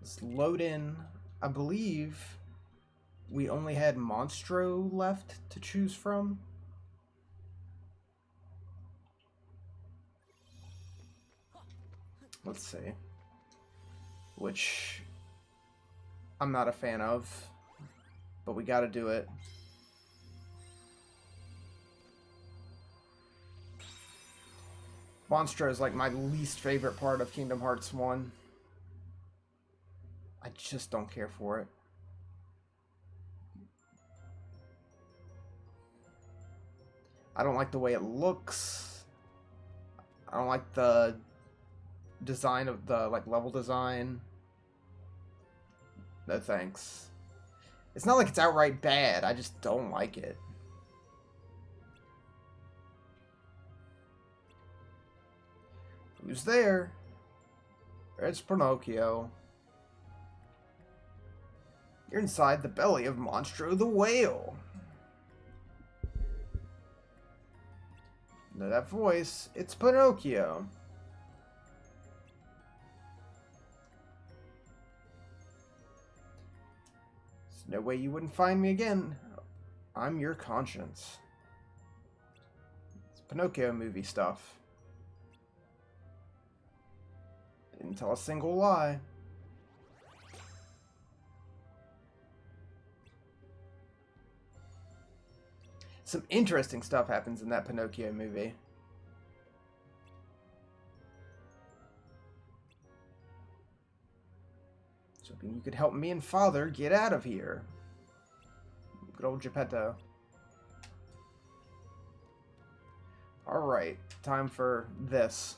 Let's load in. I believe we only had Monstro left to choose from. Let's see. Which I'm not a fan of, but we gotta do it. Monstro is like my least favorite part of Kingdom Hearts 1. I just don't care for it. I don't like the way it looks. I don't like the design of the level design. No thanks. It's not like it's outright bad, I just don't like it. Who's there? It's Pinocchio. You're inside the belly of Monstro the Whale. Know that voice? It's Pinocchio. There's no way you wouldn't find me again. I'm your conscience. It's Pinocchio movie stuff. Didn't tell a single lie. Some interesting stuff happens in that Pinocchio movie. So you could help me and Father get out of here. Good old Geppetto. Alright, time for this.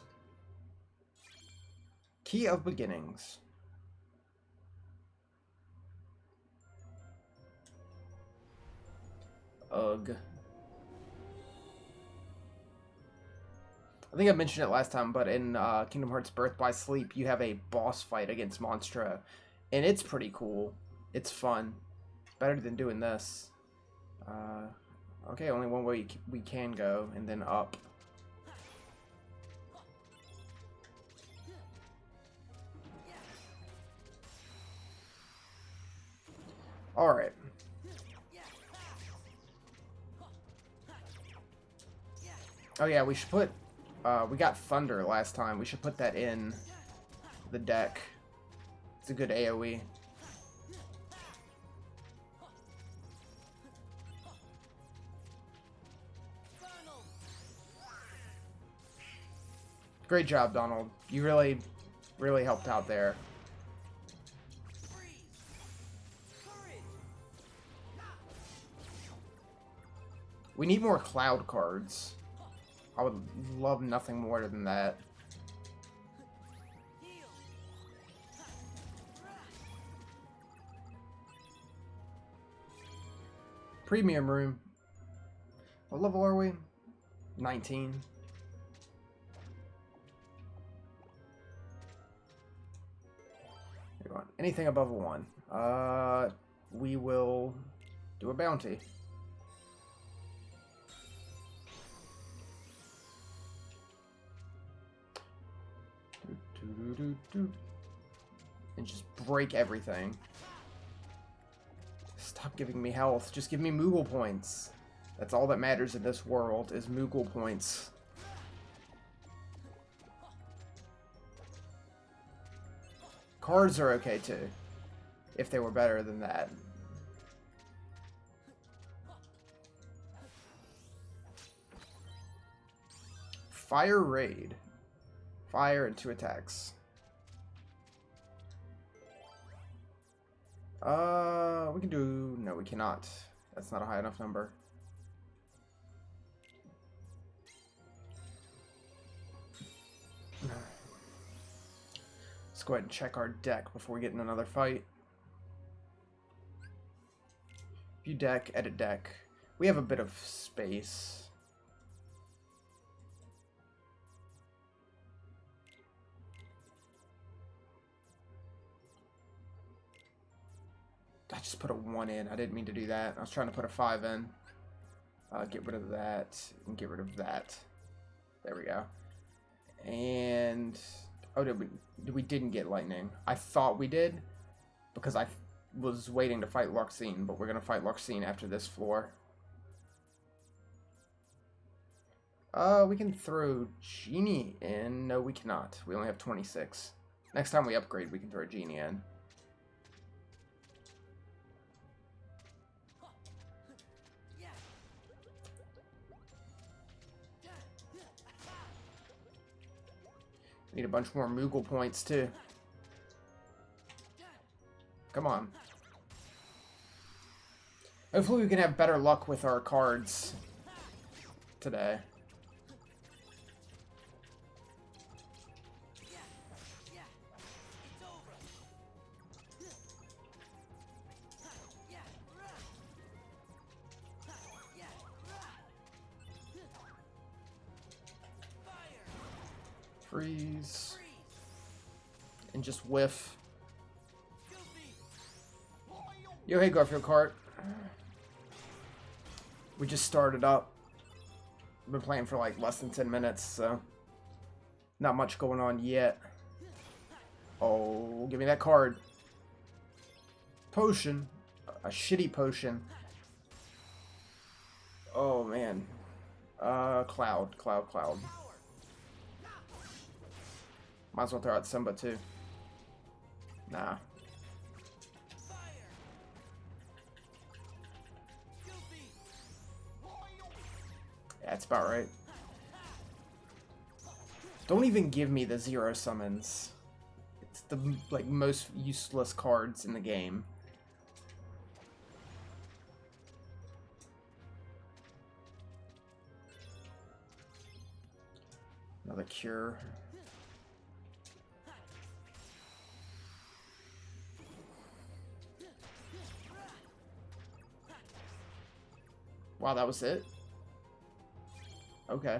Key of Beginnings. Ugh. I think I mentioned it last time, but in Kingdom Hearts Birth by Sleep, you have a boss fight against Monstro, and it's pretty cool. It's fun. Better than doing this. Okay, only one way we can go, and then up. Alright. Oh yeah, we should put... we got Thunder last time. We should put that in the deck. It's a good AoE. Great job, Donald. You really, really helped out there. We need more cloud cards. I would love nothing more than that. Premium room. What level are we? 19. Anything above a 1. We will do a bounty. And just break everything. Stop giving me health. Just give me Moogle points. That's all that matters in this world, is Moogle points. Cards are okay too, if they were better than that. Fire Raid. Fire and 2 attacks. We can do... No, we cannot. That's not a high enough number. Let's go ahead and check our deck before we get in another fight. View deck, edit deck. We have a bit of space. I just put a 1 in. I didn't mean to do that. I was trying to put a 5 in. Get rid of that and get rid of that. There we go. And oh, we didn't get lightning. I thought we did, because I was waiting to fight Luxine, but we're gonna fight Luxine after this floor. We can throw Genie in. No, we cannot. We only have 26. Next time we upgrade, we can throw Genie in. Need a bunch more Moogle points, too. Come on. Hopefully we can have better luck with our cards today. Freeze. And just whiff. Yo, hey Garfield Cart. We just started up. We've been playing for like less than 10 minutes, so not much going on yet. Oh, give me that card. Potion. A shitty potion. Oh, man. Cloud. Might as well throw out Simba, too. Nah. Yeah, that's about right. Don't even give me the 0 summons. It's the, like, most useless cards in the game. Another cure. Wow, that was it? Okay.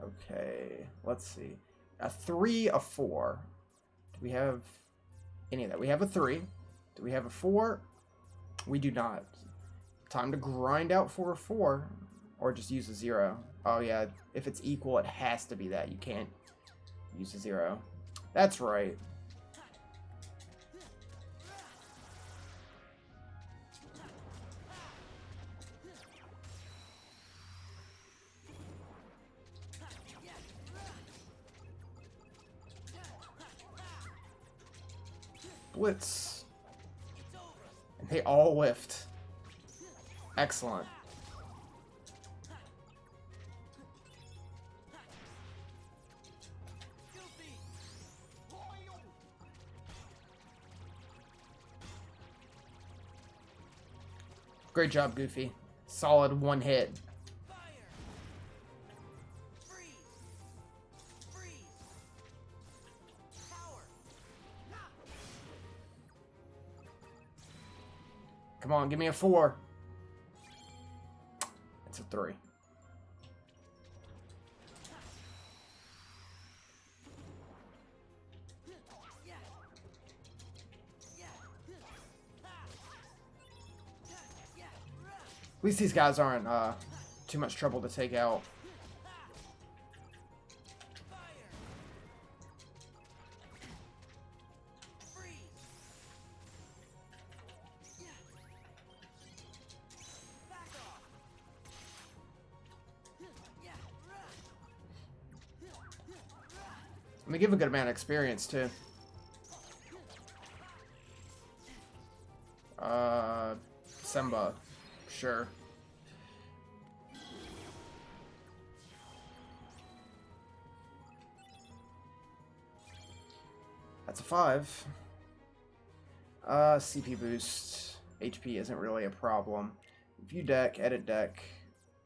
Okay, let's see. A 3, a 4. Do we have any of that? We have a 3. Do we have a 4? We do not. Time to grind out for a 4. Or just use a 0. Oh yeah, if it's equal, it has to be that. You can't use a 0. That's right. Blitz. And they all whiffed. Excellent. Great job, Goofy. Solid one hit. Come on, give me a 4. It's a 3. At least these guys aren't too much trouble to take out. And they give a good amount of experience, too. Simba. Sure. That's a 5. CP boost. HP isn't really a problem. View deck, edit deck.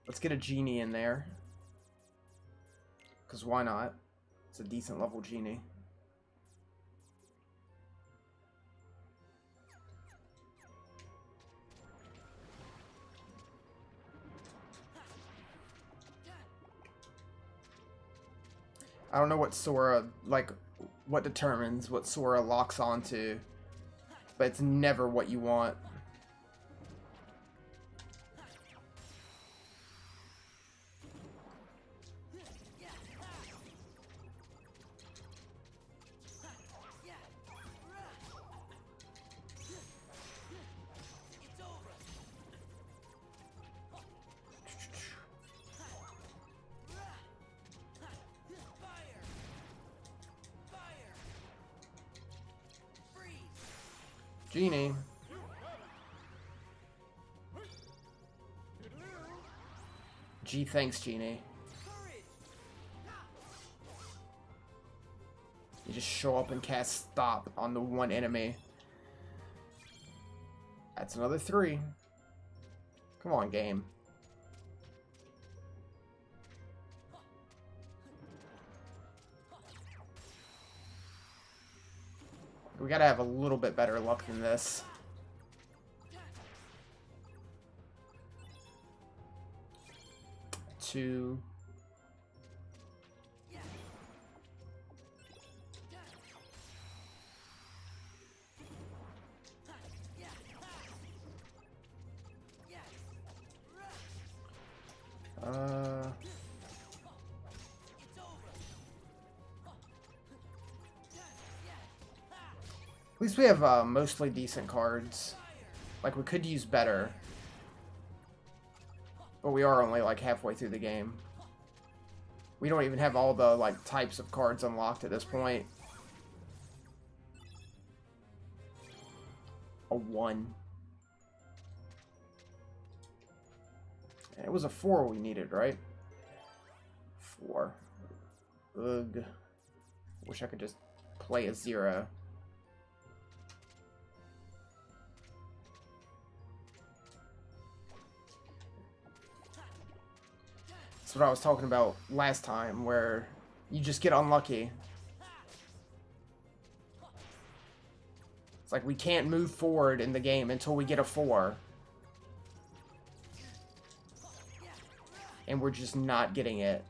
Let's get a Genie in there. Because why not? It's a decent level Genie. I don't know what Sora, like, what determines what Sora locks onto, but it's never what you want. Genie. Gee, thanks, Genie. You just show up and cast Stop on the one enemy. That's another 3. Come on, game. We gotta have a little bit better luck than this. Two. At least we have mostly decent cards. Like, we could use better. But we are only, like, halfway through the game. We don't even have all the, like, types of cards unlocked at this point. A 1. And it was a 4 we needed, right? 4. Ugh. Wish I could just play a 0. That's what I was talking about last time, where you just get unlucky. It's like we can't move forward in the game until we get a 4. And we're just not getting it.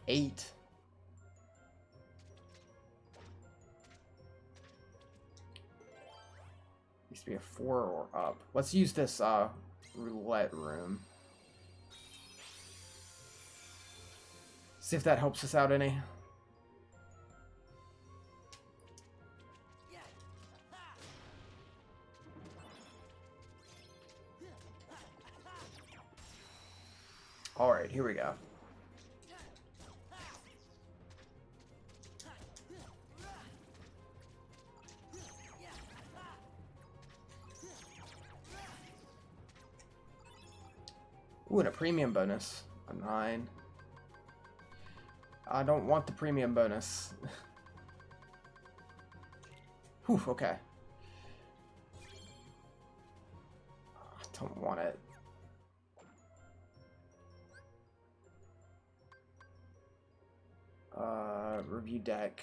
Eight. Needs to be a 4 or up. Let's use this roulette room. See if that helps us out any. Alright, here we go. Ooh, and a premium bonus. A 9. I don't want the premium bonus. Whew, okay. I don't want it. Review deck.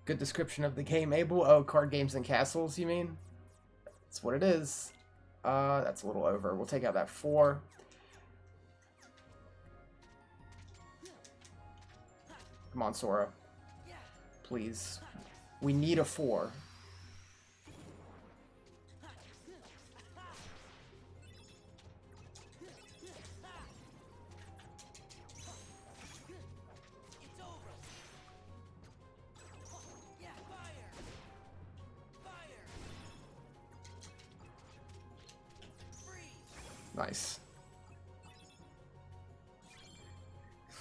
Good description of the game, Abel. Oh, card games and castles, you mean? That's what it is. That's a little over. We'll take out that 4. Come on, Sora. Please. We need a 4. Nice.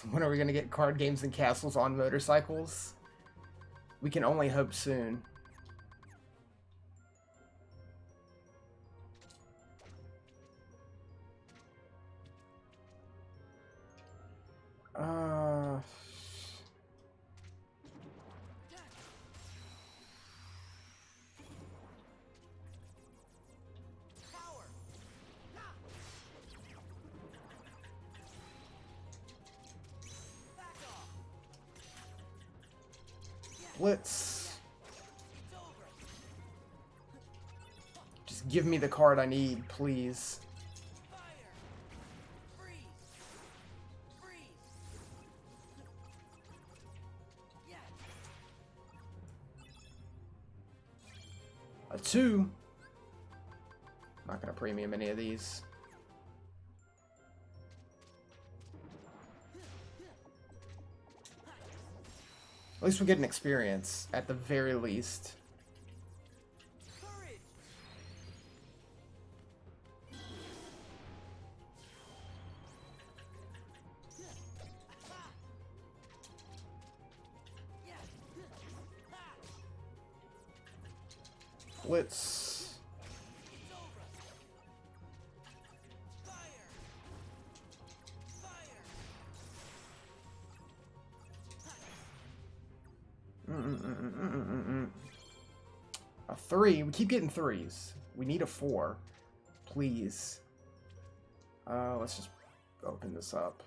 When are we going to get card games and castles on motorcycles? We can only hope soon. Blitz. Just give me the card I need, please. A 2. Not gonna premium any of these. At least we get an experience, at the very least. Blitz. A 3. We keep getting 3s. We need a 4. Please. Let's just open this up.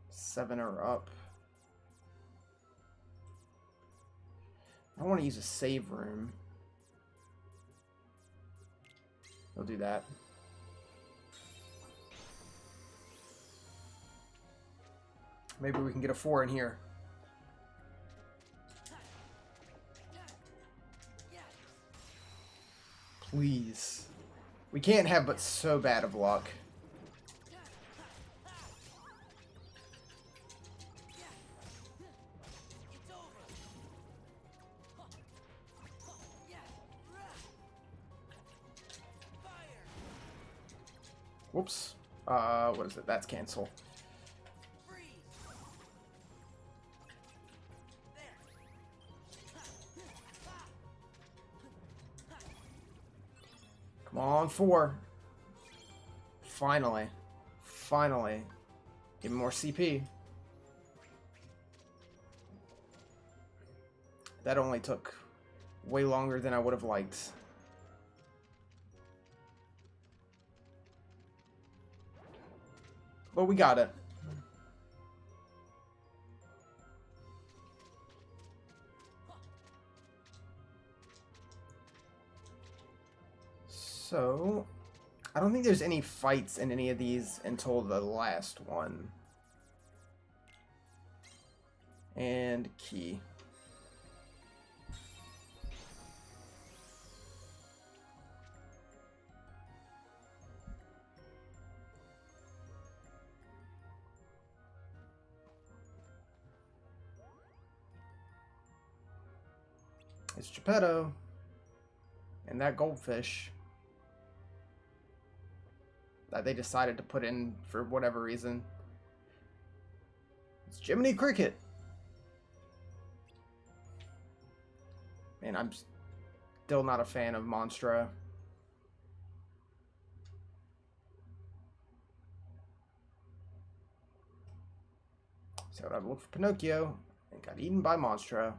7 or up. I want to use a save room. We'll do that. Maybe we can get a 4 in here. Please. We can't have but so bad of luck. Whoops. What is it? That's cancel. Come on, 4. Finally. Finally. Give me more CP. That only took way longer than I would have liked. But we got it. So, I don't think there's any fights in any of these until the last one. And key. It's Geppetto. And that goldfish that they decided to put in for whatever reason. It's Jiminy Cricket. Man, I'm still not a fan of Monstra. So I looked for Pinocchio and got eaten by Monstra.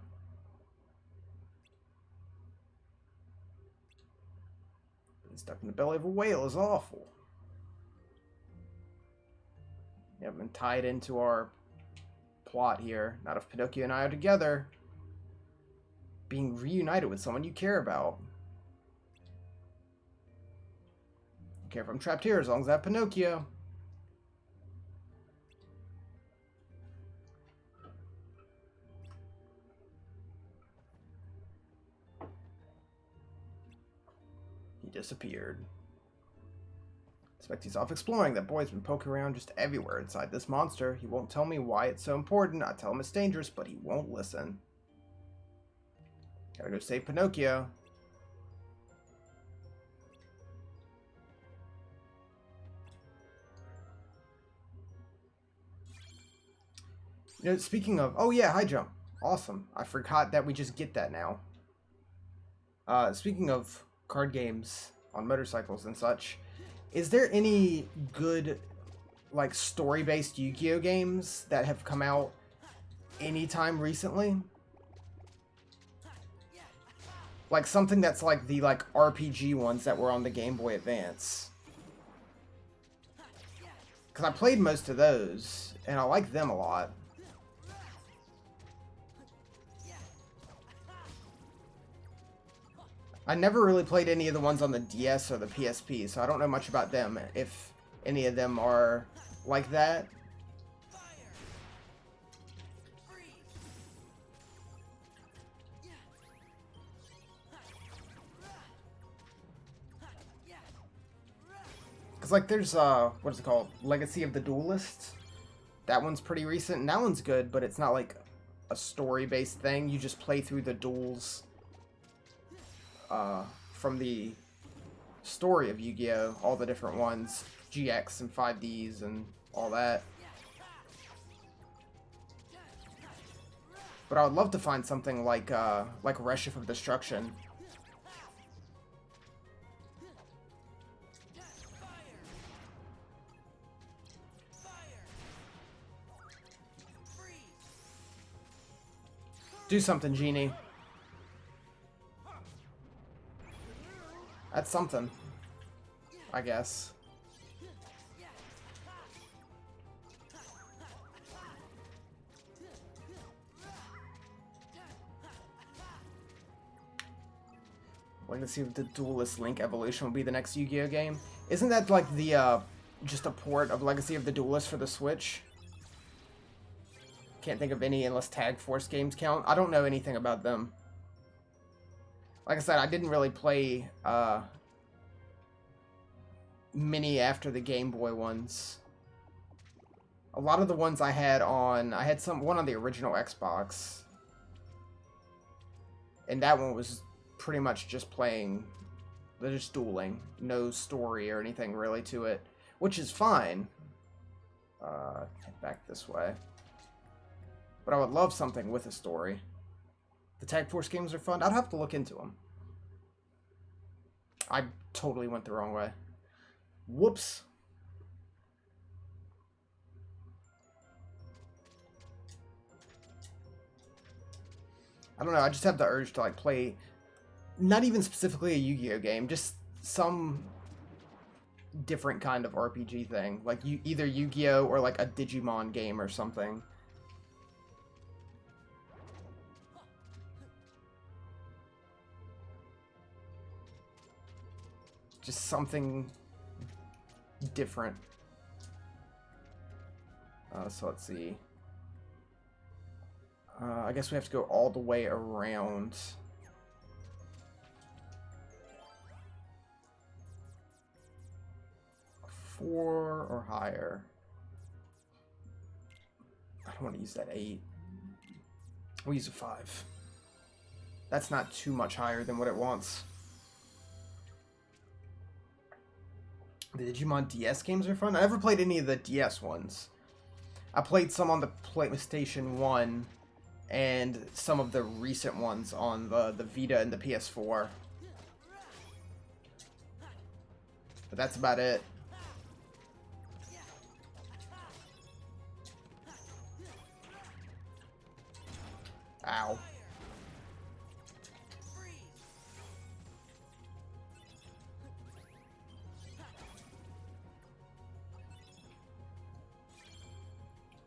Being stuck in the belly of a whale is awful. Yep, and tied into our plot here. Not if Pinocchio and I are together. Being reunited with someone you care about. Don't care if I'm trapped here as long as I have Pinocchio. He disappeared. Expect he's off exploring. That boy's been poking around just everywhere inside this monster. He won't tell me why it's so important. I tell him it's dangerous, but he won't listen. Gotta go save Pinocchio. You know, speaking of... Oh yeah, high jump. Awesome. I forgot that we just get that now. Speaking of card games on motorcycles and such... Is there any good, like, story-based Yu-Gi-Oh games that have come out anytime recently? Like, something that's like the, like, RPG ones that were on the Game Boy Advance. Because I played most of those, and I like them a lot. I never really played any of the ones on the DS or the PSP, so I don't know much about them, if any of them are like that. Because, like, there's, what is it called? Legacy of the Duelist, That one's pretty recent, and that one's good, but it's not like a story-based thing. You just play through the duels from the story of Yu-Gi-Oh! All the different ones, GX and 5Ds and all that. But I would love to find something like Reshif of Destruction. Do something, Genie. That's something, I guess. Legacy of the Duelist Link Evolution will be the next Yu-Gi-Oh game. Isn't that like the just a port of Legacy of the Duelist for the Switch? Can't think of any unless Tag Force games count. I don't know anything about them. Like I said, I didn't really play many after the Game Boy ones. A lot of the ones I had one on the original Xbox. And that one was pretty much just just dueling. No story or anything really to it. Which is fine. Head back this way. But I would love something with a story. The Tag Force games are fun. I'd have to look into them. I totally went the wrong way. Whoops. I don't know, I just have the urge to like play, not even specifically a Yu-Gi-Oh game, just some different kind of RPG thing. Like either Yu-Gi-Oh or like a Digimon game or something. Just something different. So let's see. I guess we have to go all the way around. Four or higher. I don't want to use that 8. We'll use a 5. That's not too much higher than what it wants. The Digimon DS games are fun. I never played any of the DS ones. I played some on the PlayStation 1 and some of the recent ones on the Vita and the PS4. But that's about it. Ow.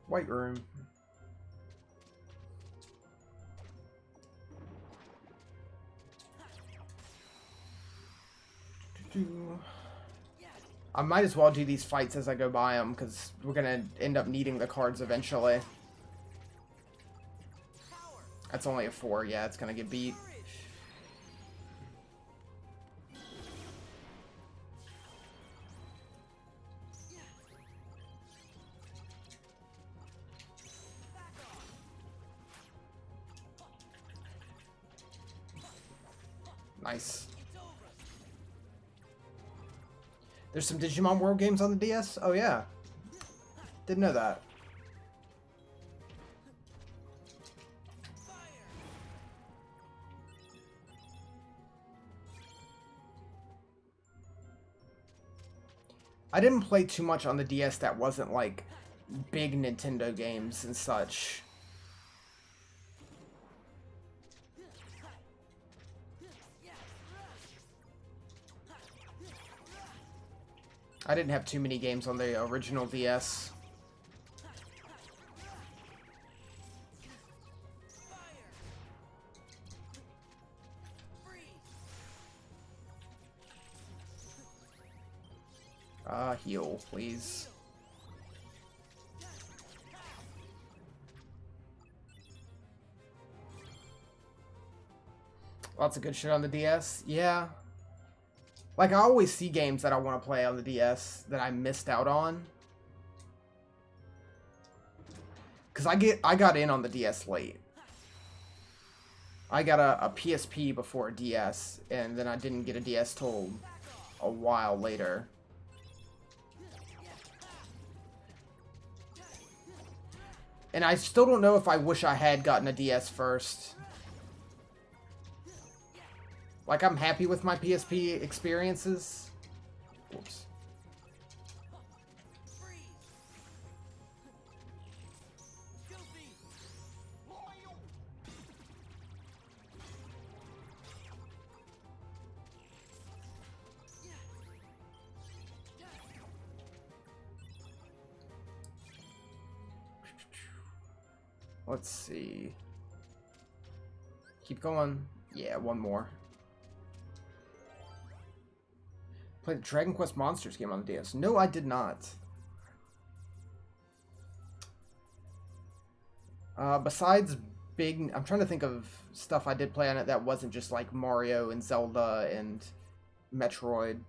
White room. I might as well do these fights as I go by them, because we're going to end up needing the cards eventually. That's only a 4. Yeah, it's going to get beat. Nice. There's some Digimon World games on the DS? Oh yeah. Didn't know that. I didn't play too much on the DS that wasn't like big Nintendo games and such. I didn't have too many games on the original DS. Heal, please. Lots of good shit on the DS. Yeah. Like, I always see games that I want to play on the DS that I missed out on. Because I got in on the DS late. I got a PSP before a DS, and then I didn't get a DS till a while later. And I still don't know if I wish I had gotten a DS first. Like, I'm happy with my PSP experiences. Whoops. Let's see. Keep going. Yeah, one more. Played the Dragon Quest Monsters game on the DS. No, I did not. Besides big... I'm trying to think of stuff I did play on it that wasn't just like Mario and Zelda and Metroid.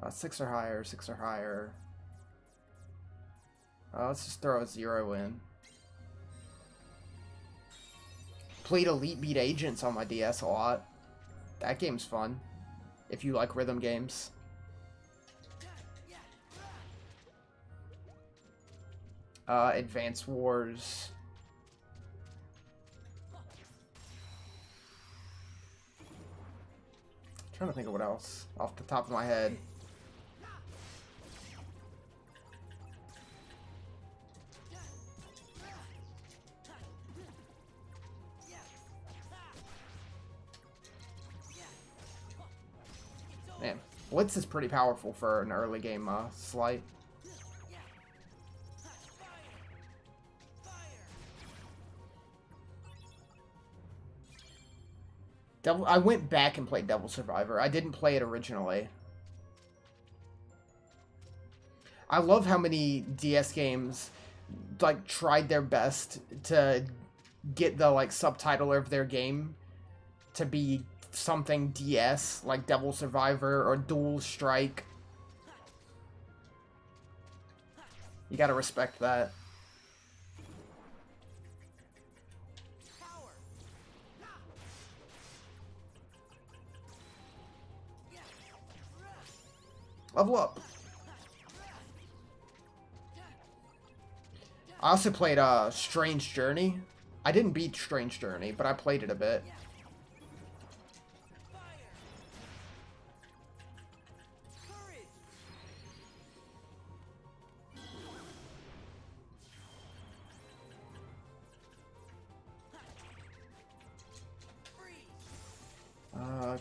6 or higher, 6 or higher. Let's just throw a 0 in. Played Elite Beat Agents on my DS a lot. That game's fun, if you like rhythm games. Advance Wars. Trying to think of what else off the top of my head. Man, Blitz is pretty powerful for an early game slight. I went back and played Devil Survivor. I didn't play it originally. I love how many DS games like tried their best to get the like subtitler of their game to be something DS, like Devil Survivor or Dual Strike. You gotta respect that. Level up. I also played Strange Journey. I didn't beat Strange Journey, but I played it a bit.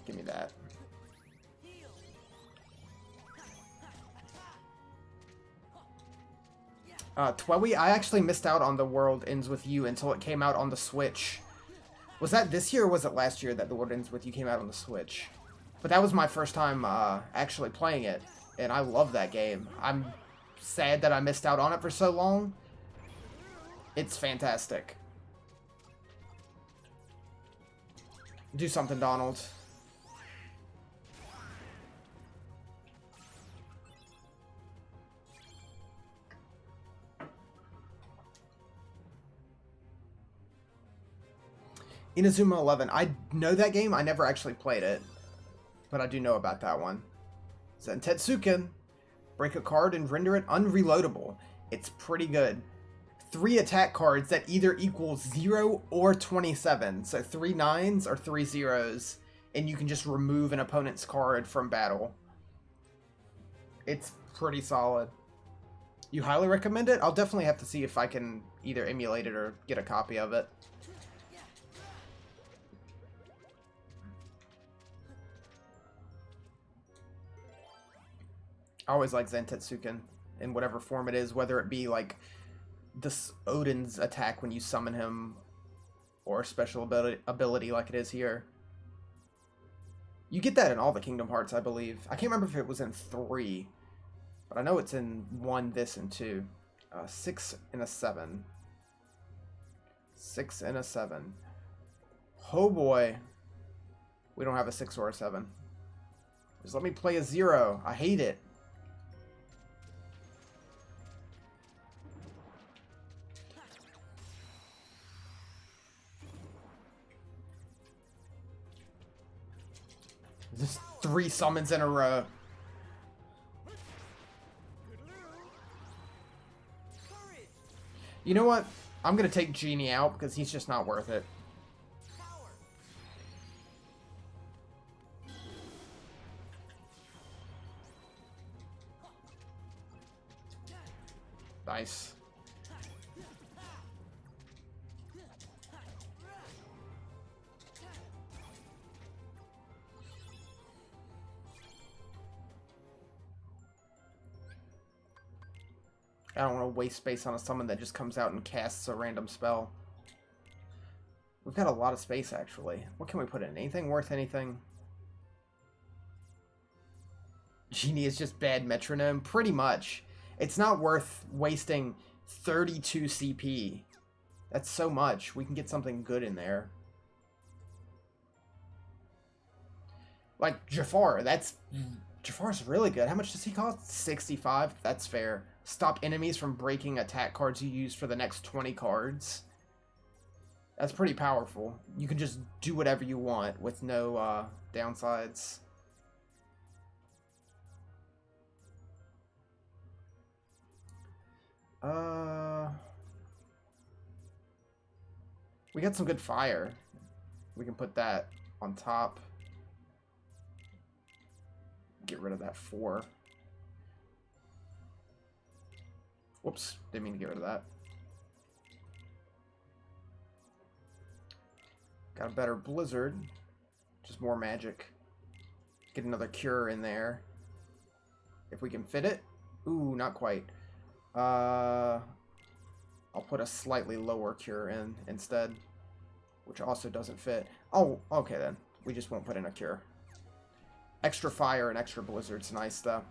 Give me that. Twewy, I actually missed out on The World Ends With You until it came out on the Switch. Was that this year or was it last year that The World Ends With You came out on the Switch? But that was my first time actually playing it, and I love that game. I'm sad that I missed out on it for so long. It's fantastic. Do something, Donald. Inazuma 11. I know that game. I never actually played it, but I do know about that one. Zentetsuken. Break a card and render it unreloadable. It's pretty good. 3 attack cards that either equal 0 or 27. So 3 9s or 3 0s, and you can just remove an opponent's card from battle. It's pretty solid. You highly recommend it? I'll definitely have to see if I can either emulate it or get a copy of it. I always like Zentetsuken in whatever form it is, whether it be like this Odin's attack when you summon him, or a special ability like it is here. You get that in all the Kingdom Hearts, I believe. I can't remember if it was in 3, but I know it's in 1, this, and 2. 6 and a 7. 6 and a 7. Oh boy. We don't have a 6 or a 7. Just let me play a 0. I hate it. Just 3 summons in a row. You know what? I'm gonna take Genie out because he's just not worth it. Nice. I don't want to waste space on a summon that just comes out and casts a random spell. We've got a lot of space, actually. What can we put in? Anything worth anything? Genie is just bad metronome? Pretty much. It's not worth wasting 32 CP. That's so much. We can get something good in there. Like, Jafar. Jafar's really good. How much does he cost? 65? That's fair. Stop enemies from breaking attack cards you use for the next 20 cards. That's pretty powerful. You can just do whatever you want with no downsides. We got some good fire. We can put that on top. Get rid of that 4. Whoops, didn't mean to get rid of that. Got a better Blizzard. Just more magic. Get another Cure in there. If we can fit it. Ooh, not quite. I'll put a slightly lower Cure in instead. Which also doesn't fit. Oh, okay then. We just won't put in a Cure. Extra fire and extra Blizzard's nice though.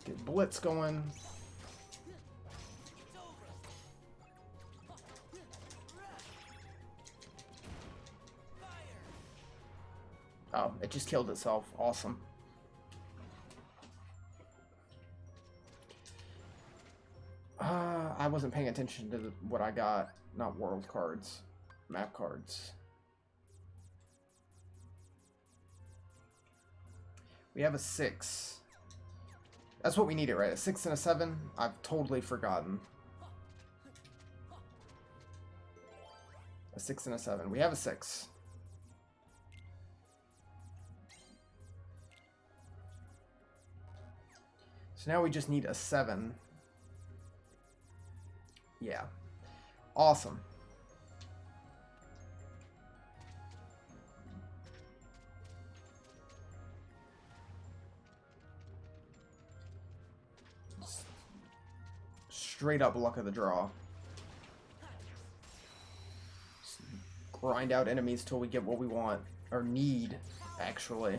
Get Blitz going. Oh, it just killed itself. Awesome. I wasn't paying attention to what I got. Not world cards. Map cards. We have a 6. That's what we needed, right? A 6 and a 7? I've totally forgotten. A 6 and a 7. We have a 6. So now we just need a 7. Yeah. Awesome. Straight up luck of the draw. Just grind out enemies till we get what we want. Or need, actually.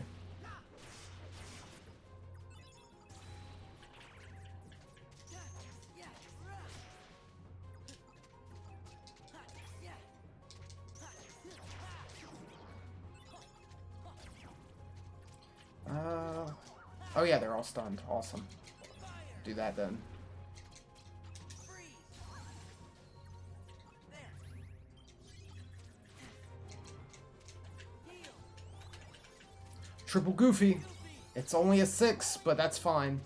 Oh yeah, they're all stunned. Awesome. Do that then. Triple Goofy. It's only a 6, but that's fine.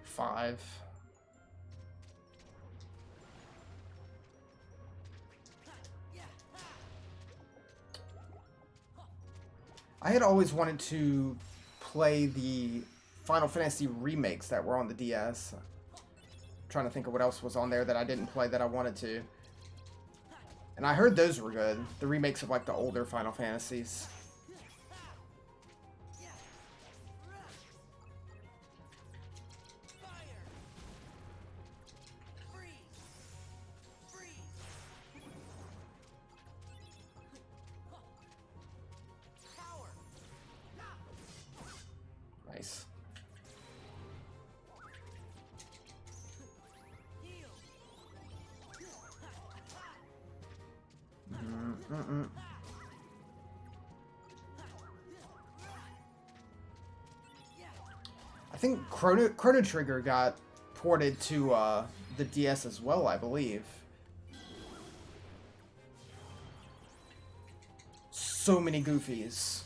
Five. I had always wanted to play the Final Fantasy remakes that were on the DS. I'm trying to think of what else was on there that I didn't play that I wanted to. And I heard those were good. The remakes of like the older Final Fantasies. Nice. I think Chrono Trigger got ported to the DS as well, I believe. So many Goofies.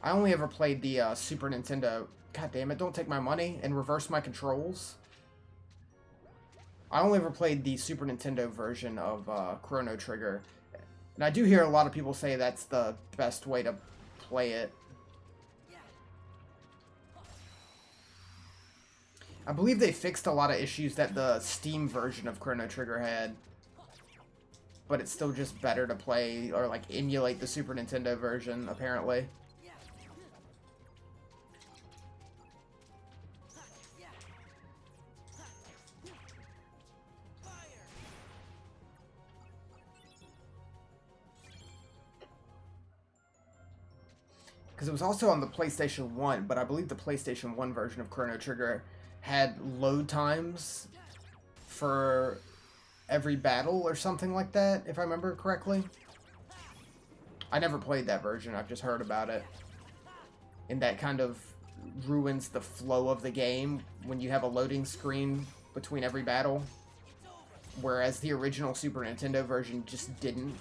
I only ever played the Super Nintendo. God damn it, don't take my money and reverse my controls. I only ever played the Super Nintendo version of Chrono Trigger. And I do hear a lot of people say that's the best way to play it. I believe they fixed a lot of issues that the Steam version of Chrono Trigger had. But it's still just better to play or like emulate the Super Nintendo version, apparently. Because it was also on the PlayStation 1, but I believe the PlayStation 1 version of Chrono Trigger had load times for every battle or something like that, if I remember correctly. I never played that version, I've just heard about it. And that kind of ruins the flow of the game when you have a loading screen between every battle. Whereas the original Super Nintendo version just didn't.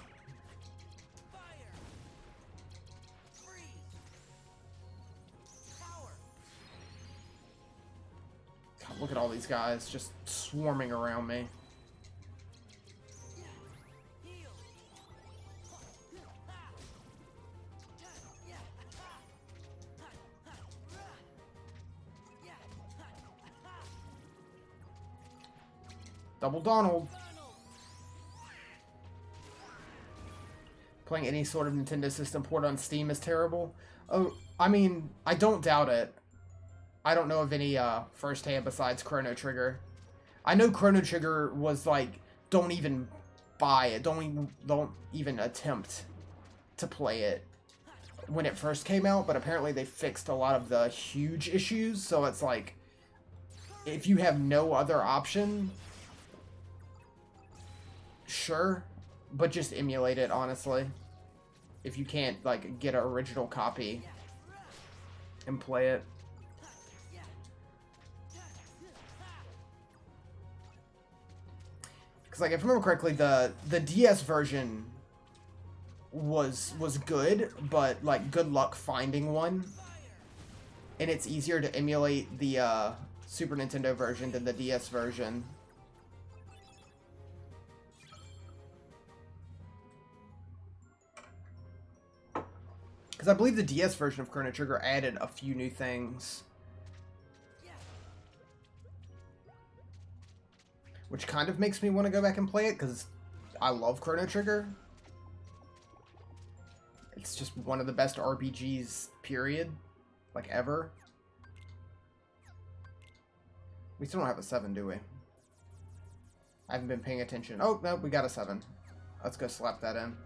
Look at all these guys just swarming around me. Double Donald. Playing any sort of Nintendo system port on Steam is terrible. Oh, I mean, I don't doubt it. I don't know of any first-hand besides Chrono Trigger. I know Chrono Trigger was like, don't even buy it, don't even attempt to play it when it first came out, but apparently they fixed a lot of the huge issues, so it's like, if you have no other option, sure, but just emulate it, honestly. If you can't, like, get an original copy and play it. Because, like, if I remember correctly, the DS version was good, but, like, good luck finding one. And it's easier to emulate the Super Nintendo version than the DS version. Because I believe the DS version of Chrono Trigger added a few new things. Which kind of makes me want to go back and play it, because I love Chrono Trigger. It's just one of the best RPGs, period. Like, ever. We still don't have a 7, do we? I haven't been paying attention. Oh, no, we got a 7. Let's go slap that in.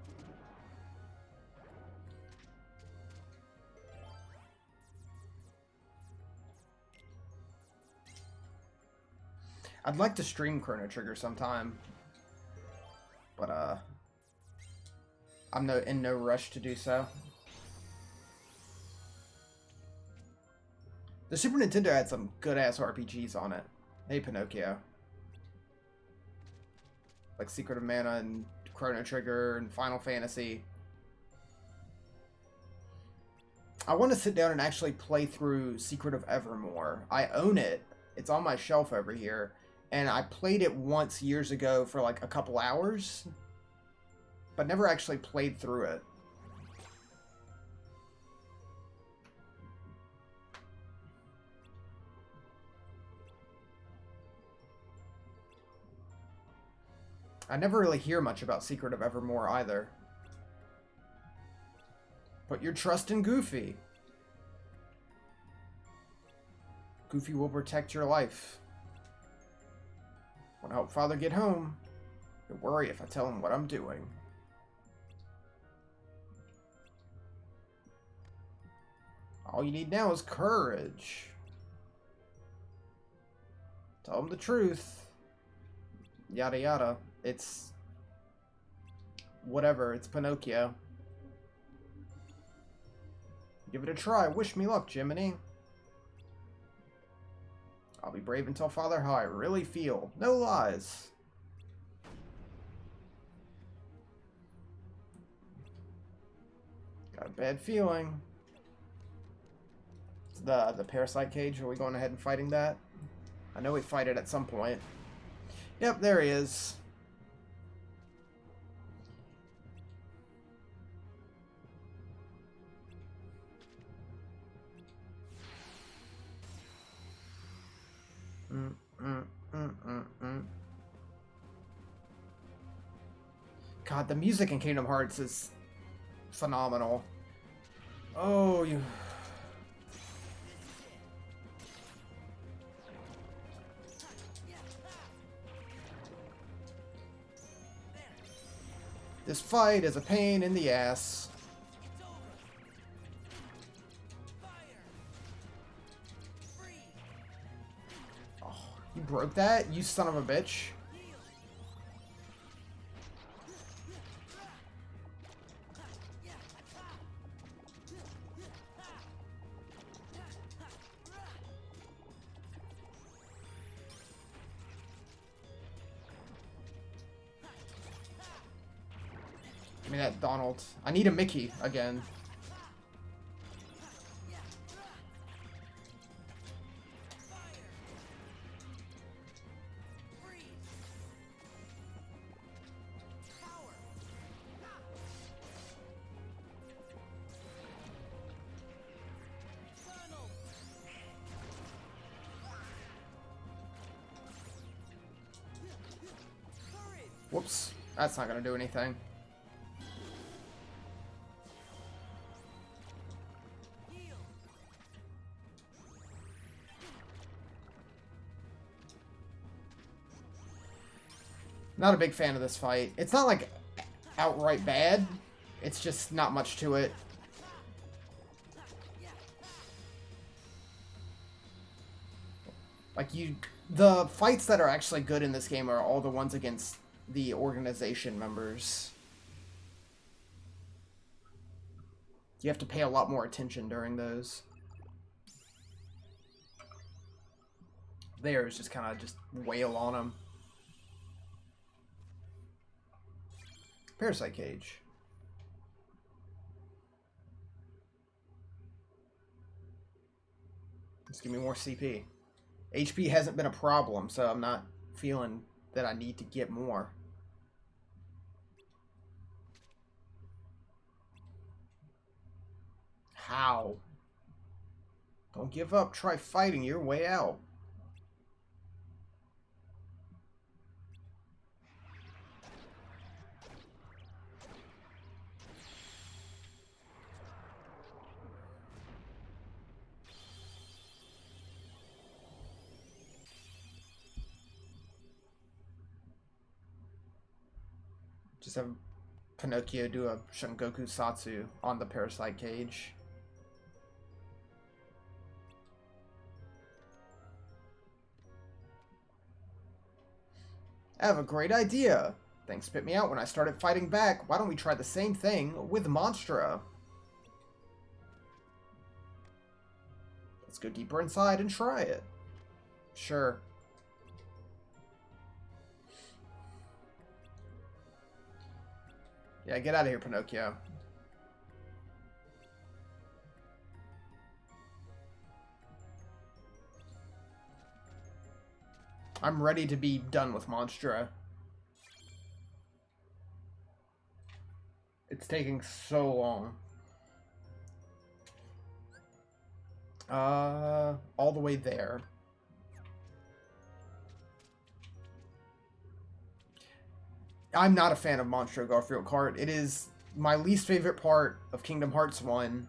I'd like to stream Chrono Trigger sometime, but I'm in no rush to do so. The Super Nintendo had some good-ass RPGs on it. Hey, Pinocchio. Like Secret of Mana and Chrono Trigger and Final Fantasy. I want to sit down and actually play through Secret of Evermore. I own it. It's on my shelf over here. And I played it once years ago for like a couple hours, but never actually played through it. I never really hear much about Secret of Evermore either. Put your trust in Goofy. Goofy will protect your life. Want to help Father get home? Don't worry if I tell him what I'm doing. All you need now is courage. Tell him the truth. Yada yada. It's... whatever. It's Pinocchio. Give it a try. Wish me luck, Jiminy. I'll be brave and tell Father how I really feel. No lies. Got a bad feeling. It's the parasite cage. Are we going ahead and fighting that? I know we fight it at some point. Yep, there he is. God, the music in Kingdom Hearts is phenomenal. Oh, you... This fight is a pain in the ass. Oh, you broke that, you son of a bitch. Give me that, Donald. I need a Mickey again. Whoops. That's not gonna do anything. Not a big fan of this fight. It's not like outright bad. It's just not much to it. Like the fights that are actually good in this game are all the ones against the organization members. You have to pay a lot more attention during those. There is just kind of just wail on them. Parasite cage. Just give me more CP. HP hasn't been a problem, so I'm not feeling that I need to get more. How? Don't give up. Try fighting your way out. Just have Pinocchio do a Shungoku Satsu on the parasite cage. I have a great idea. Things spit me out when I started fighting back. Why don't we try the same thing with Monstra? Let's go deeper inside and try it. Sure. Yeah, get out of here, Pinocchio. I'm ready to be done with Monstra. It's taking so long. All the way there. I'm not a fan of Monstro Garfield Kart. It is my least favorite part of Kingdom Hearts 1.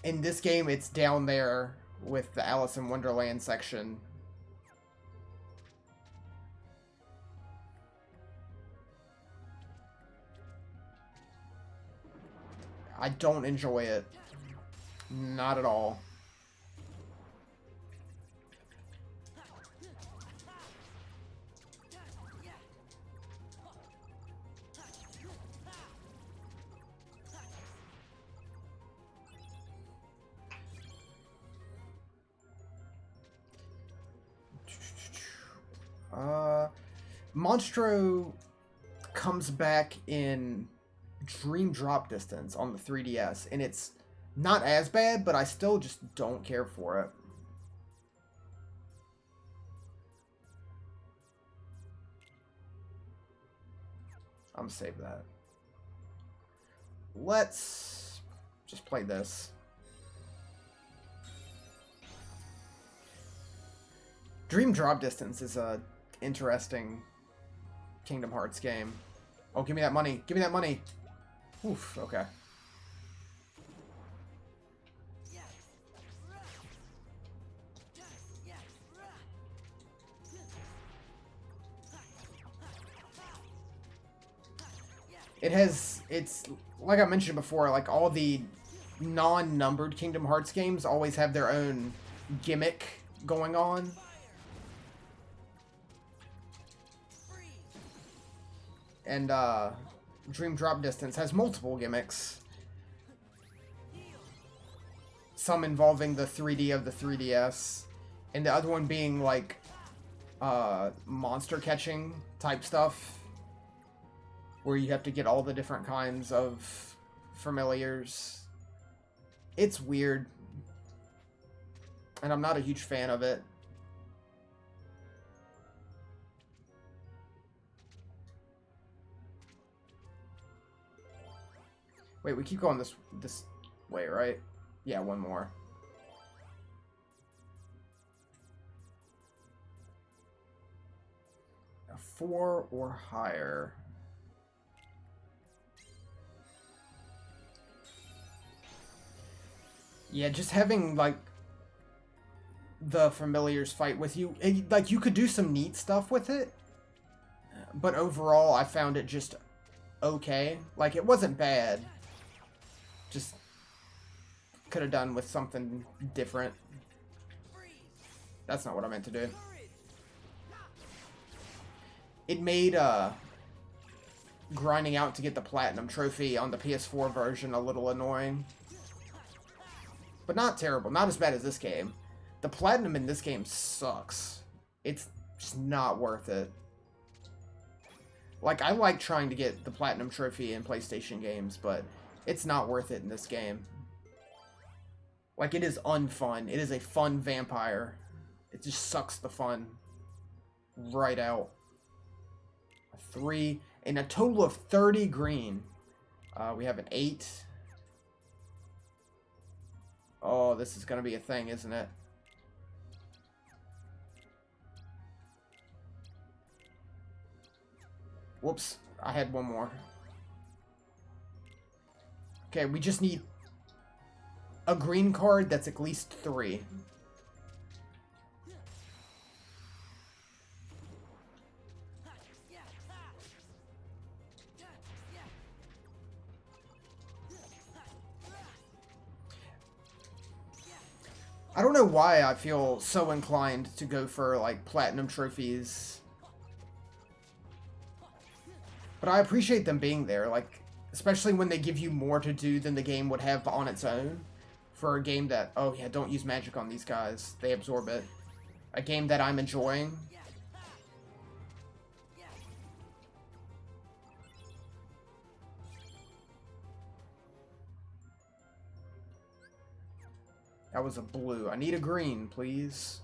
In this game, it's down there with the Alice in Wonderland section. I don't enjoy it. Not at all. Monstro comes back in Dream Drop Distance on the 3DS, and it's not as bad, but I still just don't care for it. I'm gonna save that. Let's just play this. Dream Drop Distance is a interesting Kingdom Hearts game. Oh, give me that money. Give me that money. Oof, okay. It's like I mentioned before, like all the non-numbered Kingdom Hearts games always have their own gimmick going on. And Dream Drop Distance has multiple gimmicks. Some involving the 3D of the 3DS, and the other one being like monster catching type stuff, where you have to get all the different kinds of familiars. It's weird, and I'm not a huge fan of it. Wait, we keep going this way, right? Yeah, one more. A 4 or higher. Yeah, just having, like, the familiars fight with you. Like, you could do some neat stuff with it, but overall, I found it just okay. Like, it wasn't bad. Just could have done with something different. That's not what I meant to do. It made, grinding out to get the Platinum Trophy on the PS4 version a little annoying. But not terrible. Not as bad as this game. The Platinum in this game sucks. It's just not worth it. Like, I like trying to get the Platinum Trophy in PlayStation games, but it's not worth it in this game. Like, it is unfun. It is a fun vampire. It just sucks the fun right out. A 3, and a total of 30 green. We have an 8. Oh, this is gonna be a thing, isn't it? Whoops, I had one more. Okay, we just need a green card that's at least 3. I don't know why I feel so inclined to go for, like, Platinum Trophies. But I appreciate them being there, like, especially when they give you more to do than the game would have on its own. For a game that, oh yeah, don't use magic on these guys. They absorb it. A game that I'm enjoying. That was a blue. I need a green, please.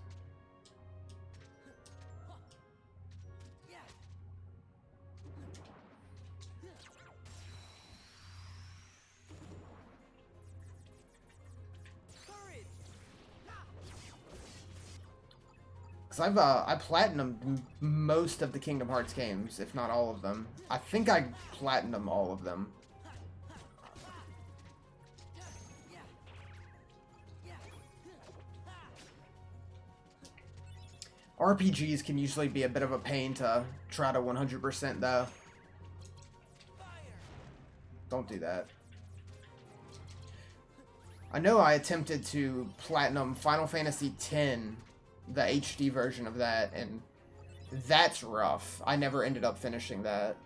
Because I platinumed most of the Kingdom Hearts games, if not all of them. I think I platinumed all of them. RPGs can usually be a bit of a pain to try to 100% though. Don't do that. I know I attempted to platinum Final Fantasy X, the HD version of that, and that's rough. I never ended up finishing that.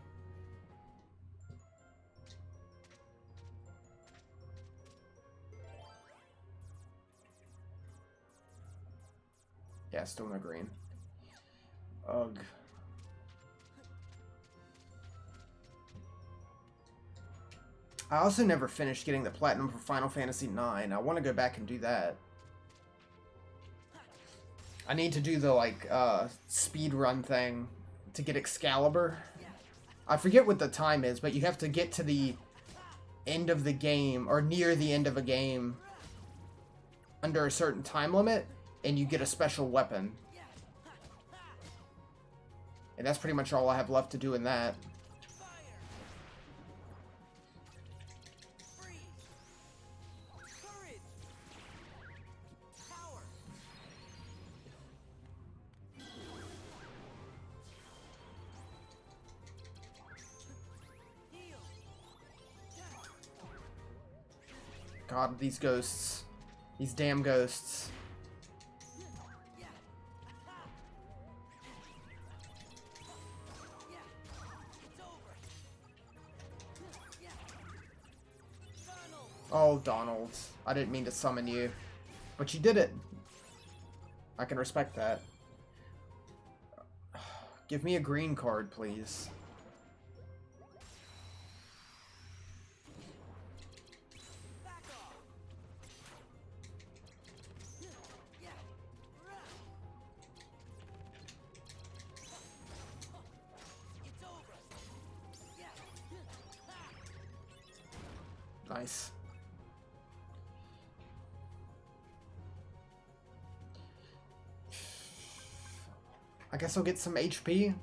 Yeah, still no green. Ugh. I also never finished getting the platinum for Final Fantasy IX. I want to go back and do that. I need to do the, like, speed run thing to get Excalibur. I forget what the time is, but you have to get to the end of the game, or near the end of a game, under a certain time limit, and you get a special weapon. And that's pretty much all I have left to do in that. God, these ghosts. These damn ghosts. Oh, Donald. I didn't mean to summon you. But you did it. I can respect that. Give me a green card, please. Nice. I guess I'll get some HP.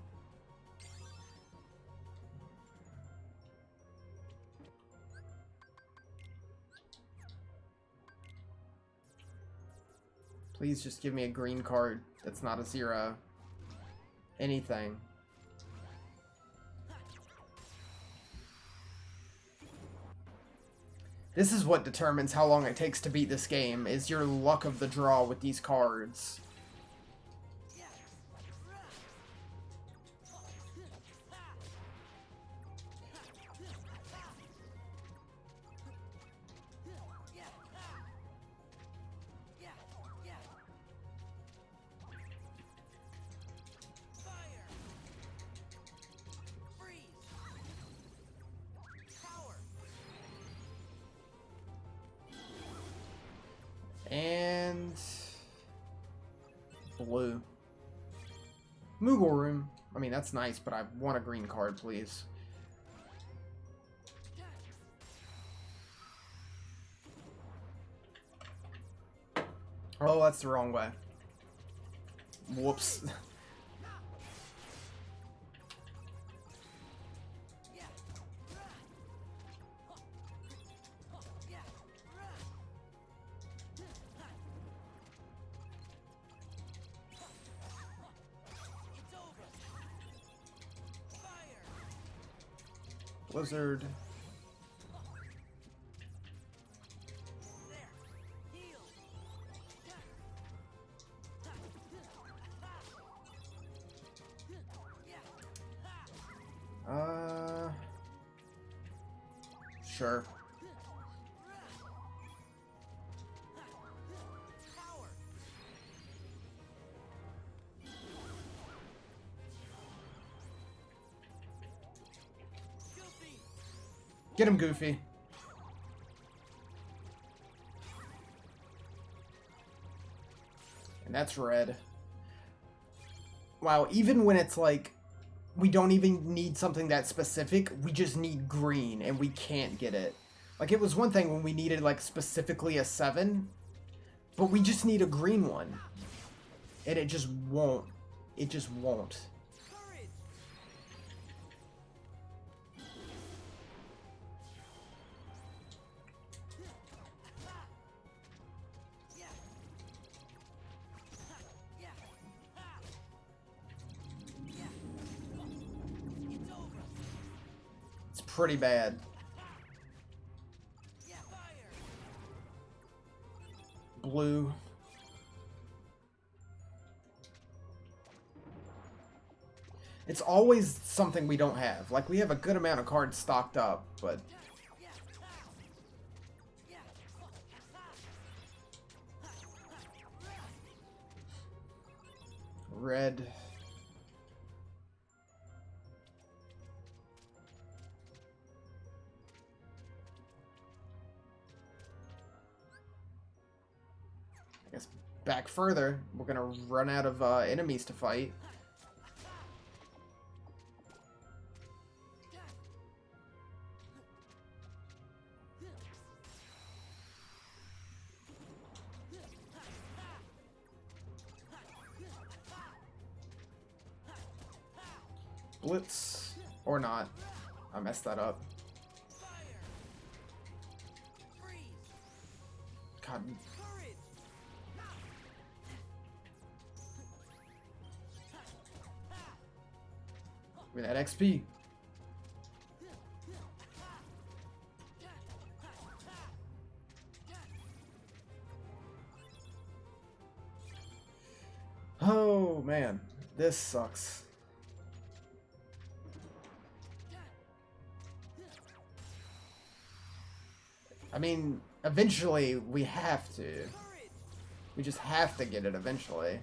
Please just give me a green card that's not a 0. Anything. This is what determines how long it takes to beat this game, is your luck of the draw with these cards. And blue. Moogle room. I mean, that's nice, but I want a green card, please. Oh, that's the wrong way. Whoops. Blizzard. Sure. Get him, Goofy. And that's red. Wow, even when it's like, we don't even need something that specific, we just need green, and we can't get it. Like, it was one thing when we needed, like, specifically a 7, but we just need a green one. And it just won't. It just won't. Pretty bad. Blue. It's always something we don't have. Like, we have a good amount of cards stocked up, but... Red. I guess back further. We're gonna run out of enemies to fight. Blitz. Or not. I messed that up. God. With that XP. Oh man, this sucks. I mean, eventually we have to. We just have to get it eventually.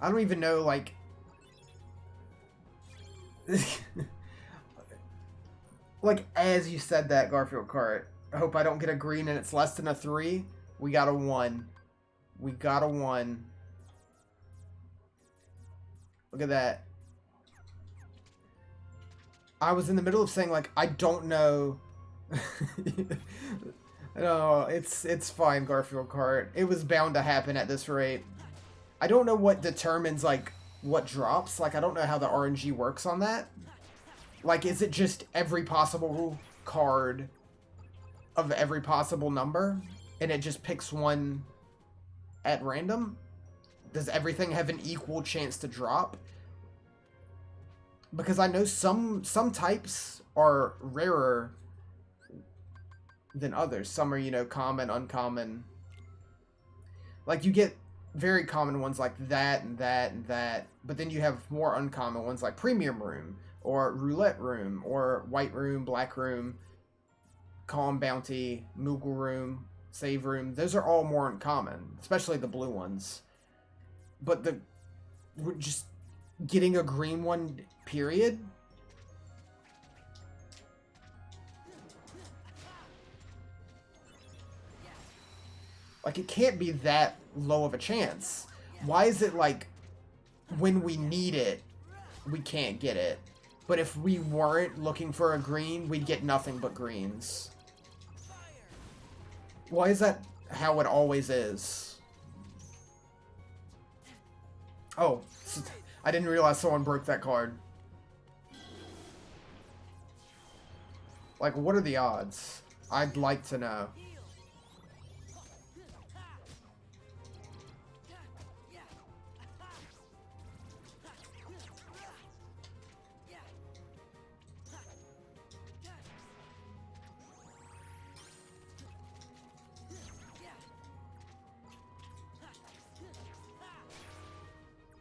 I don't even know, like... like, as you said that, Garfield Kart, I hope I don't get a green and it's less than a 3. We got a 1. We got a 1. Look at that. I was in the middle of saying, like, I don't know. No, it's fine, Garfield Kart. It was bound to happen at this rate. I don't know what determines, like, what drops. Like, I don't know how the RNG works on that. Like, is it just every possible card of every possible number? And it just picks one at random? Does everything have an equal chance to drop? Because I know some types are rarer than others. Some are, you know, common, uncommon. Like, you get very common ones like that and that and that. But then you have more uncommon ones like Premium Room, or Roulette Room, or White Room, Black Room, Calm Bounty, Moogle Room, Save Room. Those are all more uncommon, especially the blue ones. But we're just getting a green one, period. Like, it can't be that low of a chance. Why is it like, when we need it, we can't get it? But if we weren't looking for a green, we'd get nothing but greens. Why is that how it always is? Oh, I didn't realize someone broke that card. Like, what are the odds? I'd like to know.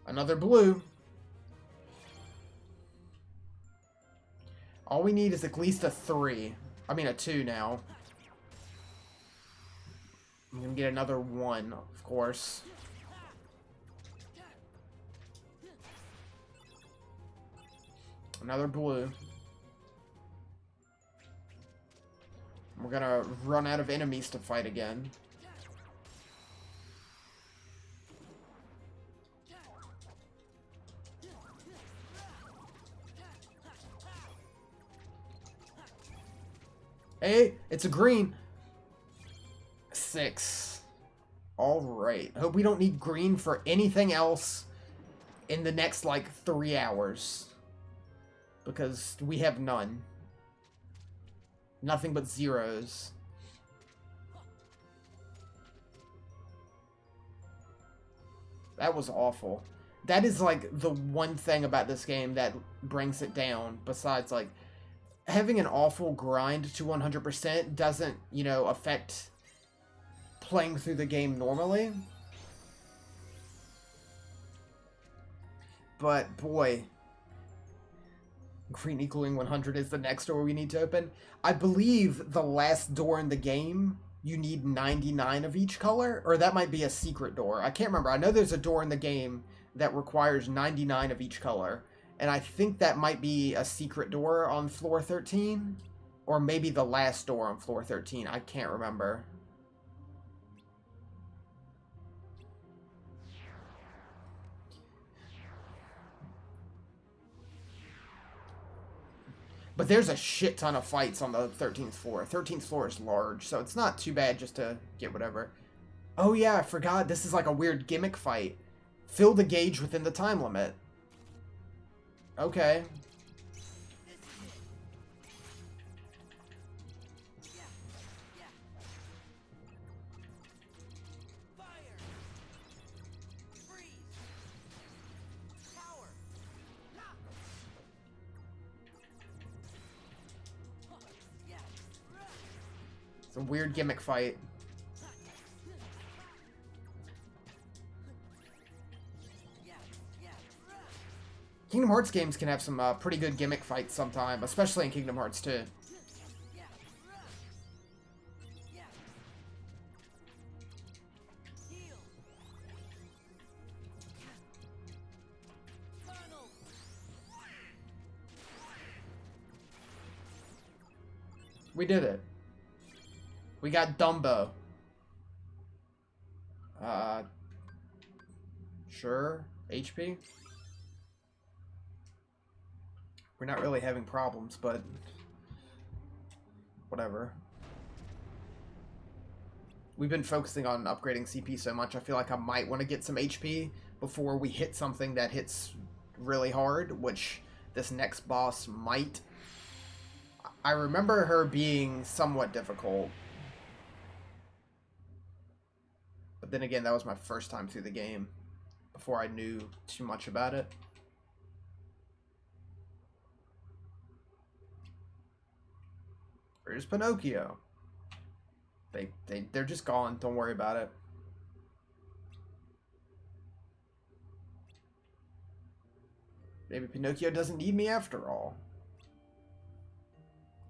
Another blue. All we need is at least a 3. I mean a 2 now. I'm gonna get another 1, of course. Another blue. We're gonna run out of enemies to fight again. Hey, it's a green. 6. Alright. Hope we don't need green for anything else in the next, like, 3 hours. Because we have none. Nothing but zeros. That was awful. That is, like, the one thing about this game that brings it down. Besides, like, having an awful grind to 100% doesn't, you know, affect playing through the game normally. But, boy, green equaling 100 is the next door we need to open. I believe the last door in the game, you need 99 of each color, or that might be a secret door. I can't remember. I know there's a door in the game that requires 99 of each color, And I think that might be a secret door on floor 13. Or maybe the last door on floor 13. I can't remember. But there's a shit ton of fights on the 13th floor. 13th floor is large, so it's not too bad just to get whatever. Oh yeah, I forgot. This is like a weird gimmick fight. Fill the gauge within the time limit. Okay. It's a weird gimmick fight. Kingdom Hearts games can have some pretty good gimmick fights sometime, especially in Kingdom Hearts 2. We did it. We got Dumbo. Sure. HP? We're not really having problems, but whatever. We've been focusing on upgrading CP so much, I feel like I might want to get some HP before we hit something that hits really hard, which this next boss might. I remember her being somewhat difficult. But then again, that was my first time through the game, before I knew too much about it. Where's Pinocchio? They're just gone. Don't worry about it. Maybe Pinocchio doesn't need me after all.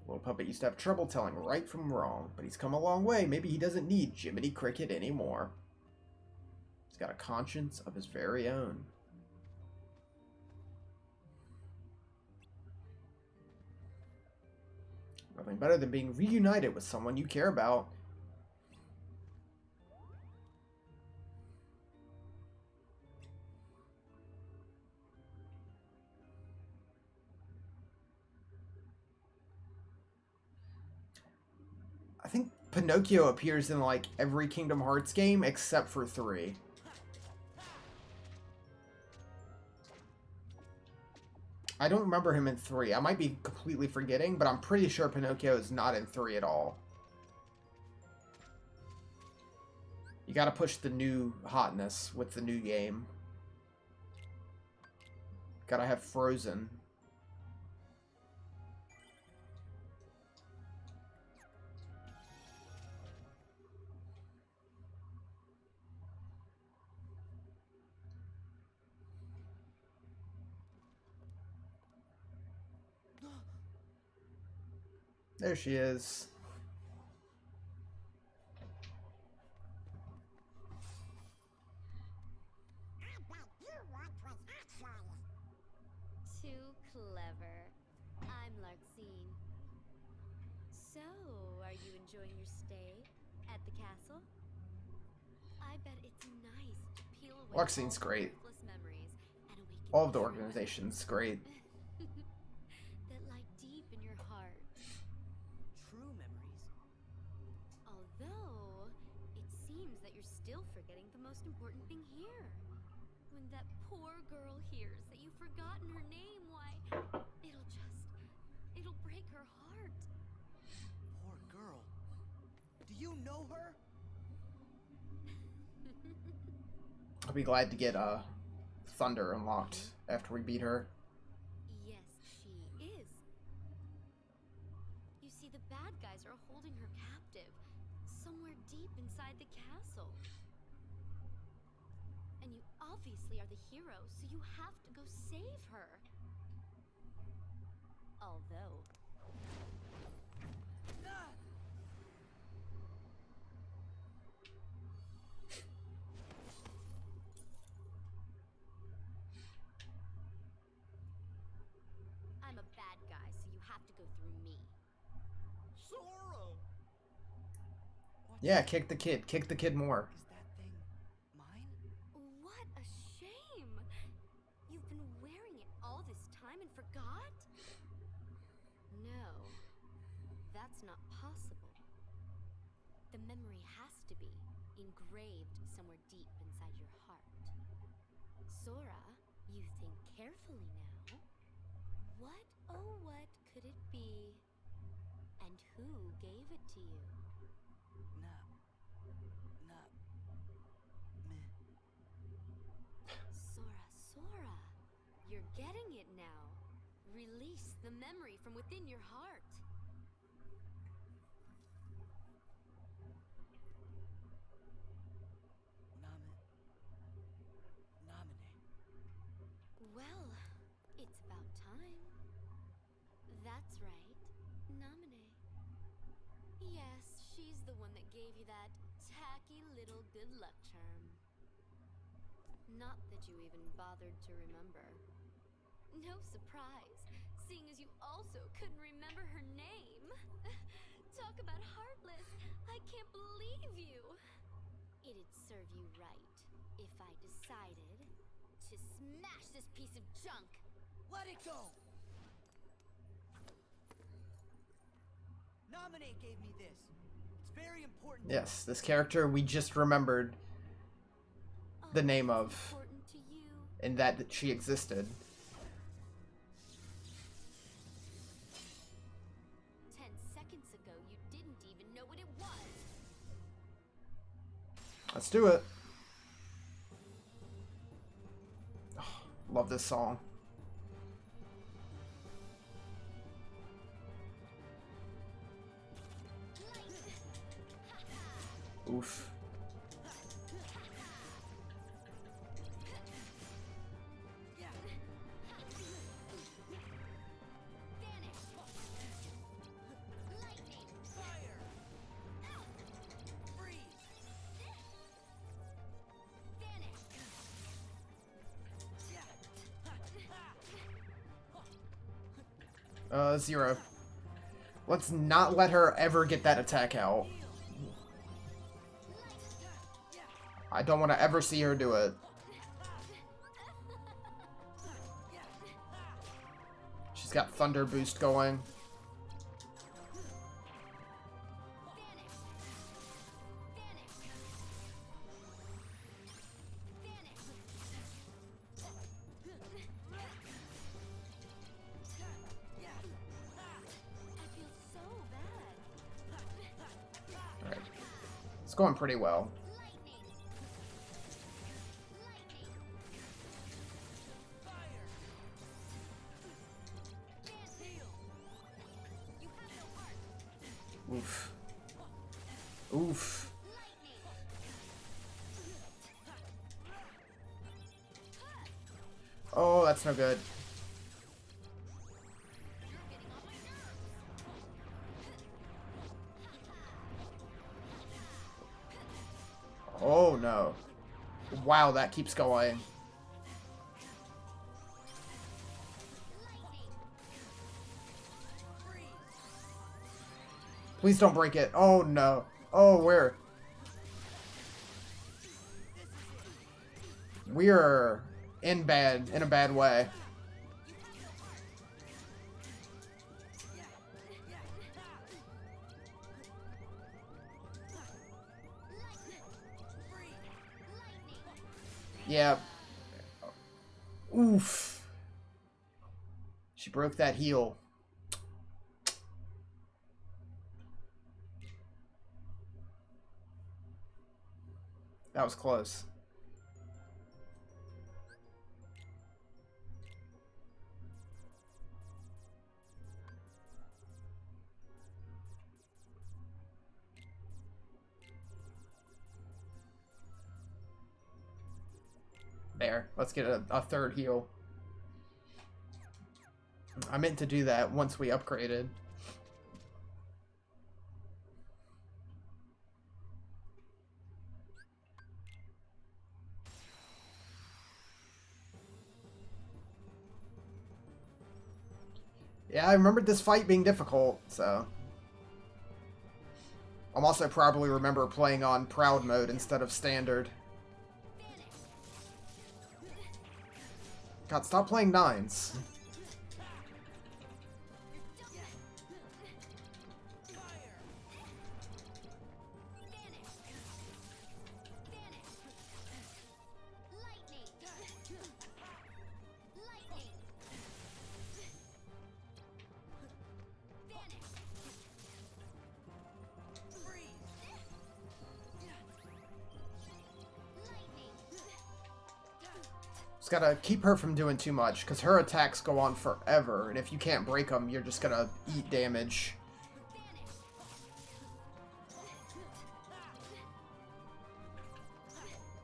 Little puppet used to have trouble telling right from wrong, but he's come a long way. Maybe he doesn't need Jiminy Cricket anymore. He's got a conscience of his very own. Nothing better than being reunited with someone you care about. I think Pinocchio appears in like every Kingdom Hearts game except for 3. I don't remember him in 3. I might be completely forgetting, but I'm pretty sure Pinocchio is not in 3 at all. You gotta push the new hotness with the new game. Gotta have Frozen. There she is. Too clever. I'm Larxene. So, are you enjoying your stay at the castle? I bet it's nice to peel away Larxene's all the great. worthless memories and awaken All of the true organization's great. that lie deep in your heart. True memories. Although, it seems that you're still forgetting the most important thing here. When that poor girl hears that you've forgotten her name, why, it'll break her heart. Poor girl. Do you know her? I'll be glad to get Thunder unlocked after we beat her. Yes, she is. You see, the bad guys are holding her captive, somewhere deep inside the castle. And you obviously are the hero, so you have to go save her. Although... Sora! Yeah, kick the kid. Kick the kid more. Is that thing mine? What a shame! You've been wearing it all this time and forgot? No, that's not possible. The memory has to be engraved somewhere deep inside your heart. Sora, you think carefully now. What, oh what could it be? And who gave it to you? Not me. Sora, you're getting it now. Release the memory from within your heart. Nominate. Well, it's about time. That's right, Naminé. Yes, she's the one that gave you that tacky little good luck charm. Not that you even bothered to remember. No surprise, seeing as you also couldn't remember her name. Talk about heartless. I can't believe you. It'd serve you right if I decided to smash this piece of junk. Let it go! Nominate gave me this. It's very important. Yes, this character we just remembered the name of, Important to you. and that she existed. 10 seconds ago, you didn't even know what it was. Let's do it. Oh, love this song. Oof. Zero. Let's not let her ever get that attack out. I don't want to ever see her do it. She's got Thunder Boost going. Alright. It's going pretty well. Oof. Oof. Oh, that's no good. Oh no. Wow, that keeps going. Please don't break it. Oh no. Oh, where? We're in a bad way. Yeah. Oof. She broke that heel. That was close. There. Let's get a third heal. I meant to do that once we upgraded. Yeah, I remembered this fight being difficult, so... I'm also probably remember playing on Proud mode instead of Standard. God, stop playing 9s. Just gotta keep her from doing too much, because her attacks go on forever, and if you can't break them, you're just gonna eat damage.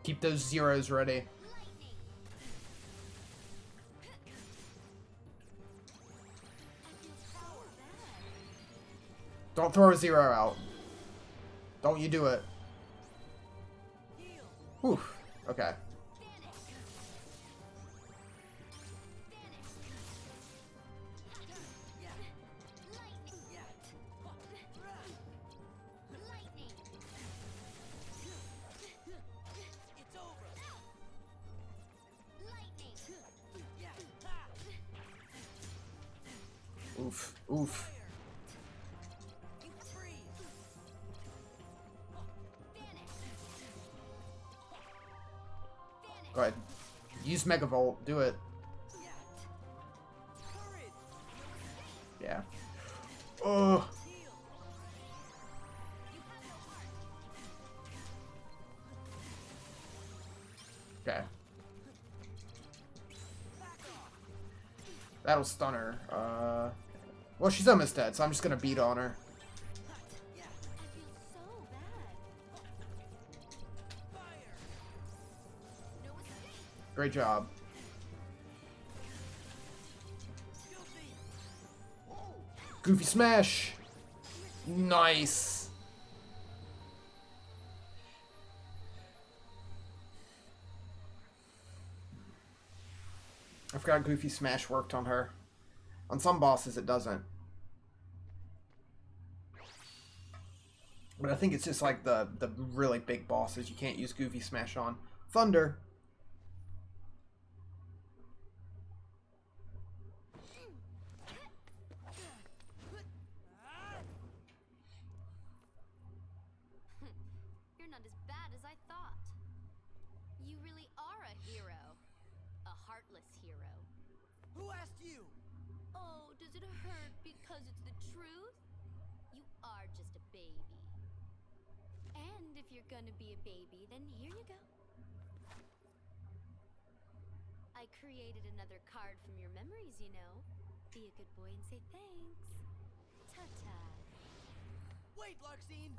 Keep those zeros ready. Don't throw a 0 out. Don't you do it. Whew. Okay. Oof. Oof. Go ahead. Use Megavolt. Do it. Yeah. Oh. Okay. That'll stun her. Well, she's almost dead, so I'm just gonna beat on her. Great job. Goofy smash! Nice! I forgot Goofy smash worked on her. On some bosses it doesn't. But I think it's just like the really big bosses you can't use Goofy smash on. Thunder! You're not as bad as I thought. You really are a hero. A heartless hero. Who asked you? Oh, does it hurt because it's the truth? You are just a baby. And if you're gonna be a baby, then here you go. I created another card from your memories, you know. Be a good boy and say thanks. Ta-ta. Wait, Larxene!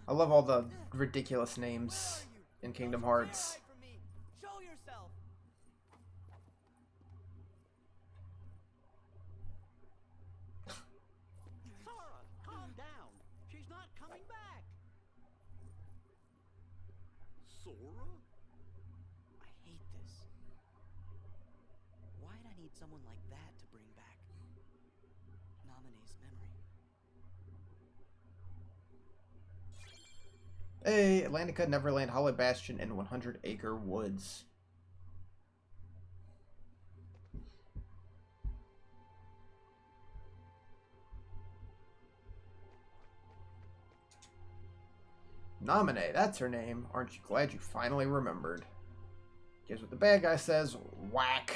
I love all the ridiculous names in Kingdom Hearts. Show yourself! Sora, calm down. She's not coming back. Sora? I hate this. Why'd I need someone like that to bring back Naminé's memory? Hey, Atlantica, Neverland, Hollow Bastion, and 100 Acre Woods. Naminé, that's her name. Aren't you glad you finally remembered? Guess what the bad guy says? Whack.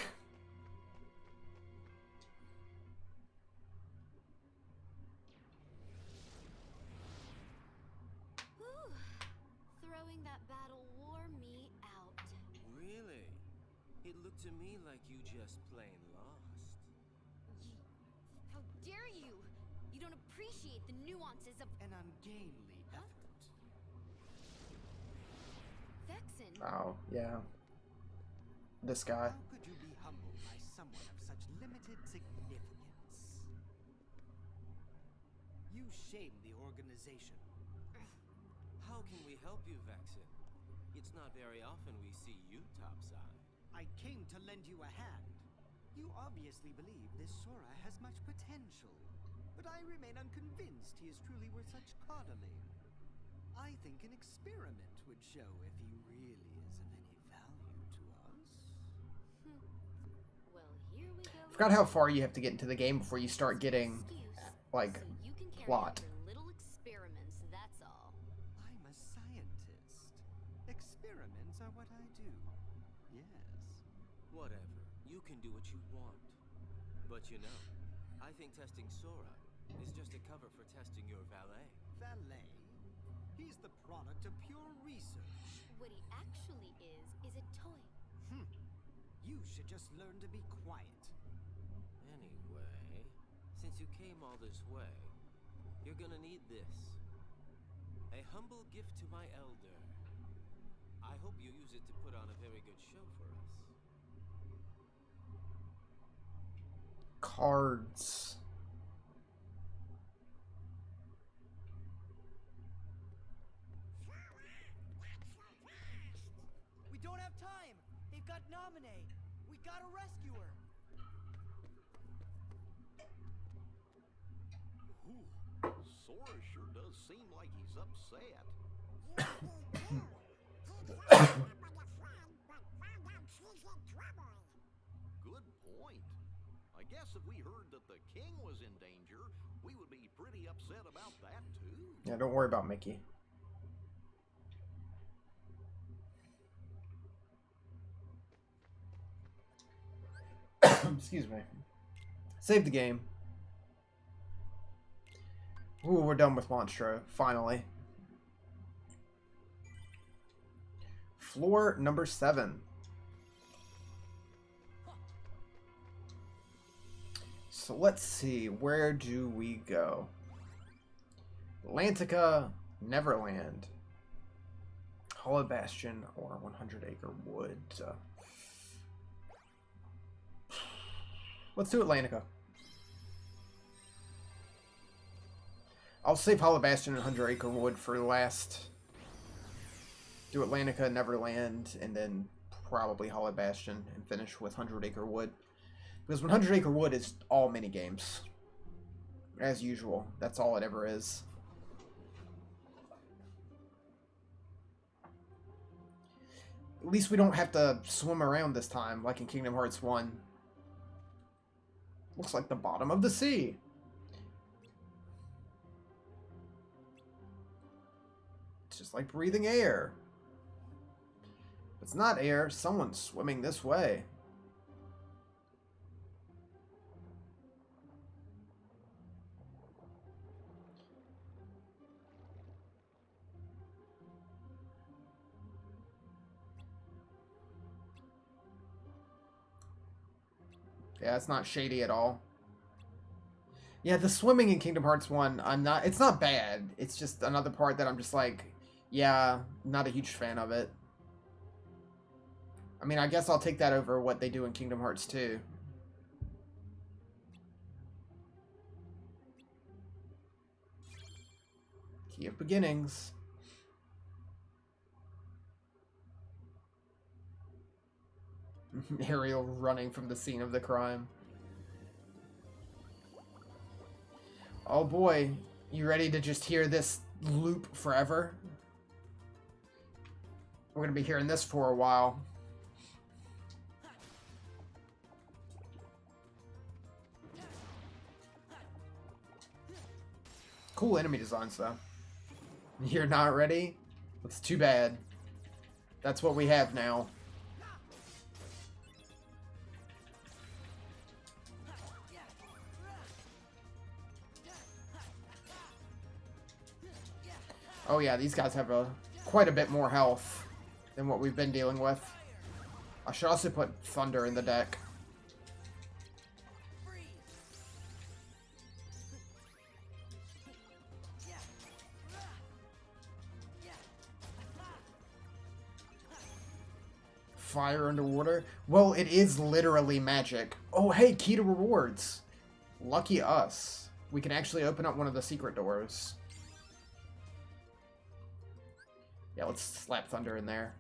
Whew. Throwing that battle wore me out. Really? It looked to me like you just plain lost. How dare you! You don't appreciate the nuances of An ungainly effort. Vexen. Oh, yeah. This guy. How could you be humbled by someone of such limited significance? You shame the organization. How can we help you, Vexen? It's not very often we see you topside. I came to lend you a hand. You obviously believe this Sora has much potential, but I remain unconvinced he is truly worth such coddling. I think an experiment would show if he really is of any value to us. Well, here we go. I forgot how far you have to get into the game before you start getting, like, So you can carry plot. out your little experiments, that's all. I'm a scientist. Experiments are what I do. Yes. Whatever. You can do what you want. But you know, I think testing Sora is just a cover for testing your valet. Valet? He's the product of pure research. What he actually is a toy. You should just learn to be quiet. Anyway, since you came all this way, you're gonna need this. A humble gift to my elder. I hope you use it to put on a very good show for us. Cards. We don't have time. They've got Naminé. We gotta rescue her. Sora sure does seem like he's upset. Good point. I guess if we heard that the king was in danger, we would be pretty upset about that too. Yeah, don't worry about Mickey. Excuse me. Save the game. Ooh, we're done with Monstro, finally. Floor number 7. So let's see, where do we go? Atlantica, Neverland, Hollow Bastion, or 100 Acre Wood. Let's do Atlantica. I'll save Hollow Bastion and 100 Acre Wood for last. Do Atlantica, Neverland, and then probably Hollow Bastion, and finish with 100 Acre Wood. Because 100 Acre Wood is all minigames. As usual. That's all it ever is. At least we don't have to swim around this time, like in Kingdom Hearts 1. Looks like the bottom of the sea. It's just like breathing air. It's not air, someone's swimming this way. Yeah, it's not shady at all. Yeah, the swimming in Kingdom Hearts 1, it's not bad. It's just another part that I'm just like, yeah, not a huge fan of it. I mean, I guess I'll take that over what they do in Kingdom Hearts 2. Key of Beginnings. Ariel running from the scene of the crime. Oh boy, you ready to just hear this loop forever? We're gonna be hearing this for a while. Cool enemy designs though. You're not ready? That's too bad. That's what we have now. Oh yeah, these guys have quite a bit more health than what we've been dealing with. I should also put Thunder in the deck. Fire underwater? Well, it is literally magic. Oh, hey, key to rewards. Lucky us. We can actually open up one of the secret doors. Yeah, let's slap Thunder in there.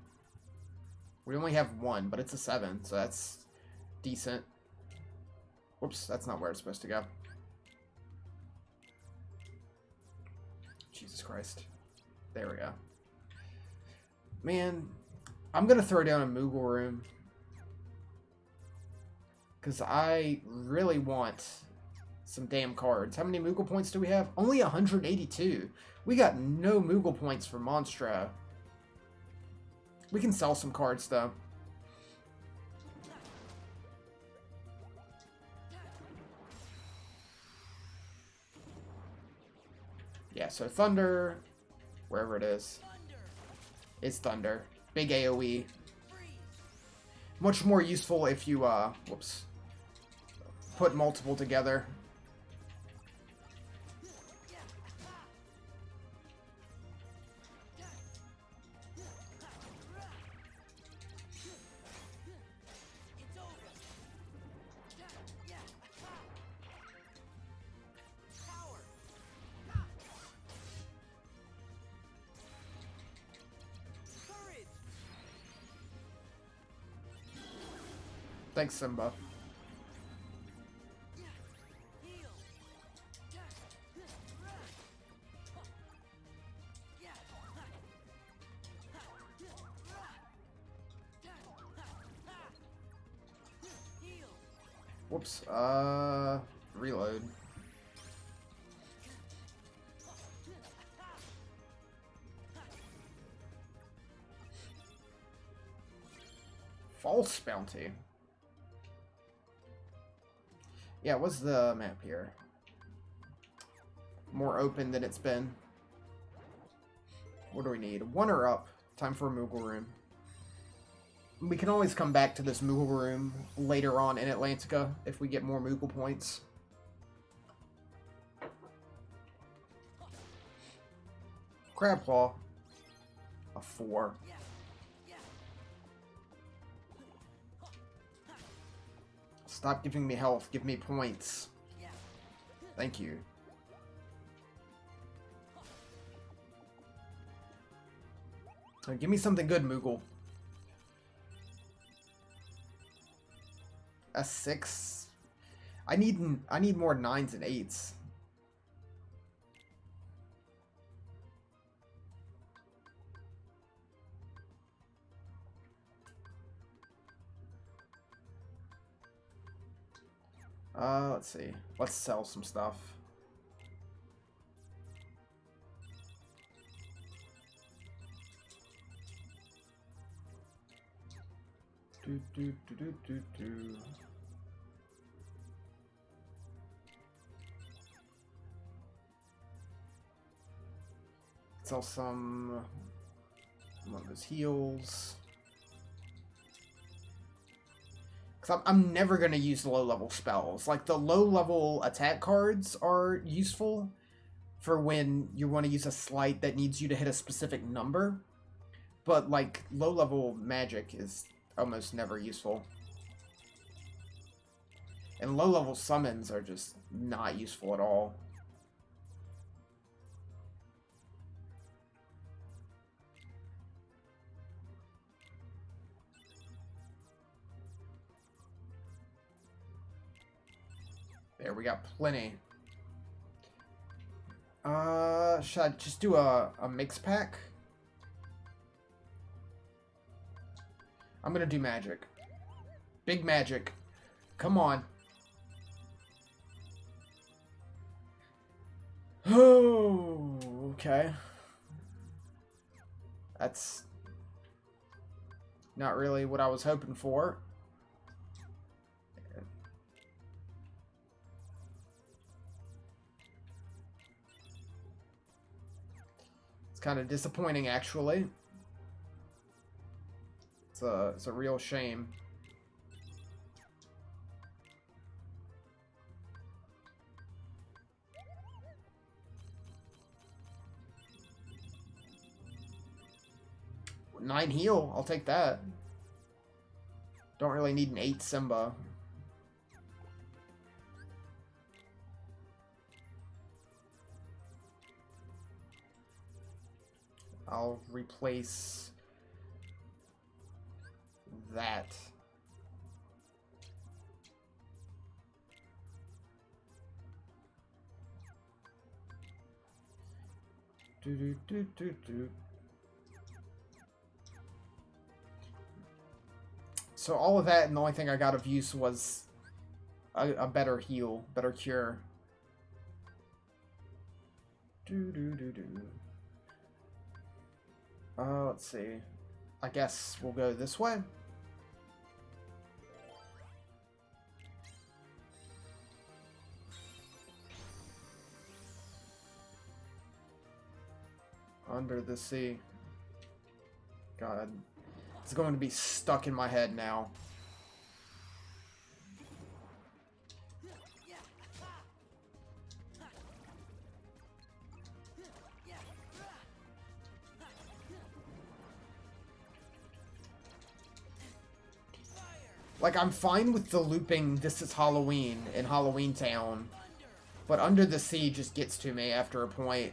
We only have one, but it's a 7, so that's decent. Whoops, that's not where it's supposed to go. Jesus Christ. There we go. Man, I'm gonna throw down a Moogle Room. Because I really want some damn cards. How many Moogle points do we have? Only 182. We got no Moogle points for Monstra. We can sell some cards, though. Yeah, so Thunder, wherever it is, it's Thunder. Big AoE. Much more useful if you, whoops, put multiple together. Thanks, Simba. Whoops, reload. False bounty. Yeah, what's the map here? More open than it's been. What do we need? 1 or up. Time for a Moogle Room. We can always come back to this Moogle Room later on in Atlantica if we get more Moogle points. Crabclaw. A 4. Stop giving me health. Give me points. Thank you. Give me something good, Moogle. A 6. I need more 9s and 8s. Let's see. Let's sell some stuff. Sell some one of his heals. Because I'm never going to use low-level spells. Like, the low-level attack cards are useful for when you want to use a sleight that needs you to hit a specific number. But, like, low-level magic is almost never useful. And low-level summons are just not useful at all. There, we got plenty. Should I just do a mix pack? I'm gonna do magic. Big magic. Come on. Oh, okay. That's not really what I was hoping for. It's kind of disappointing, actually. It's a real shame. Nine heal, I'll take that. Don't really need an 8 Simba. I'll replace that. So all of that, and the only thing I got of use was a better heal, better cure. Let's see. I guess we'll go this way. Under the sea. God. It's going to be stuck in my head now. Like, I'm fine with the looping This Is Halloween in Halloween Town, but Under the Sea just gets to me after a point.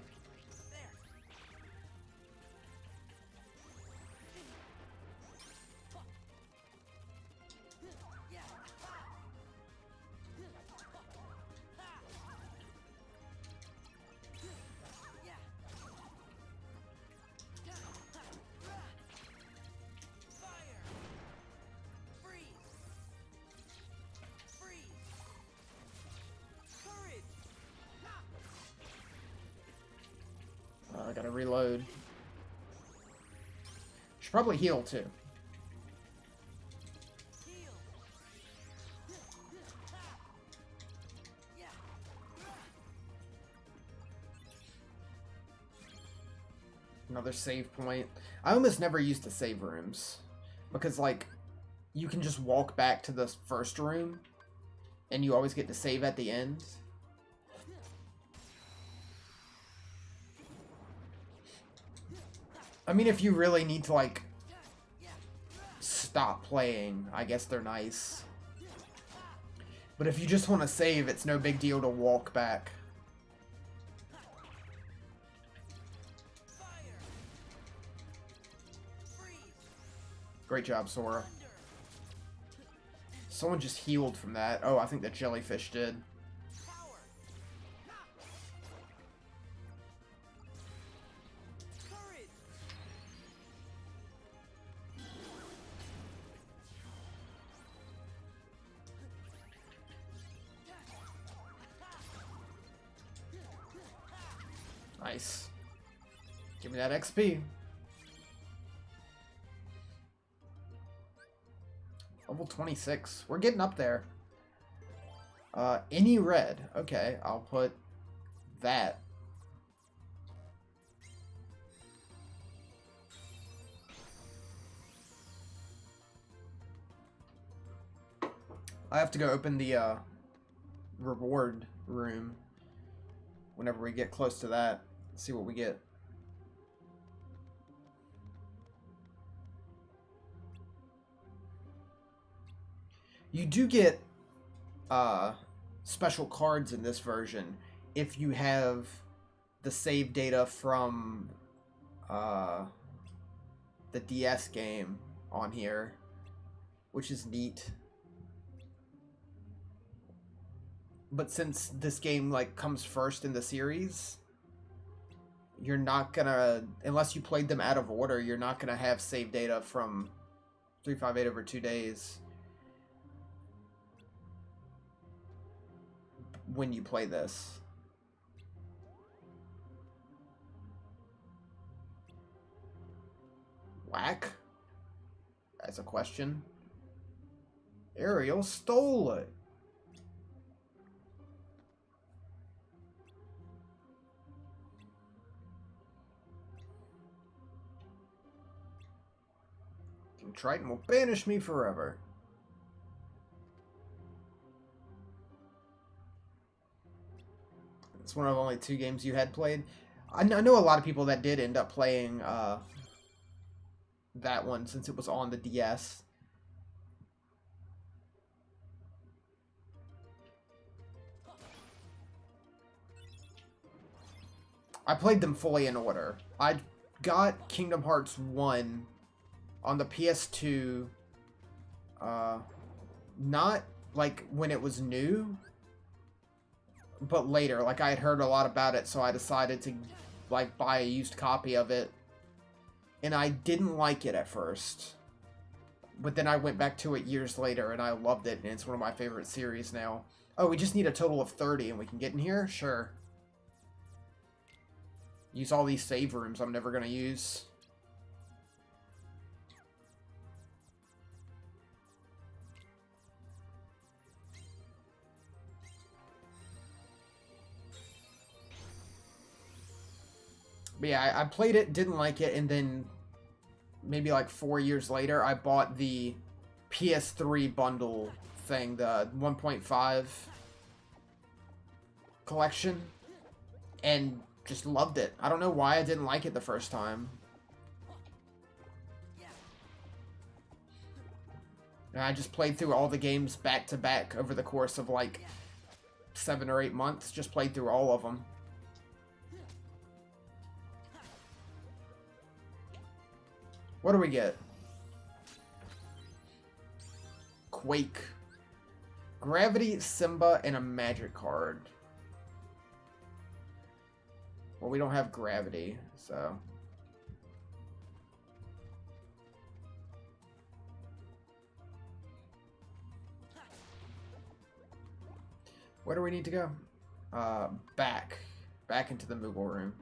I gotta reload. Should probably heal too. Another save point. I almost never use the save rooms because, like, you can just walk back to the first room and you always get to save at the end. I mean, if you really need to, like, stop playing, I guess they're nice. But if you just want to save, it's no big deal to walk back. Great job, Sora. Someone just healed from that. Oh, I think the jellyfish did. Nice. Give me that XP. Level 26. We're getting up there. Any red. Okay, I'll put that. I have to go open the reward room whenever we get close to that. See what we get. You do get special cards in this version if you have the save data from the DS game on here, which is neat. But since this game, like, comes first in the series, you're not gonna, unless you played them out of order, you're not gonna have save data from 358 over 2 days when you play this. Whack? That's a question. Ariel stole it. Triton will banish me forever. It's one of only 2 games you had played. I know a lot of people that did end up playing that one since it was on the DS. I played them fully in order. I got Kingdom Hearts 1 on the PS2, not like when it was new, but later. Like, I had heard a lot about it, so I decided to like buy a used copy of it, and I didn't like it at first. But then I went back to it years later, and I loved it, and it's one of my favorite series now. Oh, we just need a total of 30, and we can get in here? Sure. Use all these save rooms I'm never going to use. But yeah, I played it, didn't like it, and then maybe like 4 years later, I bought the PS3 bundle thing, the 1.5 collection, and just loved it. I don't know why I didn't like it the first time. And I just played through all the games back to back over the course of like 7 or 8 months. Just played through all of them. What do we get? Quake. Gravity, Simba, and a magic card. Well, we don't have gravity, so... Where do we need to go? Back. Back into the Moogle room.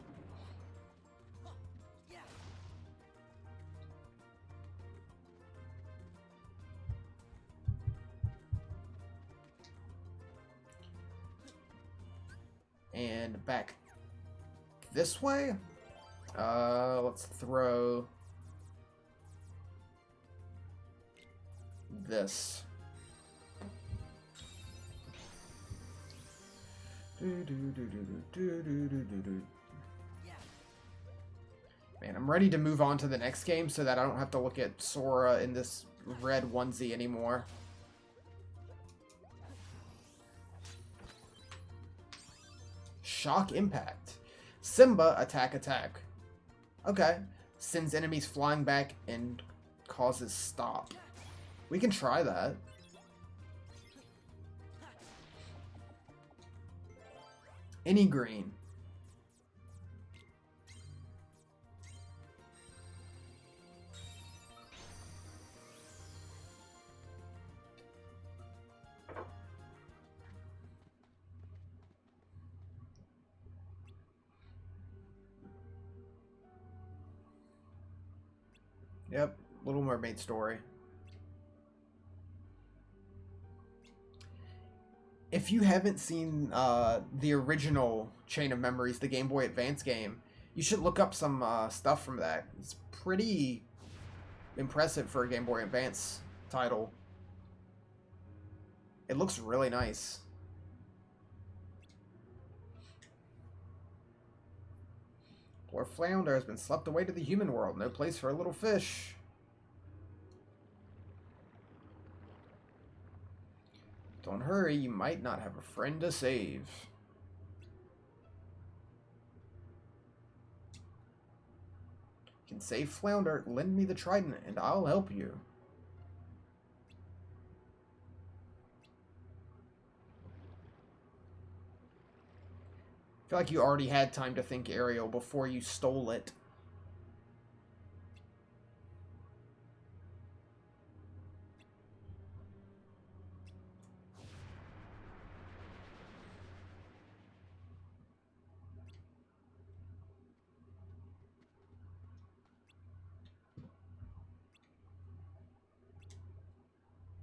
And back this way. Let's throw this. Man, I'm ready to move on to the next game so that I don't have to look at Sora in this red onesie anymore. Shock Impact. Simba, attack. Okay. Sends enemies flying back and causes stop. We can try that. Any green. Yep, Little Mermaid story. If you haven't seen the original Chain of Memories, the Game Boy Advance game, you should look up some stuff from that. It's pretty impressive for a Game Boy Advance title. It looks really nice. Poor Flounder has been swept away to the human world. No place for a little fish. Don't hurry, you might not have a friend to save. You can save Flounder. Lend me the trident and I'll help you. I feel like you already had time to think, Ariel, before you stole it.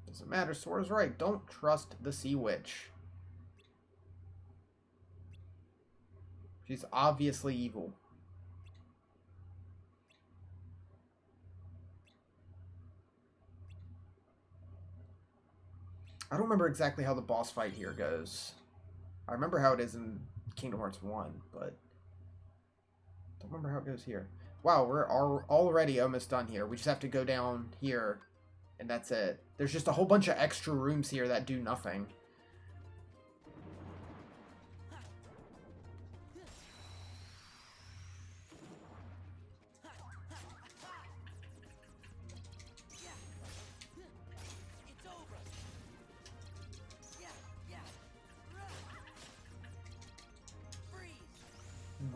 Doesn't matter, Sora's right. Don't trust the Sea Witch. She's obviously evil. I don't remember exactly how the boss fight here goes. I remember how it is in Kingdom Hearts 1, but don't remember how it goes here. Wow, we're already almost done here. We just have to go down here, and that's it. There's just a whole bunch of extra rooms here that do nothing.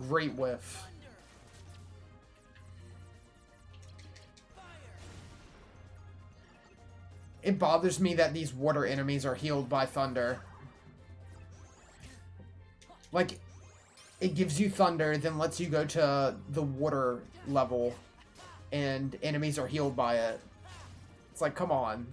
Great whiff. It bothers me that these water enemies are healed by thunder. Like, it gives you thunder, then lets you go to the water level, and enemies are healed by it. It's like, come on.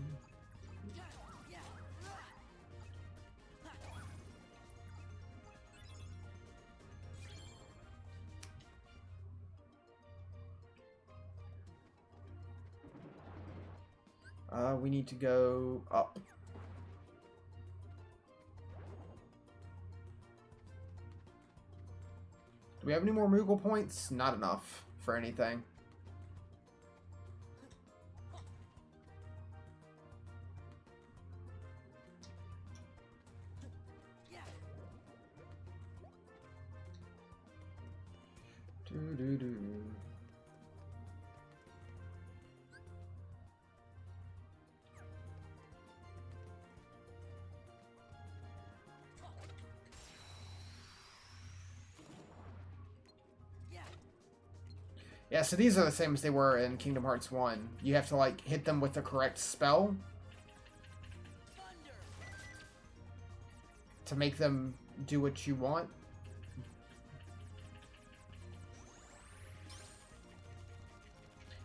We need to go up. Do we have any more Moogle points? Not enough for anything. Doo-doo-doo. Yeah, so these are the same as they were in Kingdom Hearts 1. You have to, like, hit them with the correct spell to make them do what you want.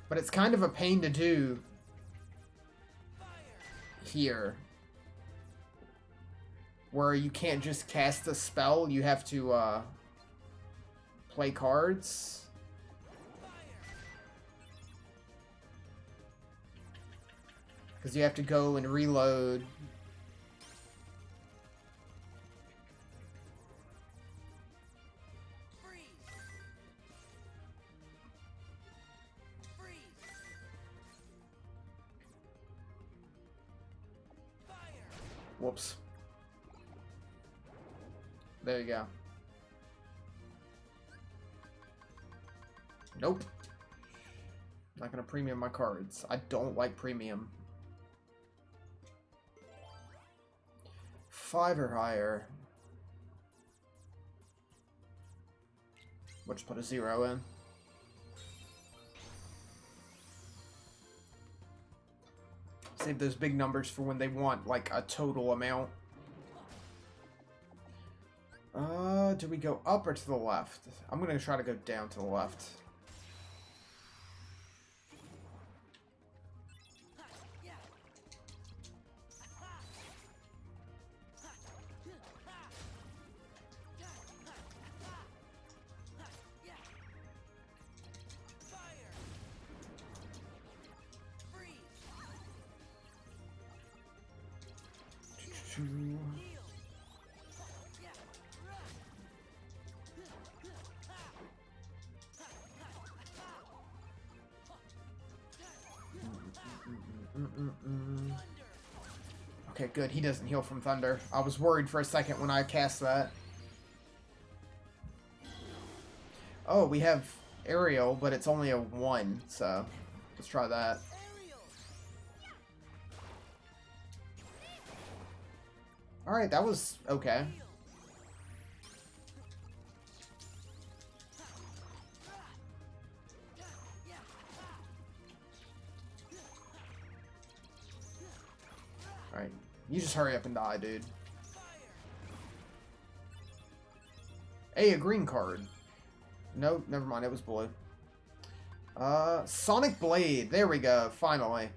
But it's kind of a pain to do here, where you can't just cast a spell, you have to play cards. Because you have to go and reload. Whoops. There you go. Nope. Not gonna premium my cards. I don't like premium. 5 or higher. We'll just put a 0 in. Save those big numbers for when they want, like, a total amount. Do we go up or to the left? I'm gonna try to go down to the left. Okay, good. He doesn't heal from thunder. I was worried for a second when I cast that. Oh, we have aerial, but it's only a 1, so let's try that. Alright, that was okay. Alright, you just hurry up and die, dude. Hey, a green card. No, never mind, it was blue. Sonic Blade. There we go, finally.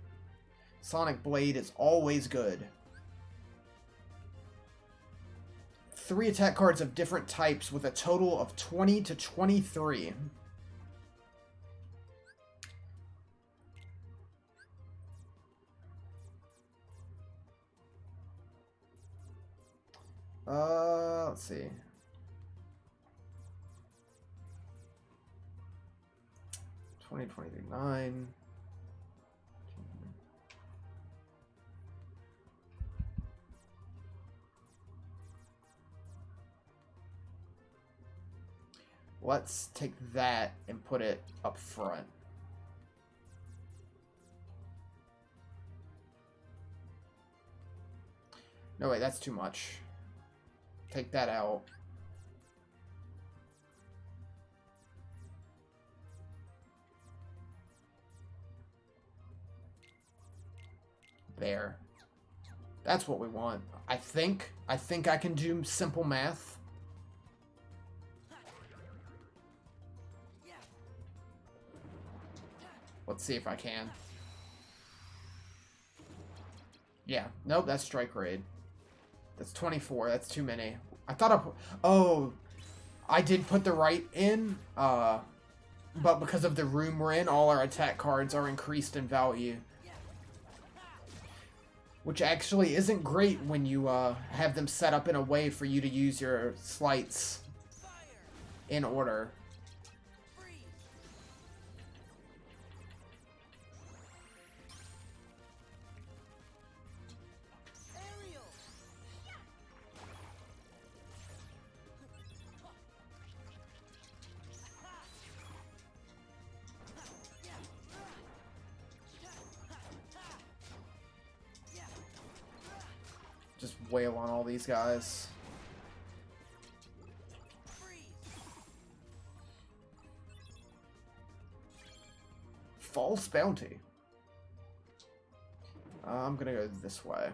Sonic Blade is always good. 3 attack cards of different types with a total of 20 to 23. Let's see. $20.29. Let's take that and put it up front. No, wait, that's too much. Take that out. There. That's what we want. I think I can do simple math. Let's see if I can. Yeah. Nope, that's strike raid. That's 24. That's too many. I thought I put... Oh, I did put the right in, but because of the room we're in, all our attack cards are increased in value. Which actually isn't great when you have them set up in a way for you to use your slights in order. Just wail on all these guys. False bounty. I'm gonna go this way.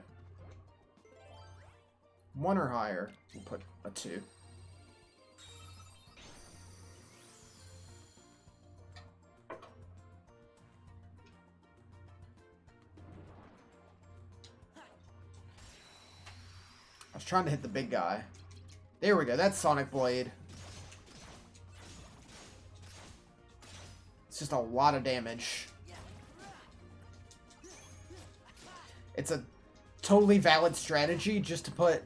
1 or higher. We'll put a 2. I was trying to hit the big guy. There we go. That's Sonic Blade. It's just a lot of damage. It's a totally valid strategy just to put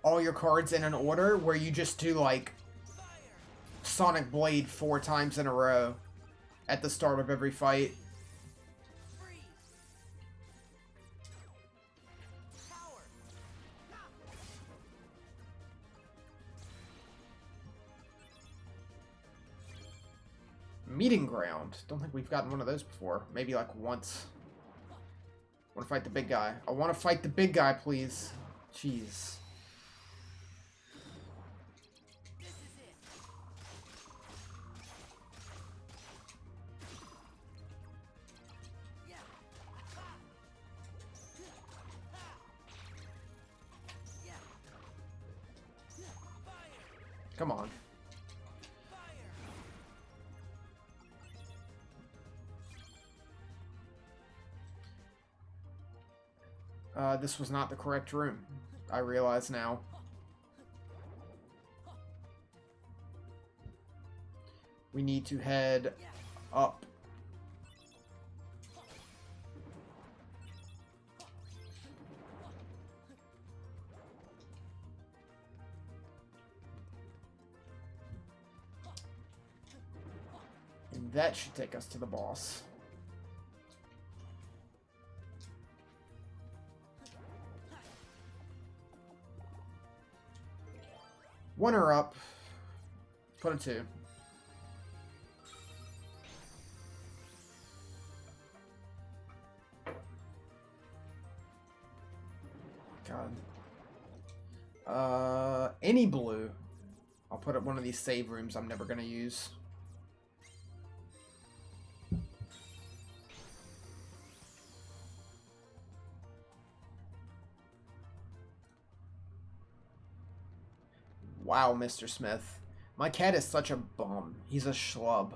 all your cards in an order where you just do like Sonic Blade 4 times in a row at the start of every fight. Meeting ground. Don't think we've gotten one of those before. Maybe like once. I want to fight the big guy. I want to fight the big guy, please. Jeez. Come on. This was not the correct room. I realize now. We need to head up. And that should take us to the boss. One or up. Put a 2. God. Any blue. I'll put up one of these save rooms I'm never gonna use. Wow, Mr. Smith. My cat is such a bum. He's a schlub.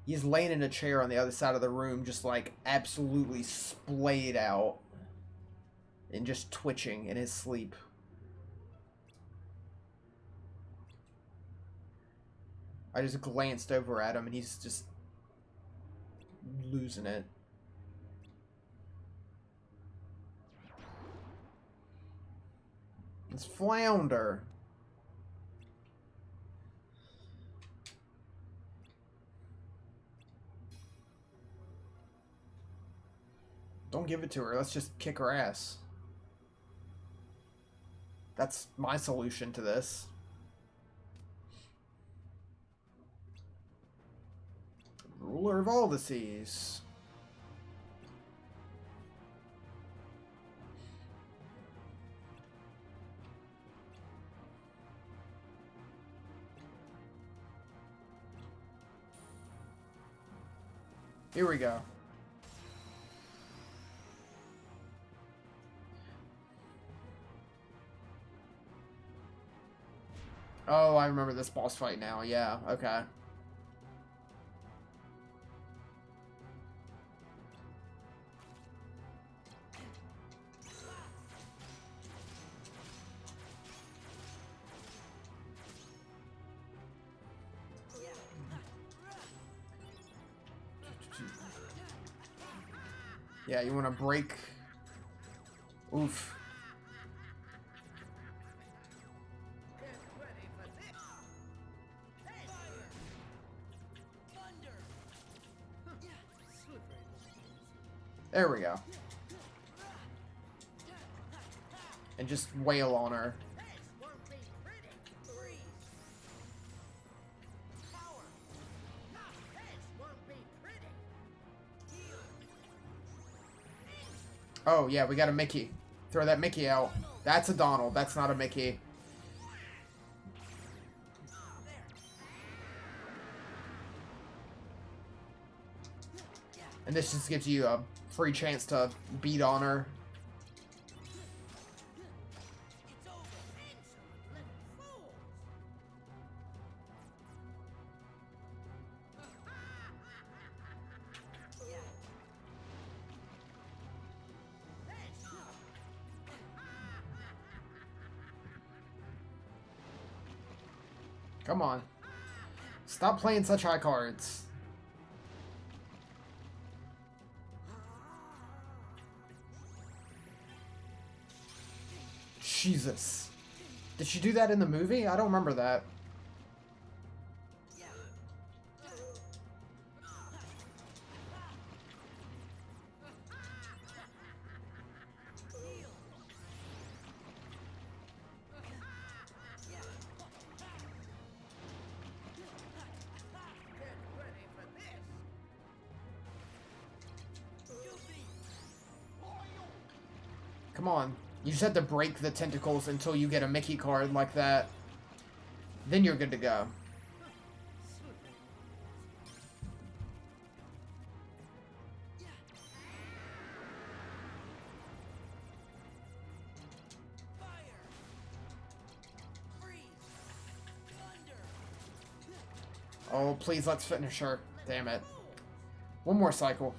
He's laying in a chair on the other side of the room, just like absolutely splayed out. And just twitching in his sleep. I just glanced over at him and he's just losing it. It's Flounder. Don't give it to her. Let's just kick her ass. That's my solution to this. Ruler of all the seas. Here we go. Oh, I remember this boss fight now. Yeah, okay. Yeah, you want to break. Oof. There we go. And just wail on her. Oh, yeah, we got a Mickey. Throw that Mickey out. That's a Donald. That's not a Mickey. And this just gives you a free chance to beat on her. Come on. Stop playing such high cards. Jesus. Did she do that in the movie? I don't remember that. Come on. You just have to break the tentacles until you get a Mickey card like that. Then you're good to go. Oh, please, let's finish her. Damn it. One more cycle.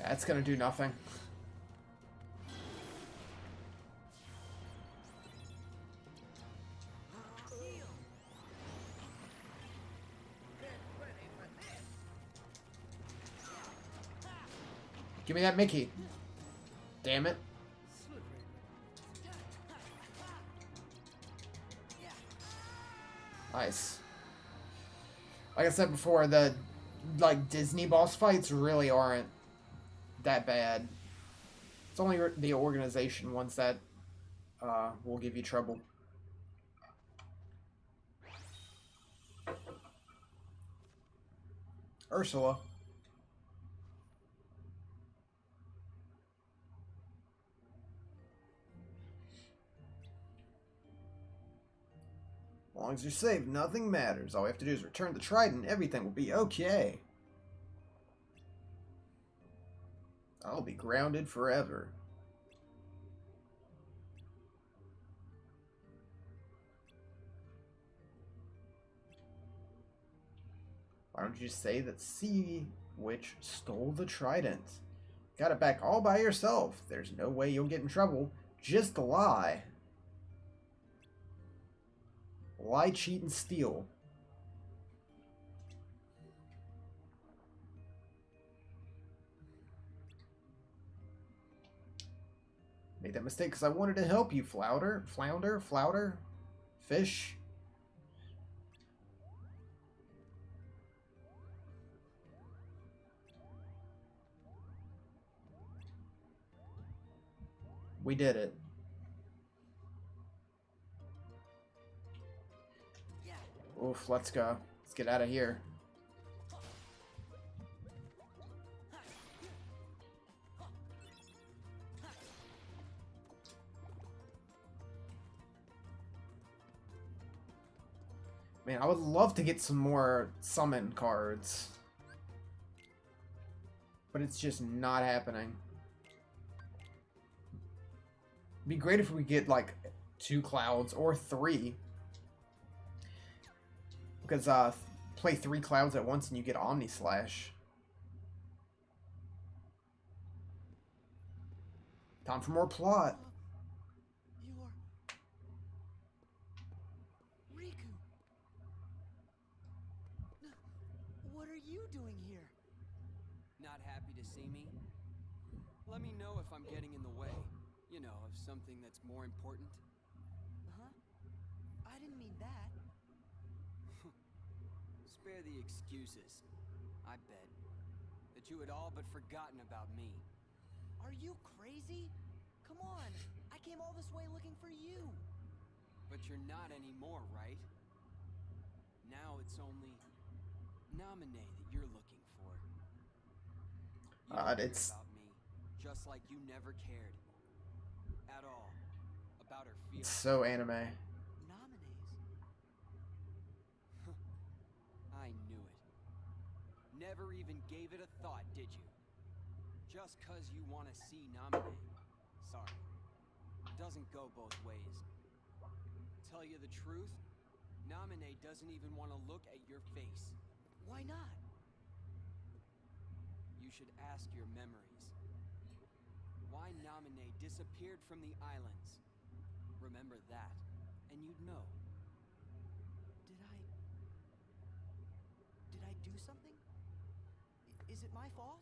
That's gonna do nothing. Give me that Mickey. Damn it. Nice. Like I said before, the Disney boss fights really aren't that bad. It's only the organization ones that will give you trouble. Ursula. As long as you're safe, nothing matters. All we have to do is return the trident, everything will be okay. I'll be grounded forever. Why don't you say that Sea Witch stole the trident? Got it back all by yourself. There's no way you'll get in trouble. Just lie. Lie, cheat, and steal. Made that mistake because I wanted to help you, Flounder, Fish. We did it. Oof, let's go. Let's get out of here. Man, I would love to get some more summon cards. But it's just not happening. It'd be great if we get like 2 clouds or 3. Because play 3 clouds at once and you get Omni Slash. Time for more plot. You're... Riku! What are you doing here? Not happy to see me? Let me know if I'm getting in the way. You know, of something that's more important. Huh? I didn't mean that. Spare the excuses. I bet that you had all but forgotten about me. Are you crazy? Come on, I came all this way looking for you. But you're not anymore, right? Now it's only Naminé that you're looking for. You don't care It's about me, just like you never cared at all about her feelings. so anime. Nominees. I knew it. Never even gave it a thought, did you? Just 'cause you want to see Naminé. Sorry. It doesn't go both ways. Tell you the truth, Naminé doesn't even want to look at your face. Why not? You should ask your memories. Why Naminé disappeared from the islands. Remember that, and you'd know. Did I do something? Is it my fault?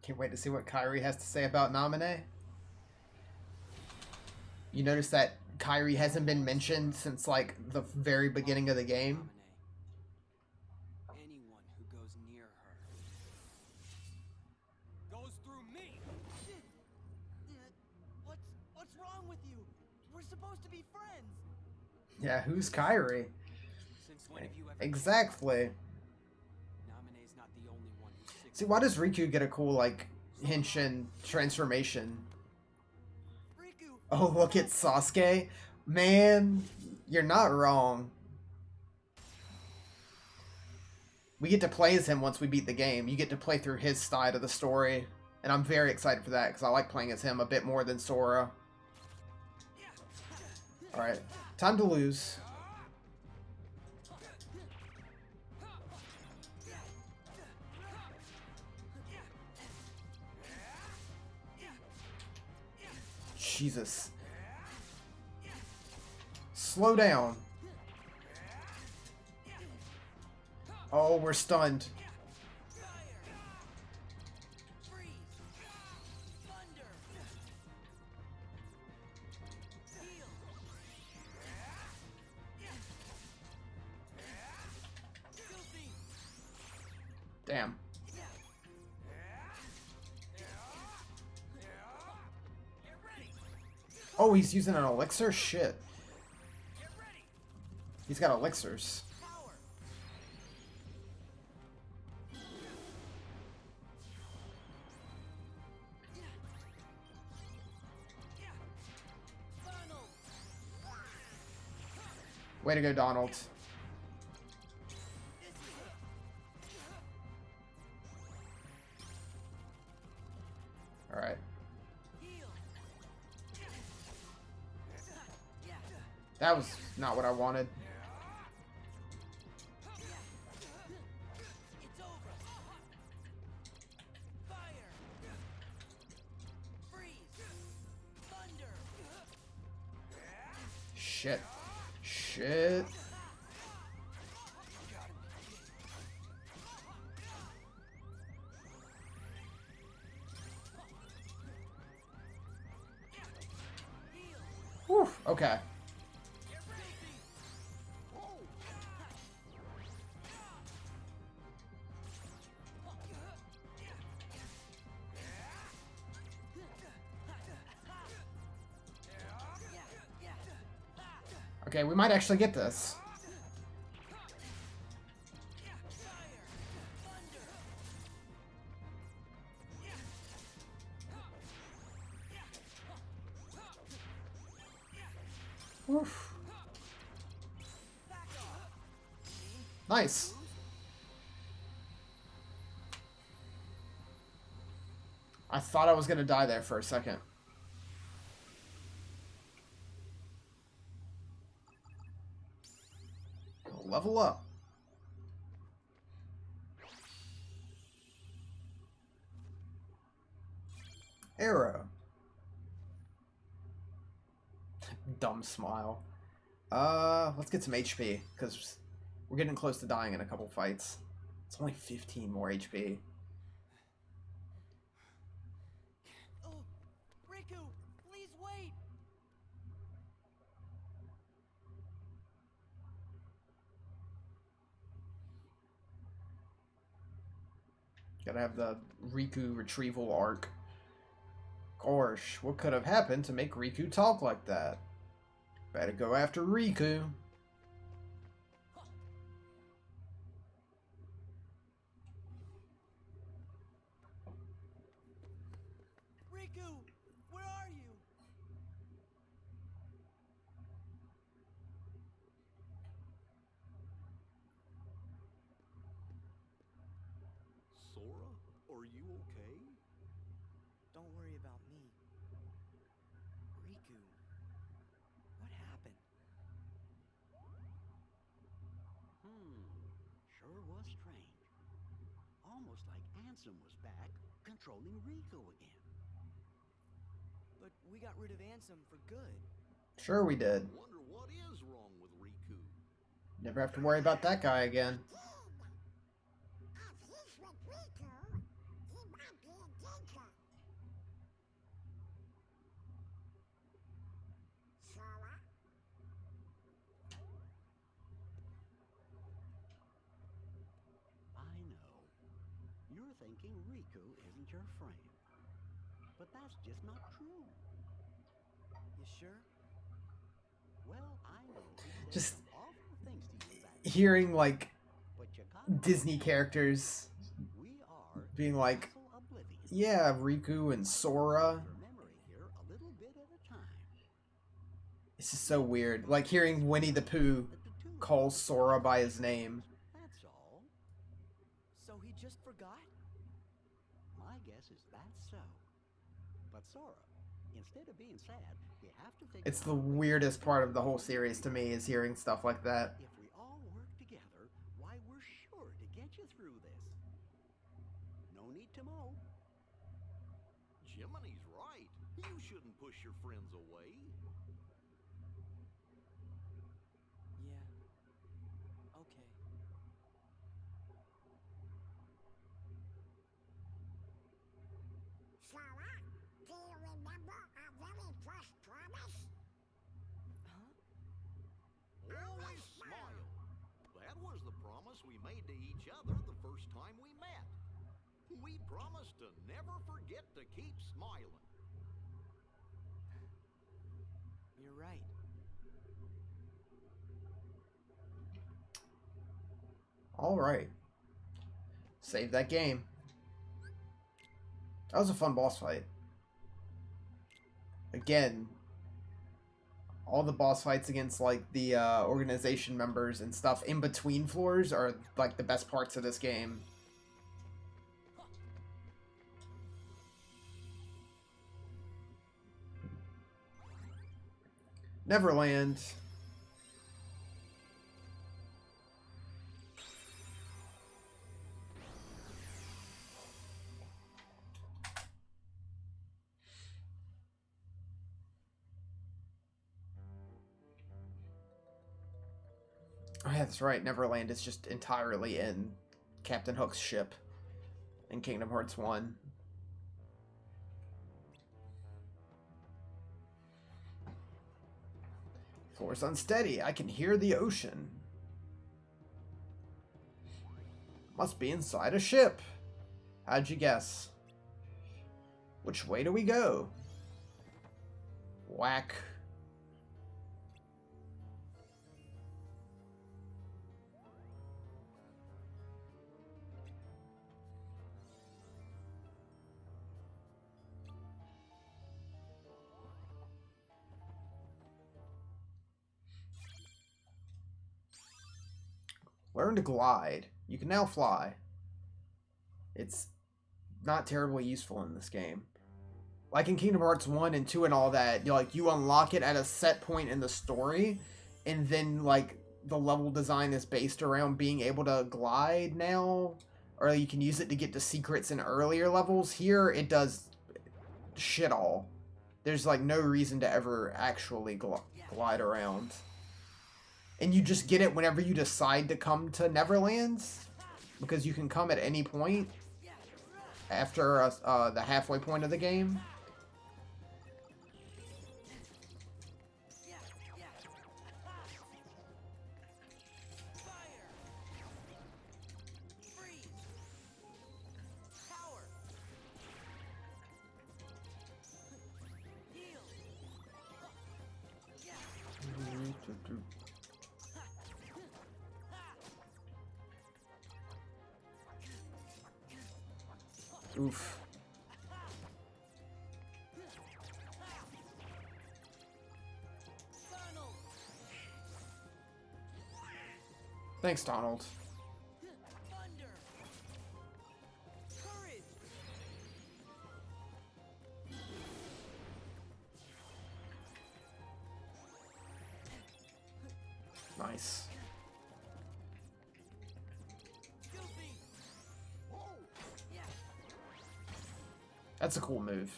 Can't wait to see what Kairi has to say about Naminé. You notice that Kairi hasn't been mentioned since like the very beginning of the game. Naminé. Anyone who goes near her goes through me. What's wrong with you? We're supposed to be friends. Yeah, who's Kairi? Since when have you ever Exactly. Naminé's not the only one who's sick. See, why does Riku get a cool like Henshin transformation? Riku. Oh, look at Sasuke. Man, you're not wrong. We get to play as him once we beat the game. You get to play through his side of the story. And I'm very excited for that because I like playing as him a bit more than Sora. Alright, time to lose. Jesus. Slow down. Oh, we're stunned. Freeze. Thunder. Heal. Filthy. Damn. Oh, he's using an elixir? Shit. Get ready. He's got elixirs. Power. Funnel. Way to go, Donald. Alright. Heal. That was not what I wanted. It's over. Fire. Freeze. Thunder. Shit. Shit. Whew, okay. Okay, we might actually get this. Oof. Nice. I thought I was gonna die there for a second. Level up. Arrow. Dumb smile. Let's get some HP, because we're getting close to dying in a couple fights. It's only 15 more HP. Oh, Riku, please wait. Gotta have the Riku retrieval arc. Gosh, what could have happened to make Riku talk like that? Better go after Riku. Riku, where are you? Sora, are you okay? Don't worry about me. Riku, what happened? Sure was strange. Almost like Ansem was back, controlling Riku again. But we got rid of Ansem for good. Sure we did. Wonder what is wrong with Riku. Never have to worry about that guy again. I know. You're thinking Riku isn't your friend. But that's just not true. You sure? Well, I know he said Just some awful things to you back then, Hearing, like, but you gotta Disney remember, characters we are being like, castle oblivion. yeah, Riku and Sora. Your memory here a little bit at a time. It's just so weird. Like hearing Winnie the Pooh But the two of call you Sora by his name. That's all. So he just forgot? My guess is that's so. But Sora, instead of being sad, we have to figure It's the out ways weirdest to part of the make whole it series to me is hearing stuff like that. If we all work together, why we're sure to get you through this. No need to mow. Jiminy's right. You shouldn't push your friends away. Yeah. Okay. Sora, do you remember our very first promise? Huh? Always smile. That was the promise we made to each other the first time we met. We promised to never forget to keep smiling. You're right. Alright. Save that game. That was a fun boss fight. Again, all the boss fights against like the organization members and stuff in between floors are like the best parts of this game. Neverland. Oh yeah, that's right. Neverland is just entirely in Captain Hook's ship in Kingdom Hearts 1. Floor's unsteady. I can hear the ocean. Must be inside a ship. How'd you guess? Which way do we go? Whack. Learn to glide. You can now fly. It's not terribly useful in this game. Like in Kingdom Hearts 1 and 2 and all that, you unlock it at a set point in the story, and then, like, the level design is based around being able to glide now, or you can use it to get to secrets in earlier levels. Here, it does shit all. There's, like, no reason to ever actually glide around. And you just get it whenever you decide to come to Neverlands, because you can come at any point after the halfway point of the game. Oof. Thanks, Donald. Nice. That's a cool move.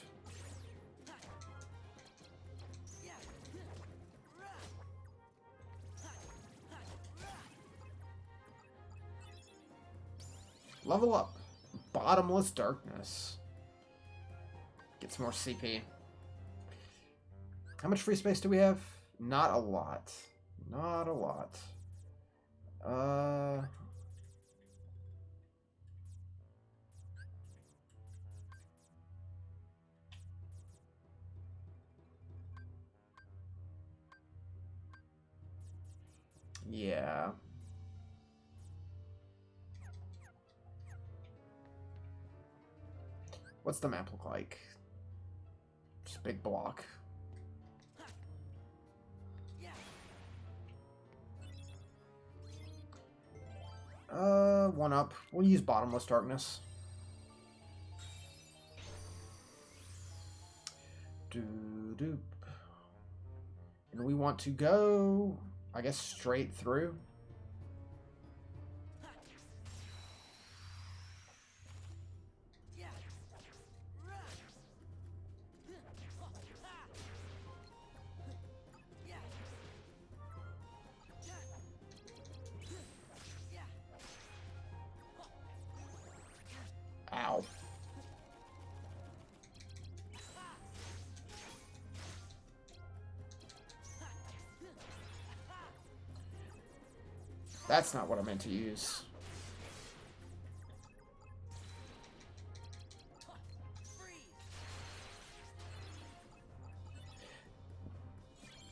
Level up. Bottomless Darkness. Get some more CP. How much free space do we have? Not a lot. Not a lot. Yeah. What's the map look like? Just a big block. One up. We'll use Bottomless Darkness. Doop. And we want to go, I guess, straight through. Ow. That's not what I meant to use.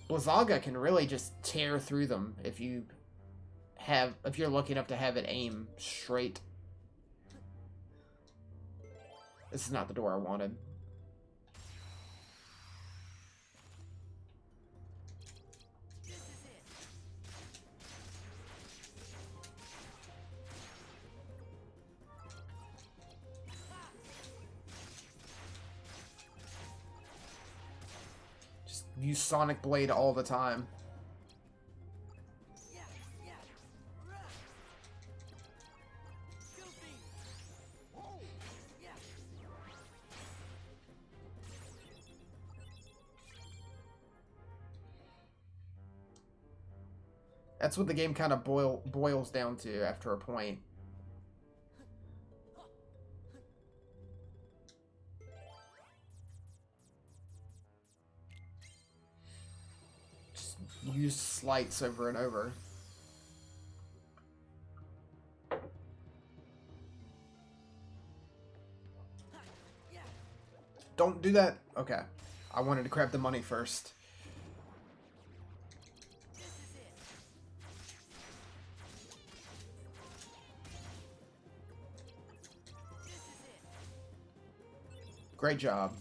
Blizzaga can really just tear through them if you're lucky enough to have it aim straight. This is not the door I wanted. Just use Sonic Blade all the time. That's what the game kind of boils down to after a point. Just use slights over and over. Don't do that. Okay. I wanted to grab the money first. Great job.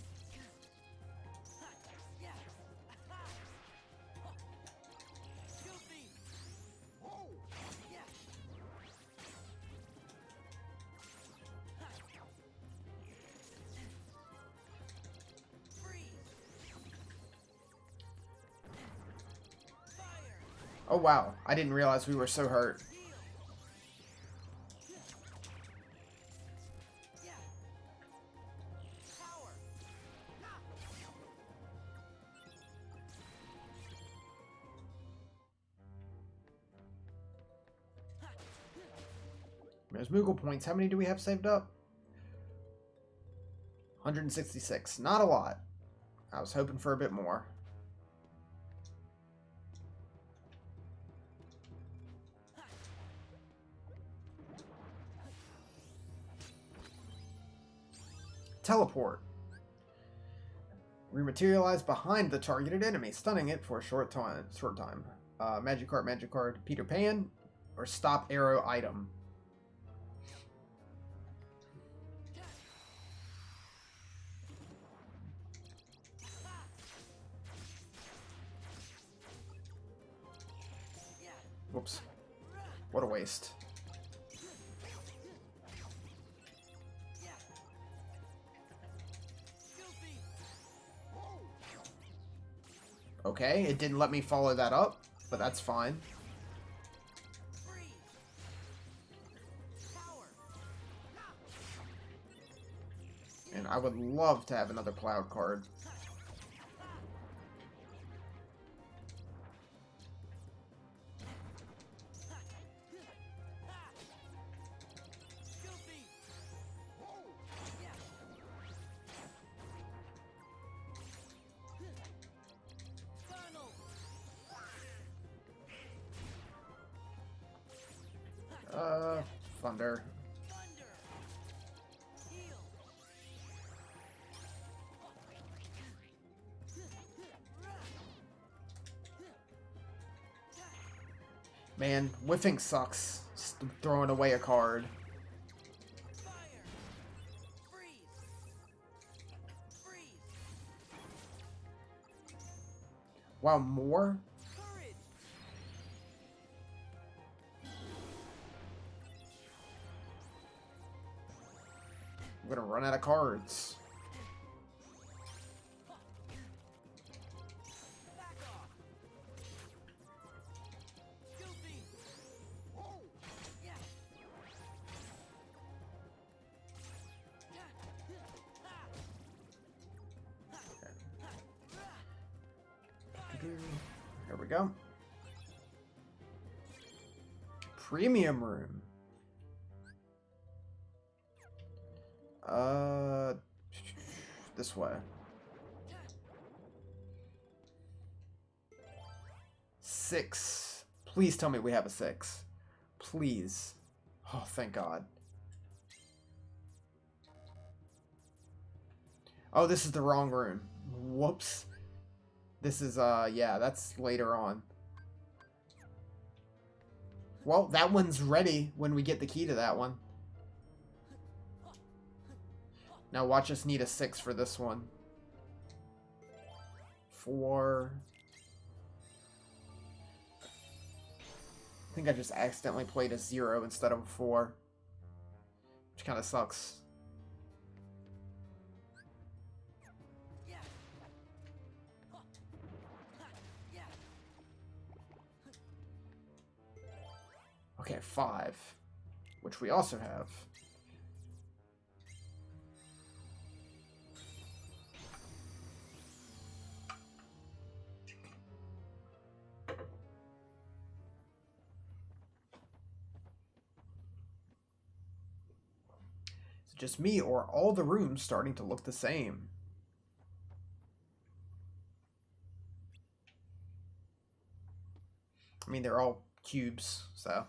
Oh wow, I didn't realize we were so hurt. There's Moogle points. How many do we have saved up? 166. Not a lot. I was hoping for a bit more. Teleport. Rematerialize behind the targeted enemy, stunning it for a short time. Magic card, Peter Pan, or stop arrow item. Whoops. What a waste. Okay, it didn't let me follow that up, but that's fine. And I would love to have another Cloud card. Thunder. Man, whiffing sucks. Just throwing away a card. Wow, more? I'm gonna run out of cards. Here we go. Premium room. This way. 6. Please tell me we have a 6. Please. Oh, thank God. Oh, this is the wrong room. Whoops. This is, yeah, that's later on. Well, that one's ready when we get the key to that one. Now watch us need a 6 for this one. 4. I think I just accidentally played a 0 instead of a 4. Which kind of sucks. Okay, 5. Which we also have. Just me, or all the rooms starting to look the same? I mean, they're all cubes, so.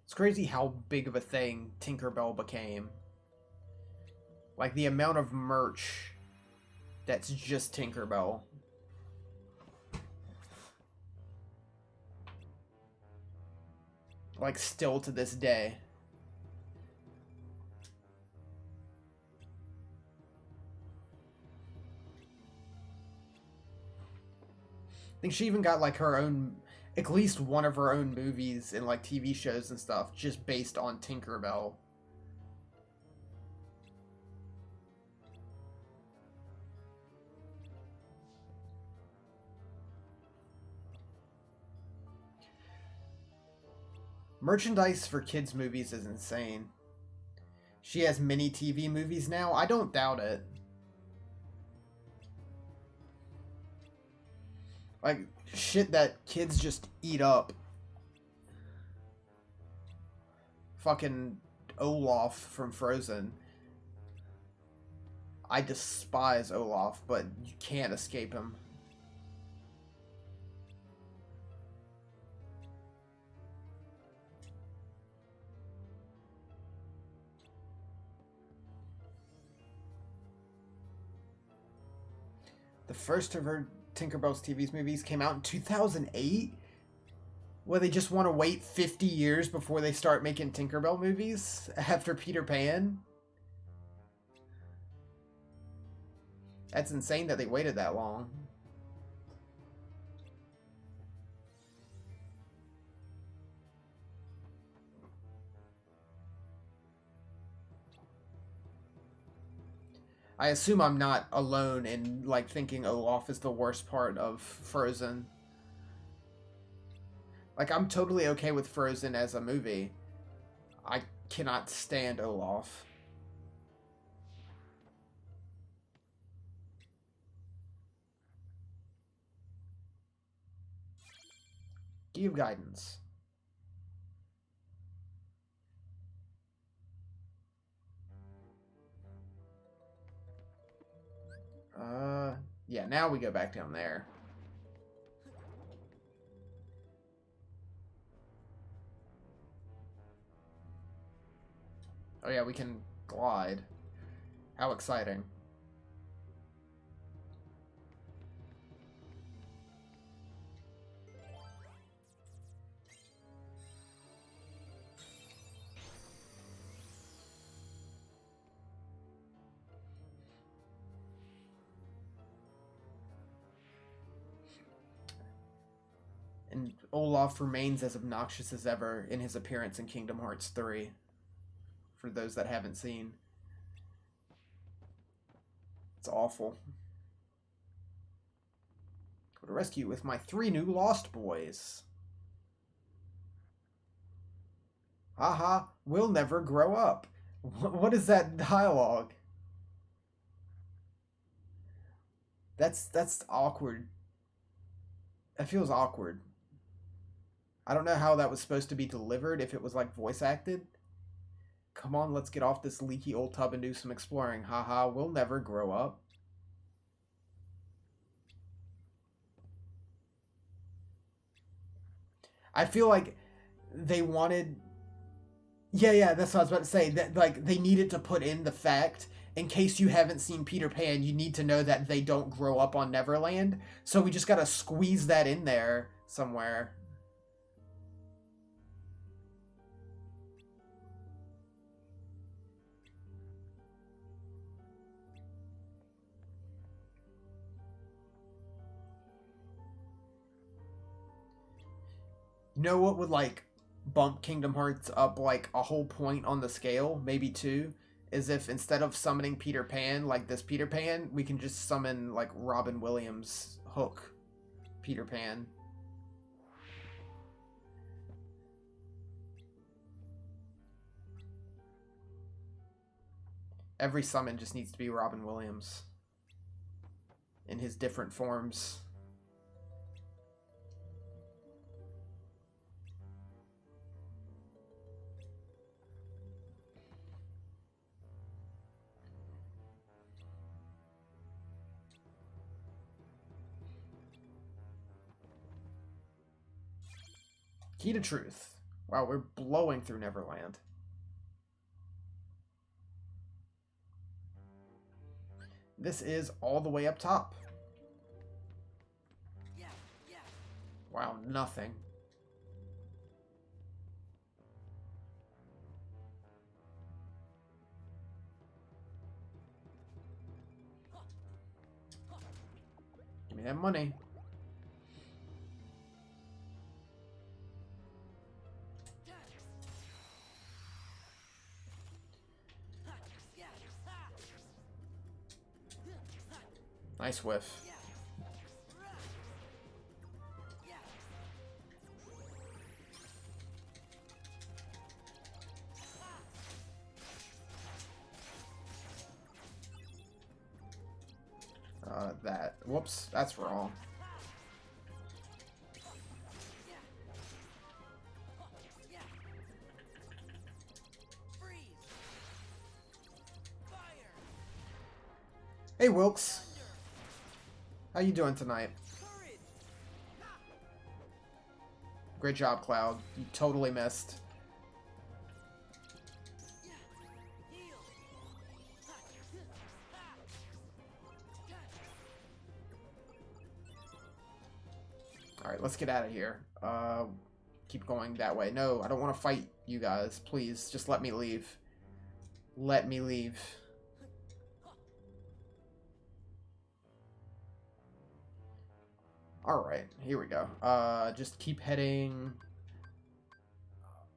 It's crazy how big of a thing Tinkerbell became. Like, the amount of merch that's just Tinkerbell. Like, still to this day. I think she even got, like, her own, at least one of her own movies and, like, TV shows and stuff, just based on Tinkerbell. Merchandise for kids' movies is insane. She has mini TV movies now. I don't doubt it. Like, shit that kids just eat up. Fucking Olaf from Frozen. I despise Olaf, but you can't escape him. The first of her Tinkerbell's TV's movies came out in 2008? Well, they just want to wait 50 years before they start making Tinkerbell movies after Peter Pan? That's insane that they waited that long. I assume I'm not alone in, like, thinking Olaf is the worst part of Frozen. Like, I'm totally okay with Frozen as a movie. I cannot stand Olaf. Give guidance. Yeah, now we go back down there. Oh yeah, we can glide. How exciting. And Olaf remains as obnoxious as ever in his appearance in Kingdom Hearts 3. For those that haven't seen. It's awful. Go to rescue with my 3 new Lost Boys. Haha, we'll never grow up. What is that dialogue? That's awkward. That feels awkward. I don't know how that was supposed to be delivered, if it was like voice acted. Come on, let's get off this leaky old tub and do some exploring. Haha, we'll never grow up. I feel like they wanted... Yeah, that's what I was about to say. That, like, they needed to put in the fact, in case you haven't seen Peter Pan, you need to know that they don't grow up on Neverland. So we just gotta squeeze that in there somewhere. You know what would, like, bump Kingdom Hearts up, like, a whole point on the scale, maybe 2, is if instead of summoning Peter Pan, like this Peter Pan, we can just summon, like, Robin Williams' Hook Peter Pan. Every summon just needs to be Robin Williams. In his different forms. Key to Truth. Wow, we're blowing through Neverland. This is all the way up top. Wow, nothing. Give me that money. Nice whiff. that. Whoops, that's wrong. Hey, Wilkes. How you doing tonight? Great job, Cloud. You totally missed. Alright, let's get out of here. Keep going that way. No, I don't want to fight you guys. Please, just let me leave. Let me leave. Alright, here we go. Just keep heading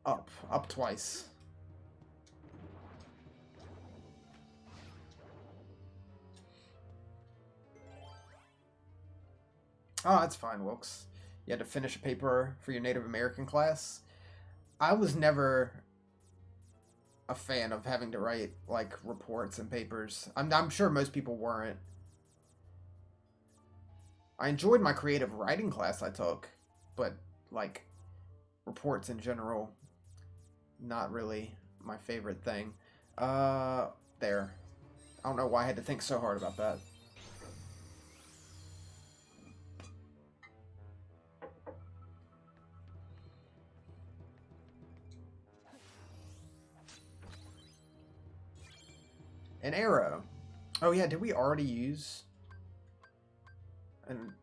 up. Up twice. Oh, that's fine, Wilkes. You had to finish a paper for your Native American class. I was never a fan of having to write, like, reports and papers. I'm sure most people weren't. I enjoyed my creative writing class I took, but, like, reports in general, not really my favorite thing. There. I don't know why I had to think so hard about that. An arrow. Oh yeah, did we already use an...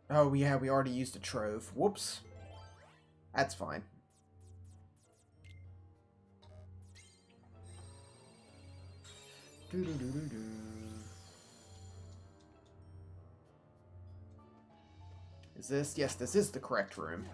Oh yeah, we already used a trove. Whoops. That's fine. Doo-doo-doo-doo-doo. Is this? Yes, this is the correct room.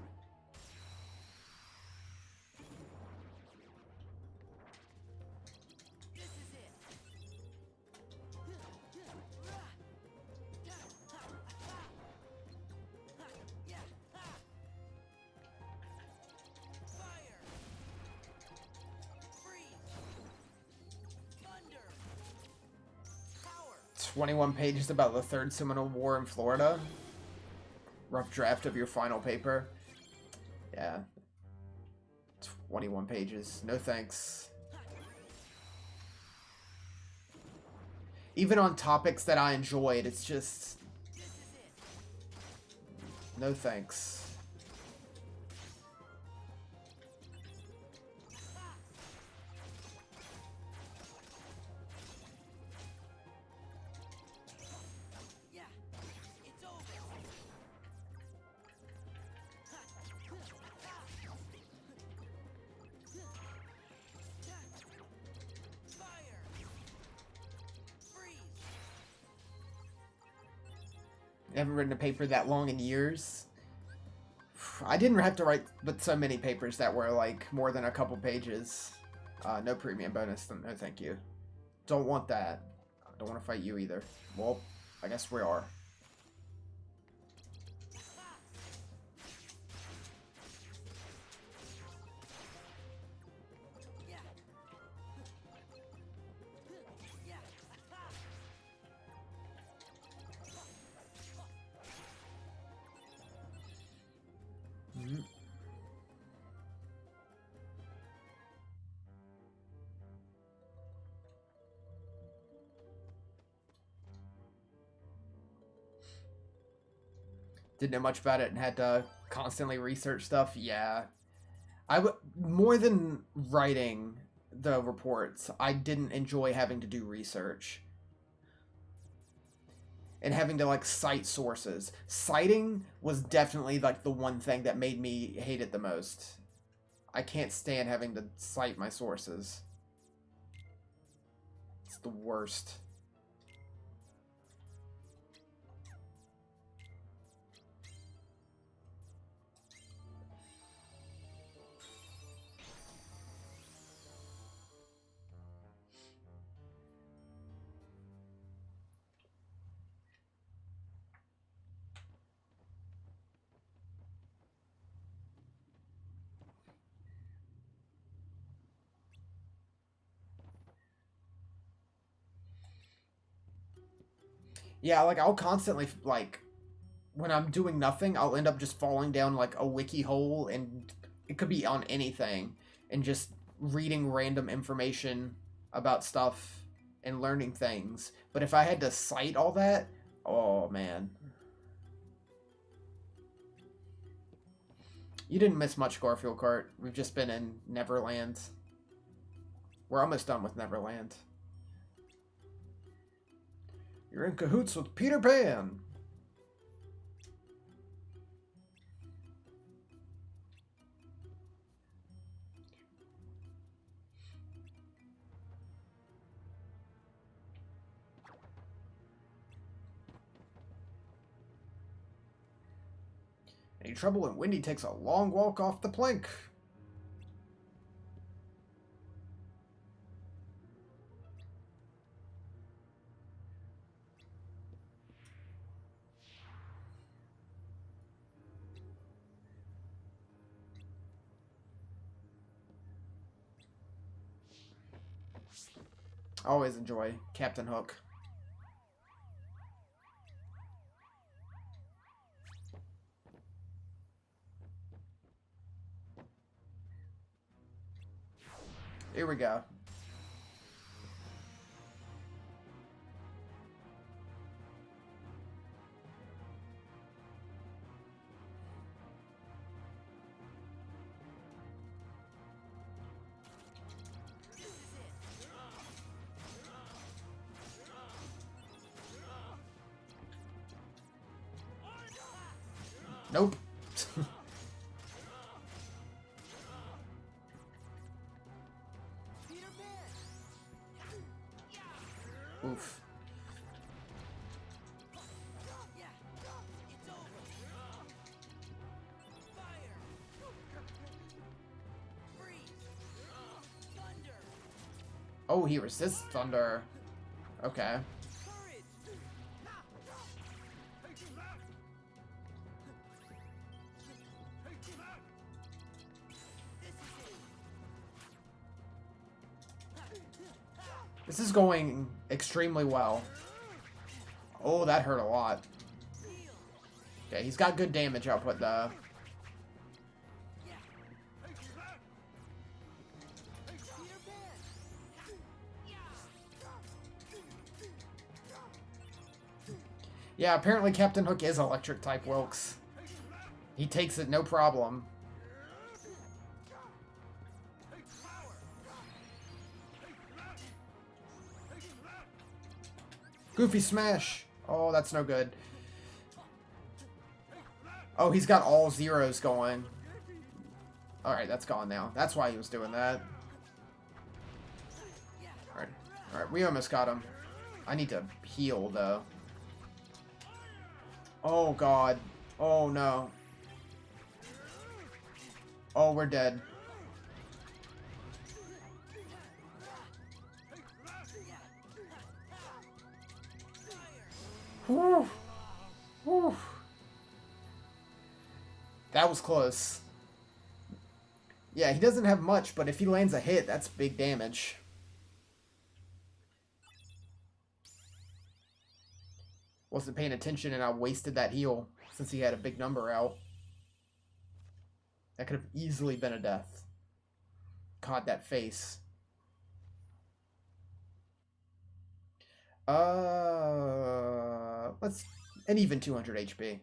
It's 21 pages about the Third Seminole War in Florida. Rough draft of your final paper. Yeah. 21 pages. No thanks. Even on topics that I enjoyed, it's just... No thanks. I haven't written a paper that long in years. I didn't have to write but so many papers that were like more than a couple pages. No premium bonus, no thank you. Don't want that. I don't want to fight you either. Well, I guess we are. Didn't know much about it and had to constantly research stuff. Yeah. More than writing the reports, I didn't enjoy having to do research. And having to, like, cite sources. Citing was definitely, like, the one thing that made me hate it the most. I can't stand having to cite my sources. It's the worst. Yeah, like I'll constantly like when I'm doing nothing, I'll end up just falling down like a wiki hole, and it could be on anything, and just reading random information about stuff and learning things. But if I had to cite all that, oh man. You didn't miss much, Garfield Kart. We've just been in Neverland. We're almost done with Neverland. You're in cahoots with Peter Pan. Any trouble when Wendy takes a long walk off the plank? Always enjoy Captain Hook. Here we go. Nope. Oof. Oh, he resists thunder. Okay. This is going extremely well. Oh, that hurt a lot. Okay, he's got good damage output though. Yeah, apparently Captain Hook is electric type, Wilkes. He takes it no problem. Goofy smash. Oh, that's no good. Oh, he's got all zeros going. Alright, that's gone now. That's why he was doing that. Alright. Alright, we almost got him. I need to heal, though. Oh, God. Oh, no. Oh, we're dead. Whew. Whew. That was close. Yeah, he doesn't have much, but if he lands a hit, that's big damage. Wasn't paying attention and I wasted that heal since he had a big number out. That could have easily been a death. Caught that face. Let's an even 200 HP.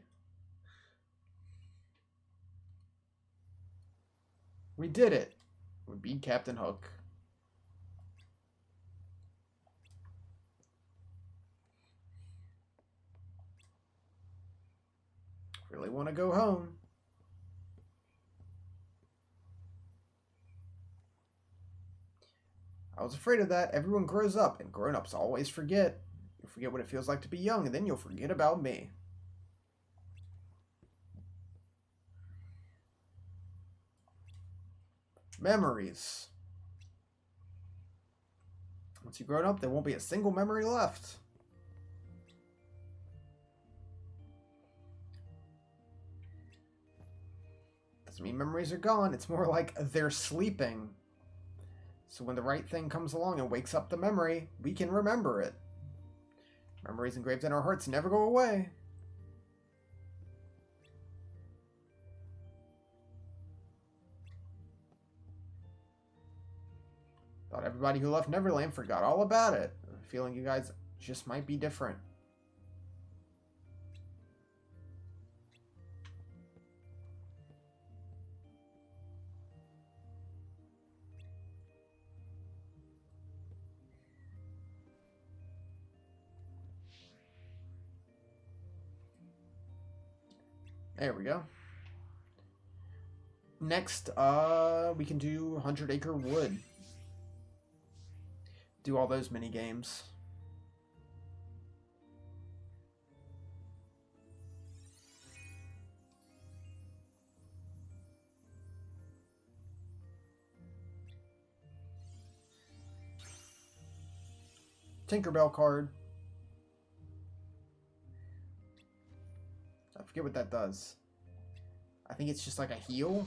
We did it. We beat Captain Hook. Really want to go home. I was afraid of that. Everyone grows up, and grown-ups always forget. You'll forget what it feels like to be young, and then you'll forget about me. Memories. Once you've grown up, there won't be a single memory left. Doesn't mean memories are gone. It's more like they're sleeping. So when the right thing comes along and wakes up the memory, we can remember it. Memories engraved in our hearts never go away. Thought everybody who left Neverland forgot all about it. I have a feeling you guys just might be different. There we go. Next, we can do 100 Acre Wood. Do all those mini games. Tinkerbell card. I forget what that does. I think it's just like a heal.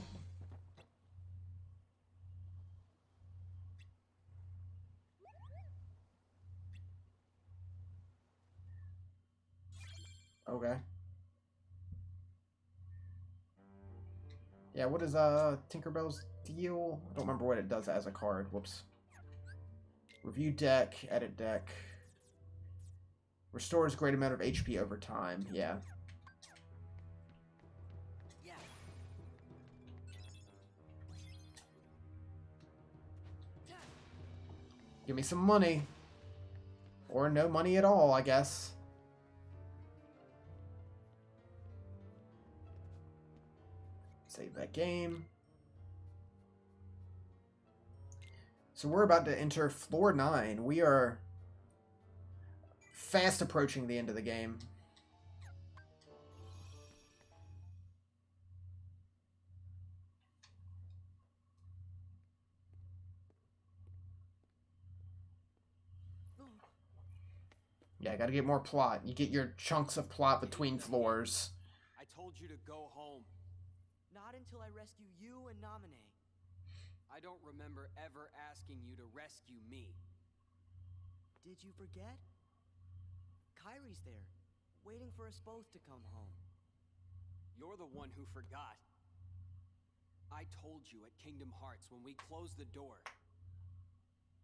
Okay. Yeah, what is Tinkerbell's deal? I don't remember what it does as a card. Whoops. Review deck, edit deck. Restores great amount of HP over time. Yeah. Give me some money. Or no money at all, I guess. Save that game. So we're about to enter floor 9. We are fast approaching the end of the game. Yeah, I gotta get more plot. You get your chunks of plot between floors. I told you to go home. Not until I rescue you and Naminé. I don't remember ever asking you to rescue me. Did you forget? Kairi's there, waiting for us both to come home. You're the one who forgot. I told you at Kingdom Hearts when we closed the door.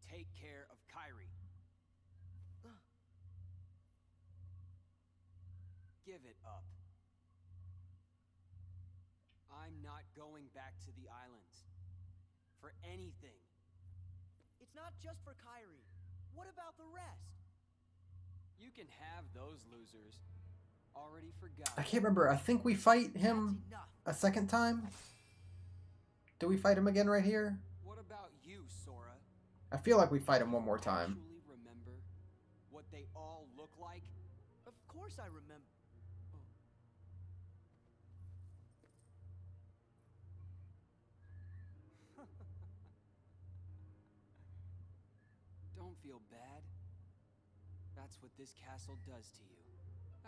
Take care of Kairi. Give it up. I'm not going back to the islands. For anything. It's not just for Kairi. What about the rest? You can have those losers. Already forgot. I can't remember. I think we fight him a second time. Do we fight him again right here? What about you, Sora? I feel like we fight him one more time. Actually remember what they all look like? Of course I remember. Don't feel bad. That's what this castle does to you,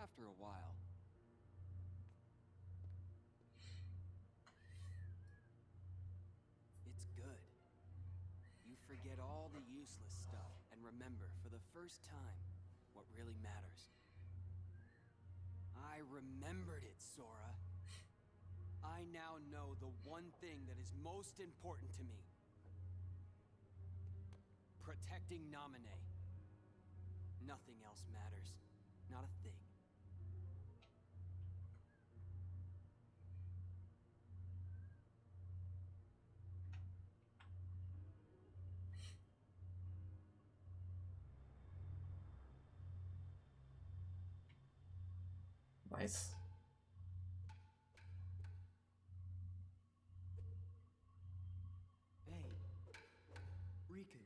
after a while. It's good. You forget all the useless stuff and remember, for the first time, what really matters. I remembered it, Sora. I now know the one thing that is most important to me. Protecting Naminé. Nothing else matters. Not a thing. Nice. Hey, Riku.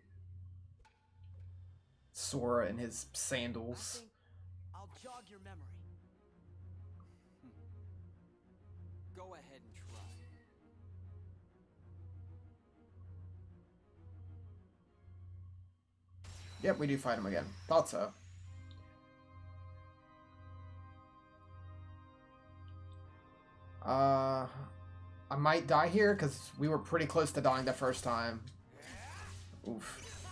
Sora in his I sandals. think I'll jog your memory. Go ahead and try. Yep, we do fight him again. Thought so. I might die here because we were pretty close to dying the first time. Oof.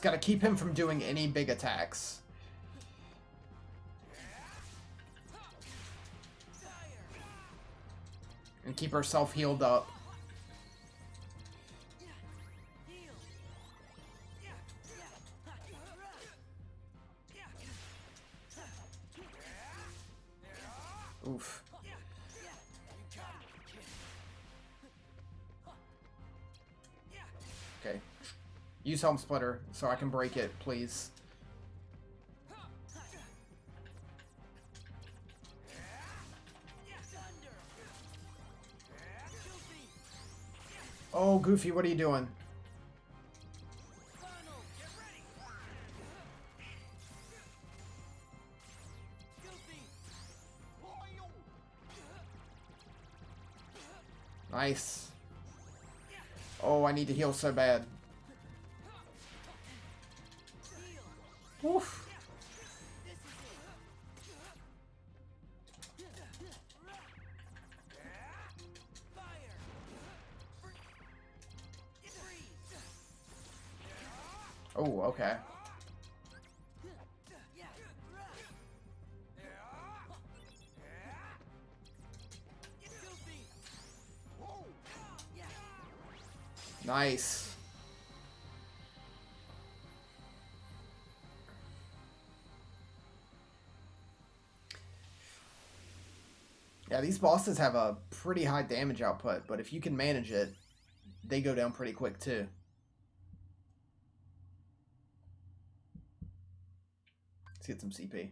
gotta keep him from doing any big attacks. And keep herself healed up. Oof. Okay. Use Helm Splitter so I can break it, please. Oh, Goofy, what are you doing? Nice. Oh, I need to heal so bad. Oof. Oh, okay. Nice. Yeah, these bosses have a pretty high damage output, but if you can manage it, they go down pretty quick too. Let's get some CP.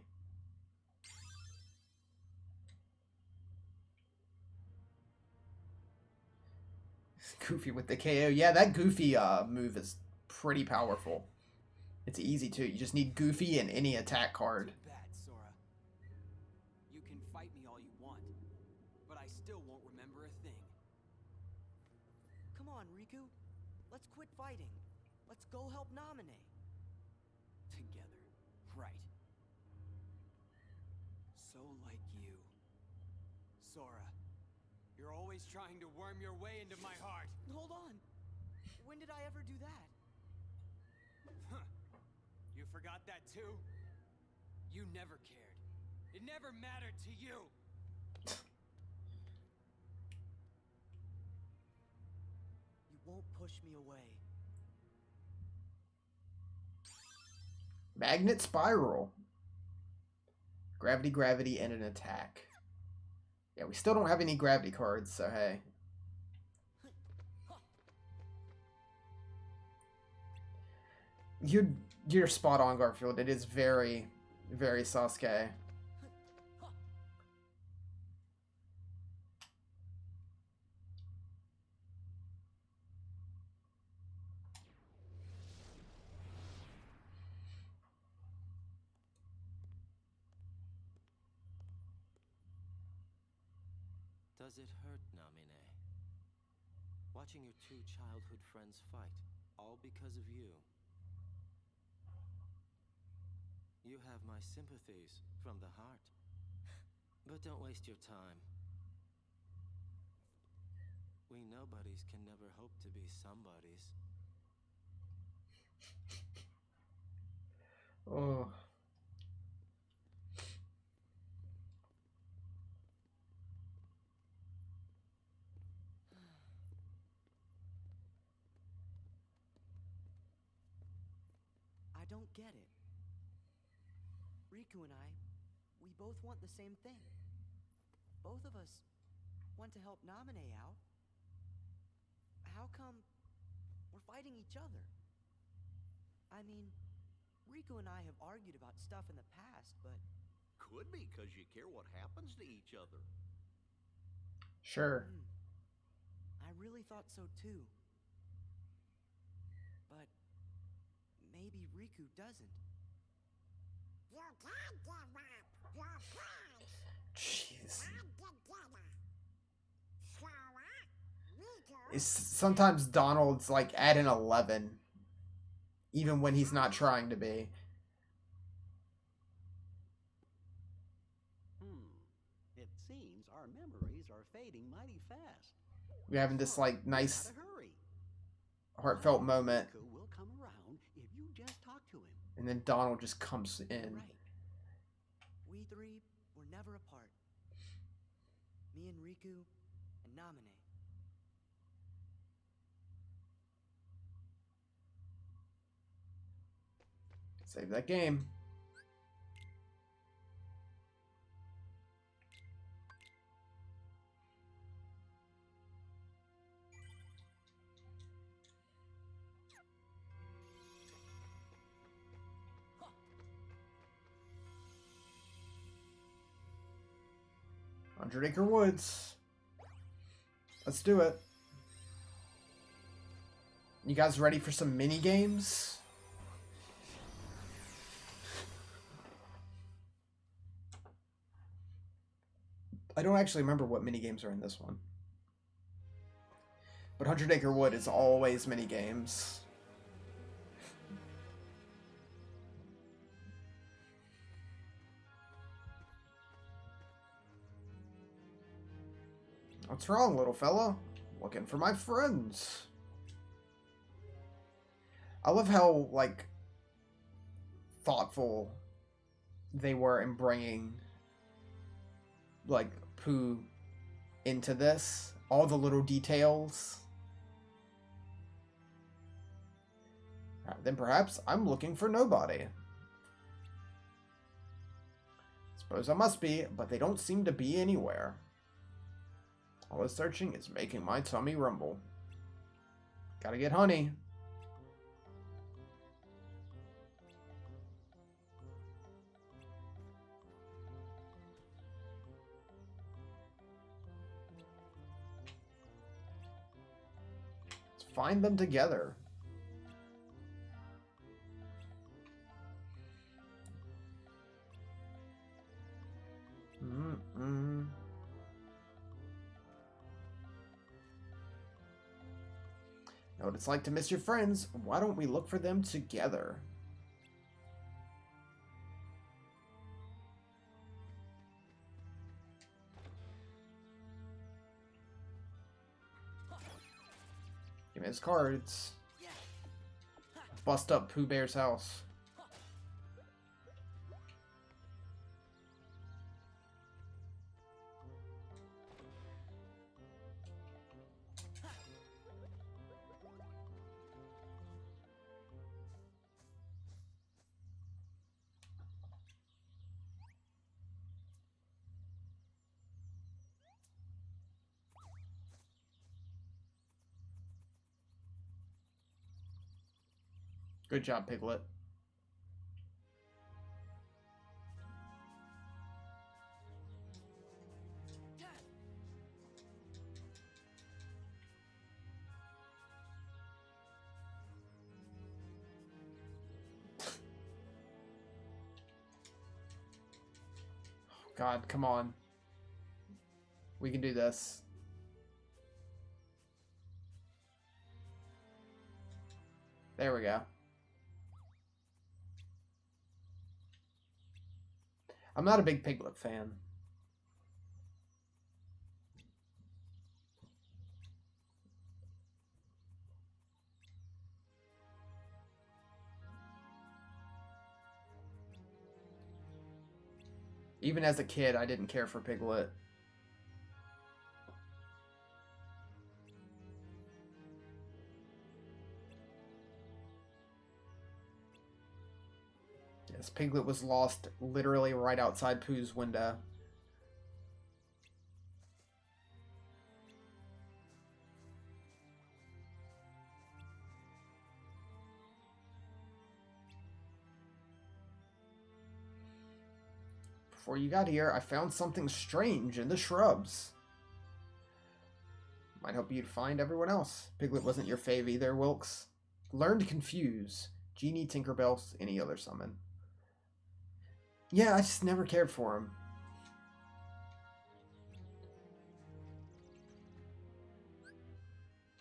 Goofy with the KO. Yeah, that Goofy move is pretty powerful. It's easy too. You just need Goofy and any attack card. Too bad, Sora. You can fight me all you want, but I still won't remember a thing. Come on, Riku. Let's quit fighting. Let's go help Naminé. Together, right. So like you. Sora, you're always trying to worm your way into my heart. Hold on. When did I ever do that? Huh. You forgot that too? You never cared. It never mattered to you. You won't push me away. Magnet Spiral. Gravity, gravity, and an attack. Yeah, we still don't have any gravity cards, so hey. You're spot on, Garfield. It is very, very Sasuke. Does it hurt, Naminé? Watching your two childhood friends fight, all because of you. You have my sympathies from the heart. But don't waste your time. We nobodies can never hope to be somebodies. Oh. I don't get it. Riku and I, we both want the same thing. Both of us want to help Naminé out. How come we're fighting each other? I mean, Riku and I have argued about stuff in the past, but... Could be because you care what happens to each other. Sure. I really thought so too. But maybe Riku doesn't. You can't give up your friends. Jeez. Come together. Sora, Riku, It's, sometimes Donald's like at an 11. Even when he's not trying to be. It seems our memories are fading mighty fast. We're having this like nice Gotta hurry. heartfelt moment. Riku will come around if you just And then Donald just comes in. Right. We three were never apart. Me and Riku and Namine. Save that game. Hundred Acre Woods. Let's do it. You guys ready for some mini games? I don't actually remember what mini games are in this one. But 100 Acre Wood is always mini games. What's wrong, little fella? Looking for my friends. I love how, like, thoughtful they were in bringing, like, Pooh into this. All the little details. Then perhaps I'm looking for nobody. Suppose I must be, but they don't seem to be anywhere. All this searching is making my tummy rumble. Gotta get honey. Let's find them together. Know what it's like to miss your friends. Why don't we look for them together? Give me his cards. Bust up Pooh Bear's house. Good job, Piglet. God, come on. We can do this. There we go. I'm not a big Piglet fan. Even as a kid, I didn't care for Piglet. Yes, Piglet was lost literally right outside Pooh's window. Before you got here, I found something strange in the shrubs. Might help you to find everyone else. Piglet wasn't your fave either, Wilkes. Learn to confuse. Genie, Tinkerbell, any other summon. Yeah, I just never cared for him.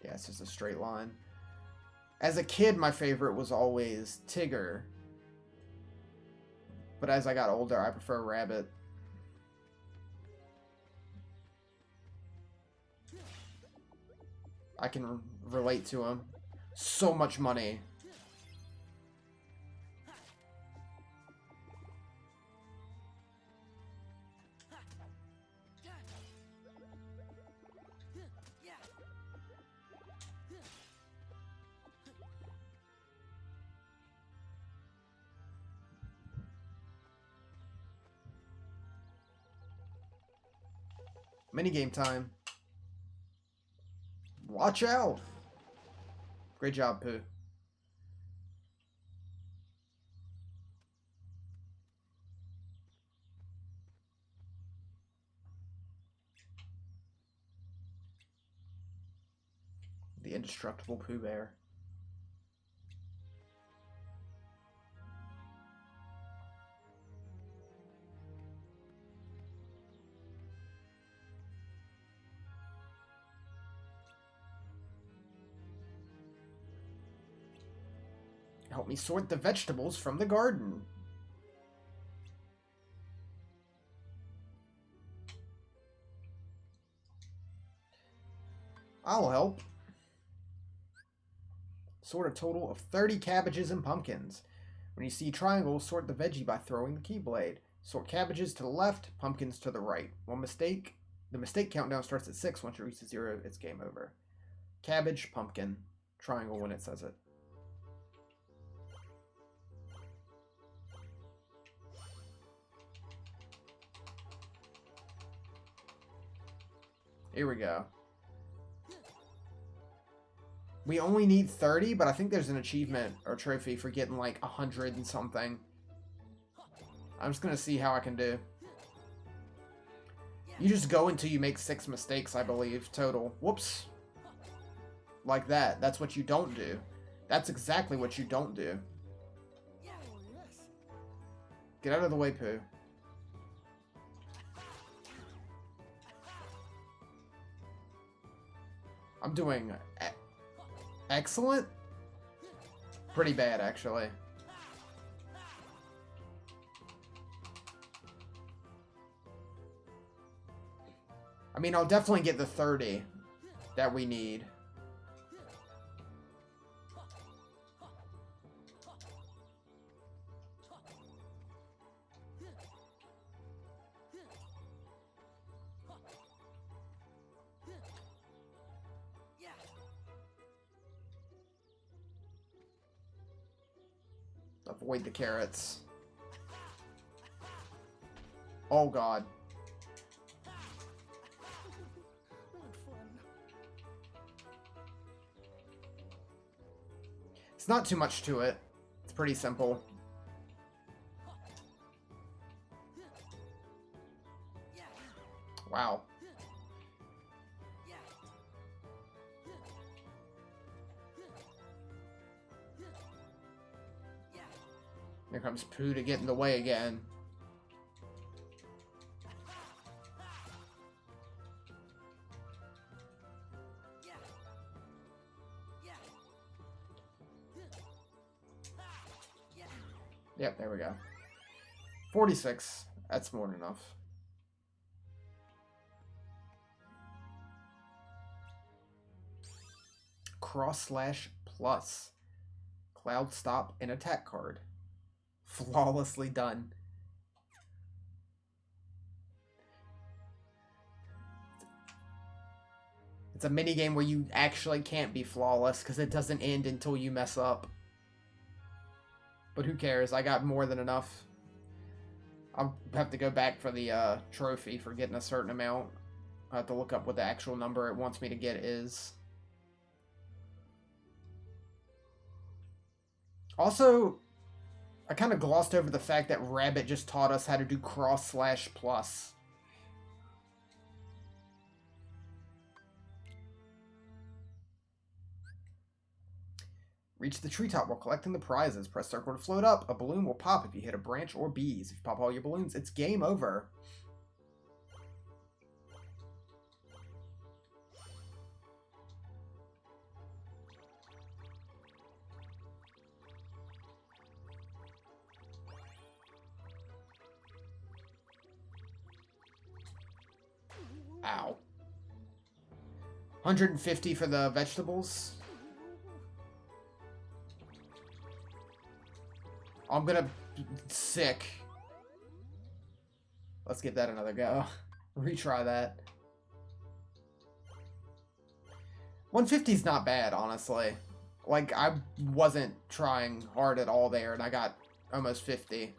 Yeah, it's just a straight line. As a kid, my favorite was always Tigger. But as I got older, I prefer Rabbit. I can relate to him. So much money. Minigame time. Watch out! Great job, Pooh. The indestructible Pooh Bear. Help me sort the vegetables from the garden. I'll help. Sort a total of 30 cabbages and pumpkins. When you see triangles, sort the veggie by throwing the keyblade. Sort cabbages to the left, pumpkins to the right. One mistake. The mistake countdown starts at 6. Once you reach 0, it's game over. Cabbage, pumpkin, triangle when it says it. Here we go. We only need 30, but I think there's an achievement or trophy for getting like 100 and something. I'm just gonna see how I can do. You just go until you make 6 mistakes, I believe, total. Whoops. Like that. That's what you don't do. That's exactly what you don't do. Get out of the way, Pooh. I'm doing excellent. Pretty bad, actually. I mean, I'll definitely get the 30 that we need. Avoid the carrots. Oh god. It's not too much to it. It's pretty simple. Wow. Here comes Pooh to get in the way again. Yep, there we go. 46. That's more than enough. Cross/plus. Cloud stop and attack card. Flawlessly done. It's a minigame where you actually can't be flawless because it doesn't end until you mess up. But who cares? I got more than enough. I'll have to go back for the trophy for getting a certain amount. I have to look up what the actual number it wants me to get is. Also, I kind of glossed over the fact that Rabbit just taught us how to do cross/plus. Reach the treetop while collecting the prizes. Press circle to float up. A balloon will pop if you hit a branch or bees. If you pop all your balloons, it's game over. Ow. 150 for the vegetables. I'm gonna... sick. Let's give that another go. Retry that. 150 is not bad, honestly. Like, I wasn't trying hard at all there, and I got almost 50.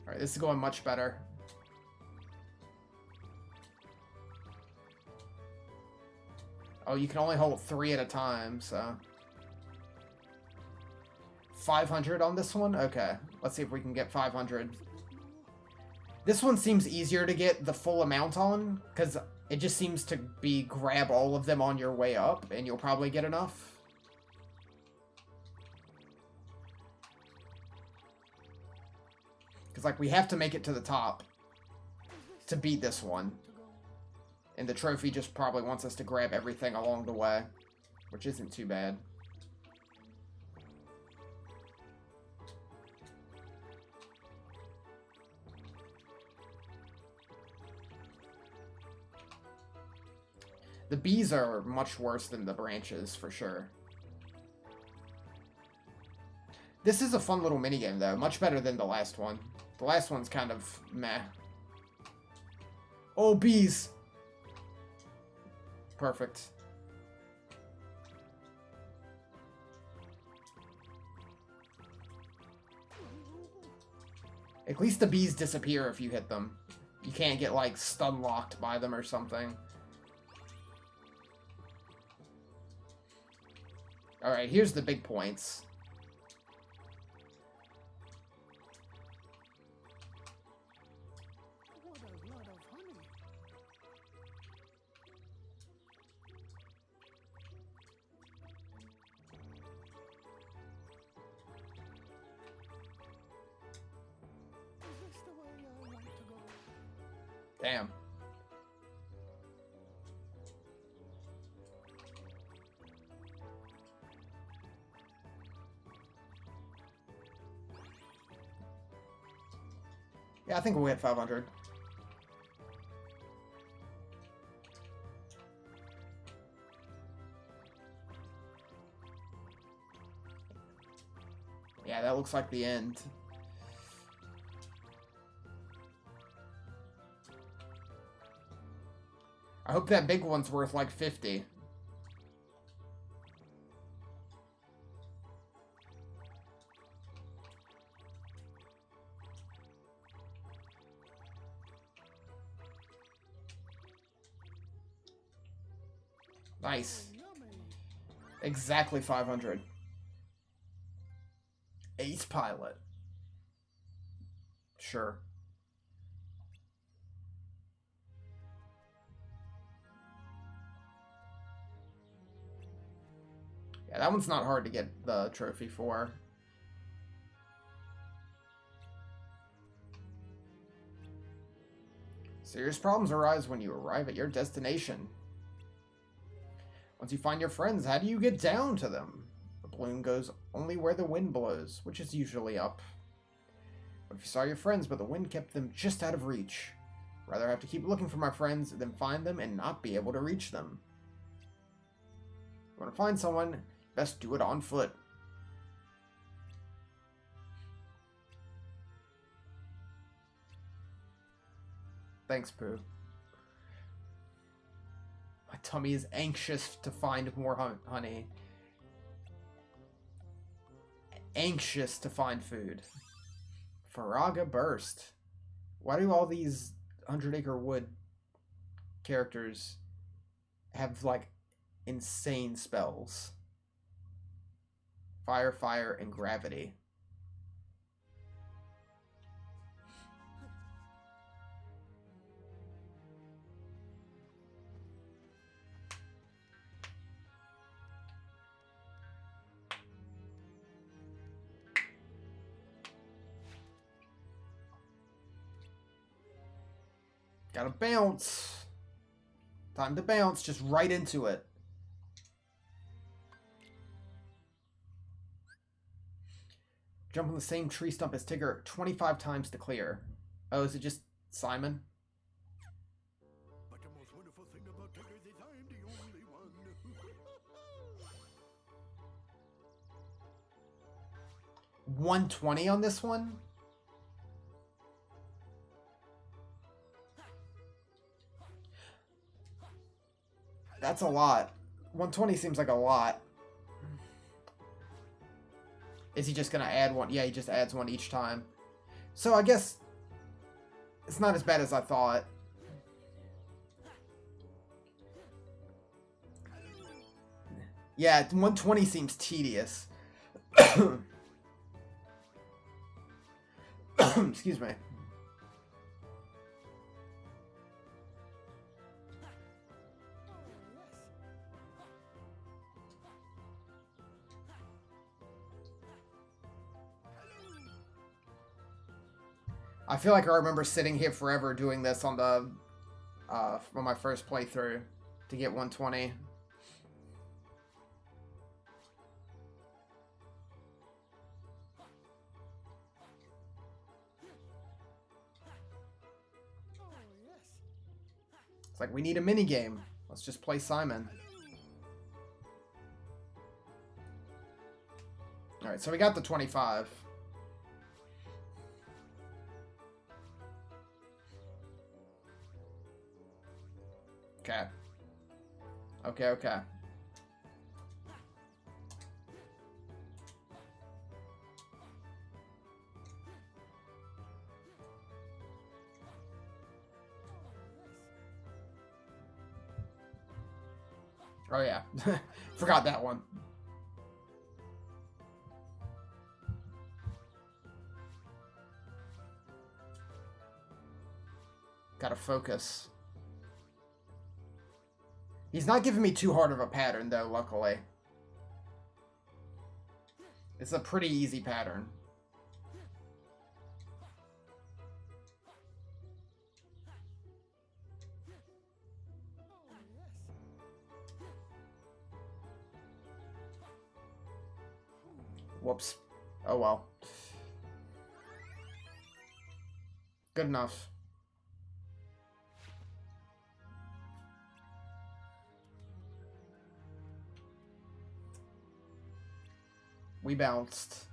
Alright, this is going much better. Oh, you can only hold 3 at a time, so... 500 on this one? Okay, let's see if we can get 500. This one seems easier to get the full amount on, because it just seems to be grab all of them on your way up, and you'll probably get enough. Because, like, we have to make it to the top to beat this one. And the trophy just probably wants us to grab everything along the way, which isn't too bad. The bees are much worse than the branches, for sure. This is a fun little minigame, though. Much better than the last one. The last one's kind of meh. Oh, bees! Perfect. At least the bees disappear if you hit them. You can't get, like, stun-locked by them or something. Alright, here's the big points. What a lot of honey. Is this the way I want to go? Damn. Yeah, I think we'll hit 500. Yeah, that looks like the end. I hope that big one's worth like 50. Nice. Exactly 500. Ace Pilot. Sure. Yeah, that one's not hard to get the trophy for. Serious problems arise when you arrive at your destination. Once you find your friends, how do you get down to them? The balloon goes only where the wind blows, which is usually up. What if you saw your friends, but the wind kept them just out of reach? Rather have to keep looking for my friends than find them and not be able to reach them. If you want to find someone, best do it on foot. Thanks, Pooh. My tummy is anxious to find more honey. Anxious to find food. Faraga Burst. Why do all these 100 Acre Wood characters have, like, insane spells? Fire, fire, and gravity. Gotta bounce. Time to bounce, just right into it. Jump on the same tree stump as Tigger 25 times to clear. Oh, is it just Simon? But the most wonderful thing about Tigger is I'm the only one. 120 on this one? That's a lot. 120 seems like a lot. Is he just gonna add one? Yeah, he just adds one each time. So I guess It's not as bad as I thought. Yeah, 120 seems tedious. Excuse me. I feel like I remember sitting here forever doing this on the on my first playthrough to get 120. It's like, we need a mini game. Let's just play Simon. Alright, so we got the 25. Okay. Okay, okay. Oh yeah, forgot that one. Gotta focus. He's not giving me too hard of a pattern though, luckily. It's a pretty easy pattern. Whoops. Oh well. Good enough. We bounced.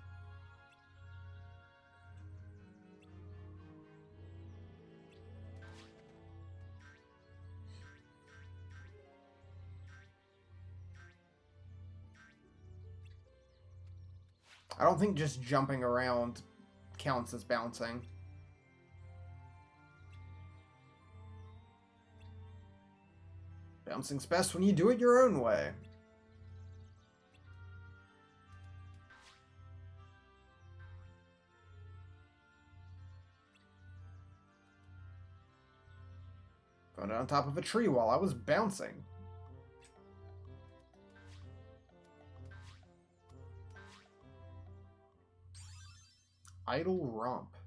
I don't think just jumping around counts as bouncing. Bouncing's best when you do it your own way. Found it on top of a tree while I was bouncing. Idle Romp.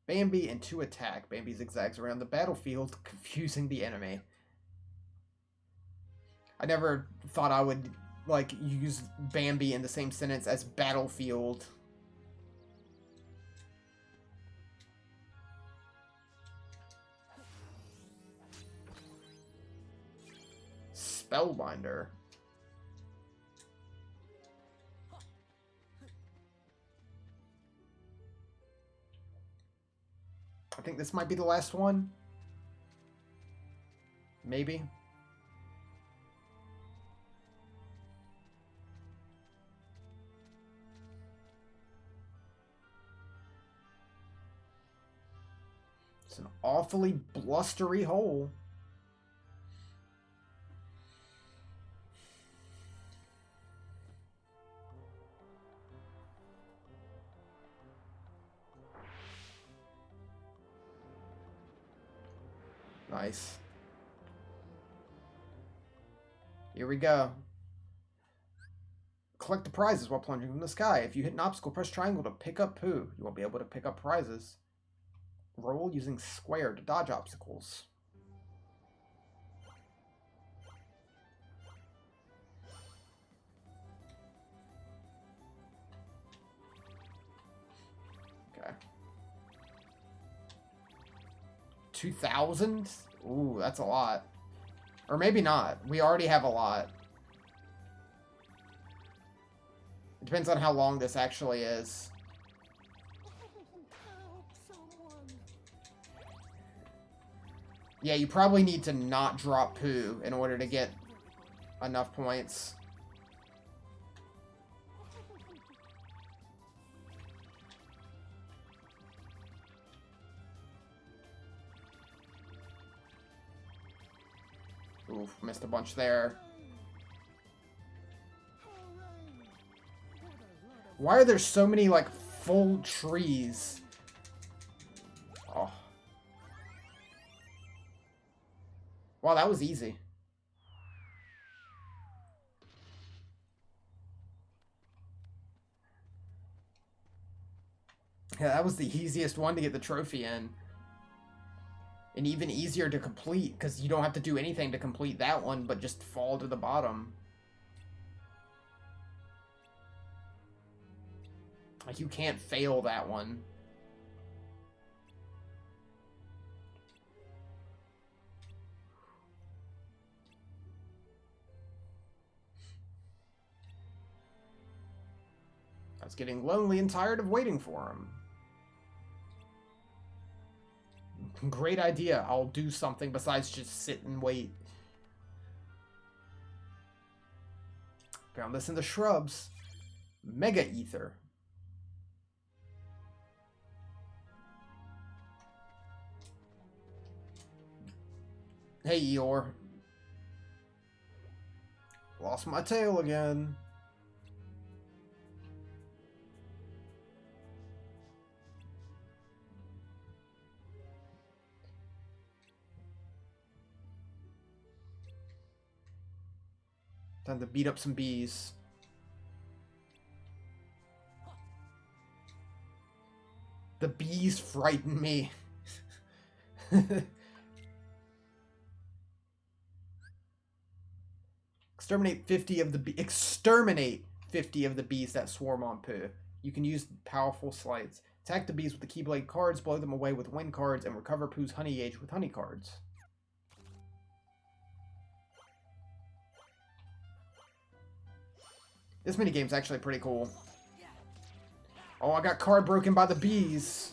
Bambi and 2 attack. Bambi zigzags around the battlefield, confusing the enemy. I never thought I would, like, use Bambi in the same sentence as battlefield. Spellbinder. I think this might be the last one. Maybe. It's an awfully blustery hole. Nice. Here we go. Collect the prizes while plunging from the sky. If you hit an obstacle, press triangle to pick up poo. You won't be able to pick up prizes. Roll using square to dodge obstacles. Okay. 2,000? Ooh, that's a lot. Or maybe not. We already have a lot. It depends on how long this actually is. Yeah, you probably need to not drop poo in order to get enough points. Oof, missed a bunch there. Why are there so many, like, full trees? Oh. Wow, that was easy. Yeah, that was the easiest one to get the trophy in. And even easier to complete, because you don't have to do anything to complete that one, but just fall to the bottom. Like, you can't fail that one. I was getting lonely and tired of waiting for him. Great idea. I'll do something besides just sit and wait. Found this in the shrubs. Mega Ether. Hey, Eeyore. Lost my tail again. Time to beat up some bees. The bees frighten me. Exterminate 50 of the exterminate 50 of the bees that swarm on Pooh. You can use powerful slides. Attack the bees with the Keyblade cards, blow them away with wind cards, and recover Pooh's honey gauge with honey cards. This minigame's actually pretty cool. Oh, I got card broken by the bees.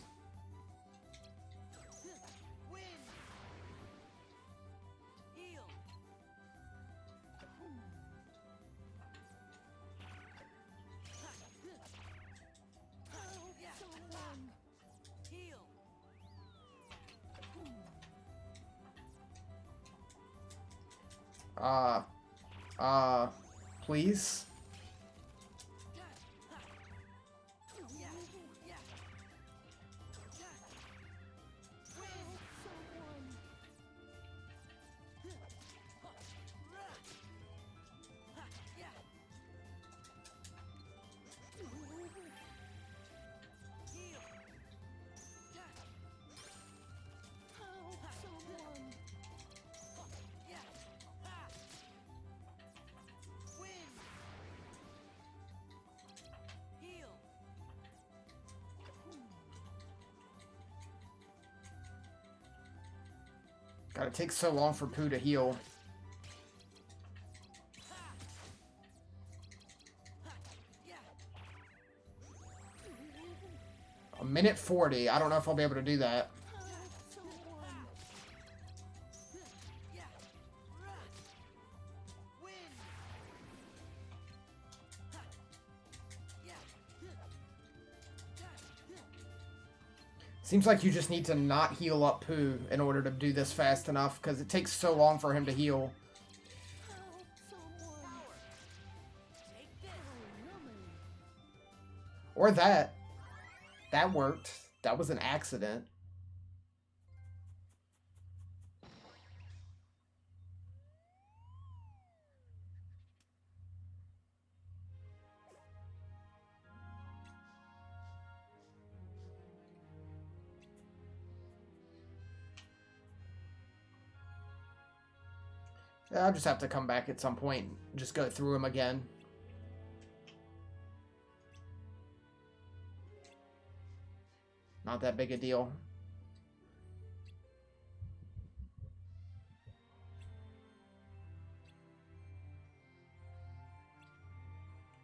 Please? God, it takes so long for Pooh to heal. A minute 40. I don't know if I'll be able to do that. Seems like you just need to not heal up Pooh in order to do this fast enough, because it takes so long for him to heal. Or that. That worked. That was an accident. I'll just have to come back at some point and just go through them again. Not that big a deal.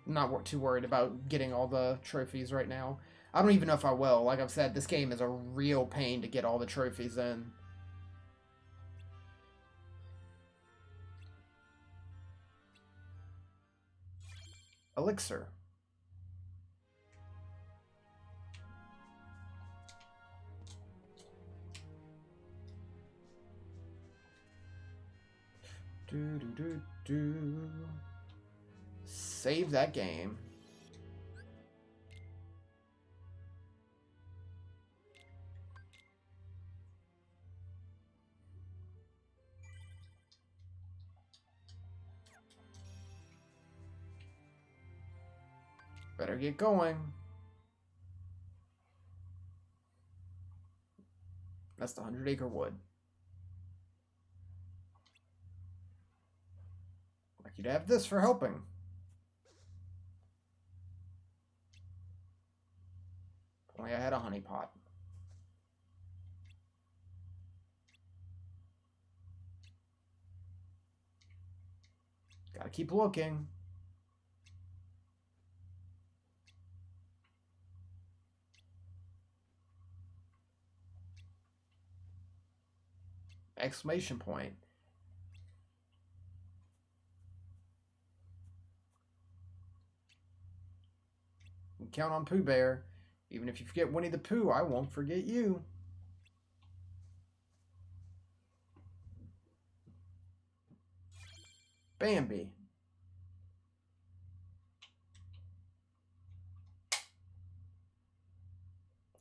I'm not too worried about getting all the trophies right now. I don't even know if I will. Like I've said, this game is a real pain to get all the trophies in. Elixir. Do, do, do, do. Save that game. Better get going. That's the 100-acre wood. Like you'd have this for helping. If only I had a honey pot. Gotta keep looking. Exclamation point. You can count on Pooh Bear. Even if you forget Winnie the Pooh, I won't forget you. Bambi.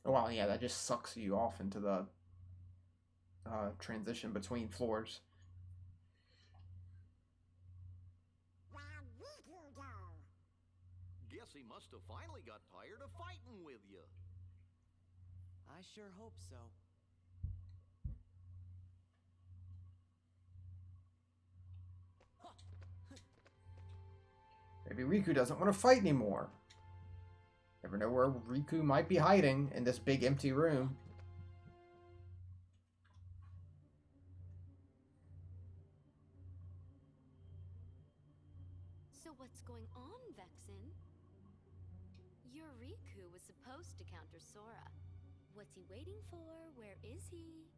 Oh, wow, yeah, that just sucks you off into the transition between floors. Where'd Riku go? Guess he must have finally got tired of fighting with you. I sure hope so. Maybe Riku doesn't want to fight anymore. Never know where Riku might be hiding in this big empty room. So what's going on, Vexen? Your Riku was supposed to counter Sora. What's he waiting for? Where is he?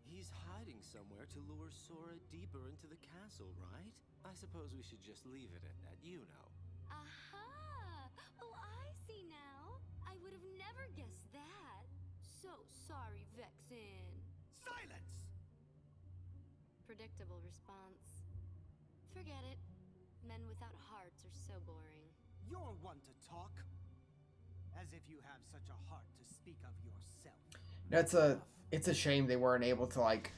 He's hiding somewhere to lure Sora deeper into the castle, right? I suppose we should just leave it at that, you know. Aha! Oh, I see now. I would have never guessed that. So sorry, Vexen. Silence! Predictable response. Forget it. Men without hearts are so boring. You're one to talk. As if you have such a heart to speak of yourself. It's a shame they weren't able to like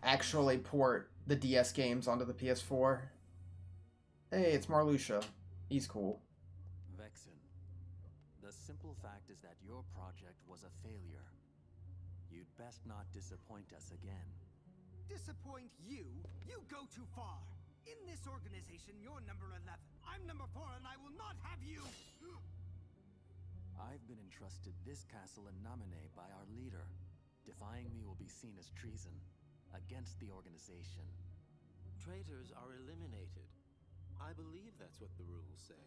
actually port the DS games onto the PS4. Hey, it's Marluxia. He's cool. Vexen, the simple fact is that your project was a failure. You'd best not disappoint us again. Disappoint you? You go too far. In this organization, you're number 11. I'm number 4, and I will not have you. I've been entrusted this castle in Namine by our leader. Defying me will be seen as treason against the organization. Traitors are eliminated. I believe that's what the rules say.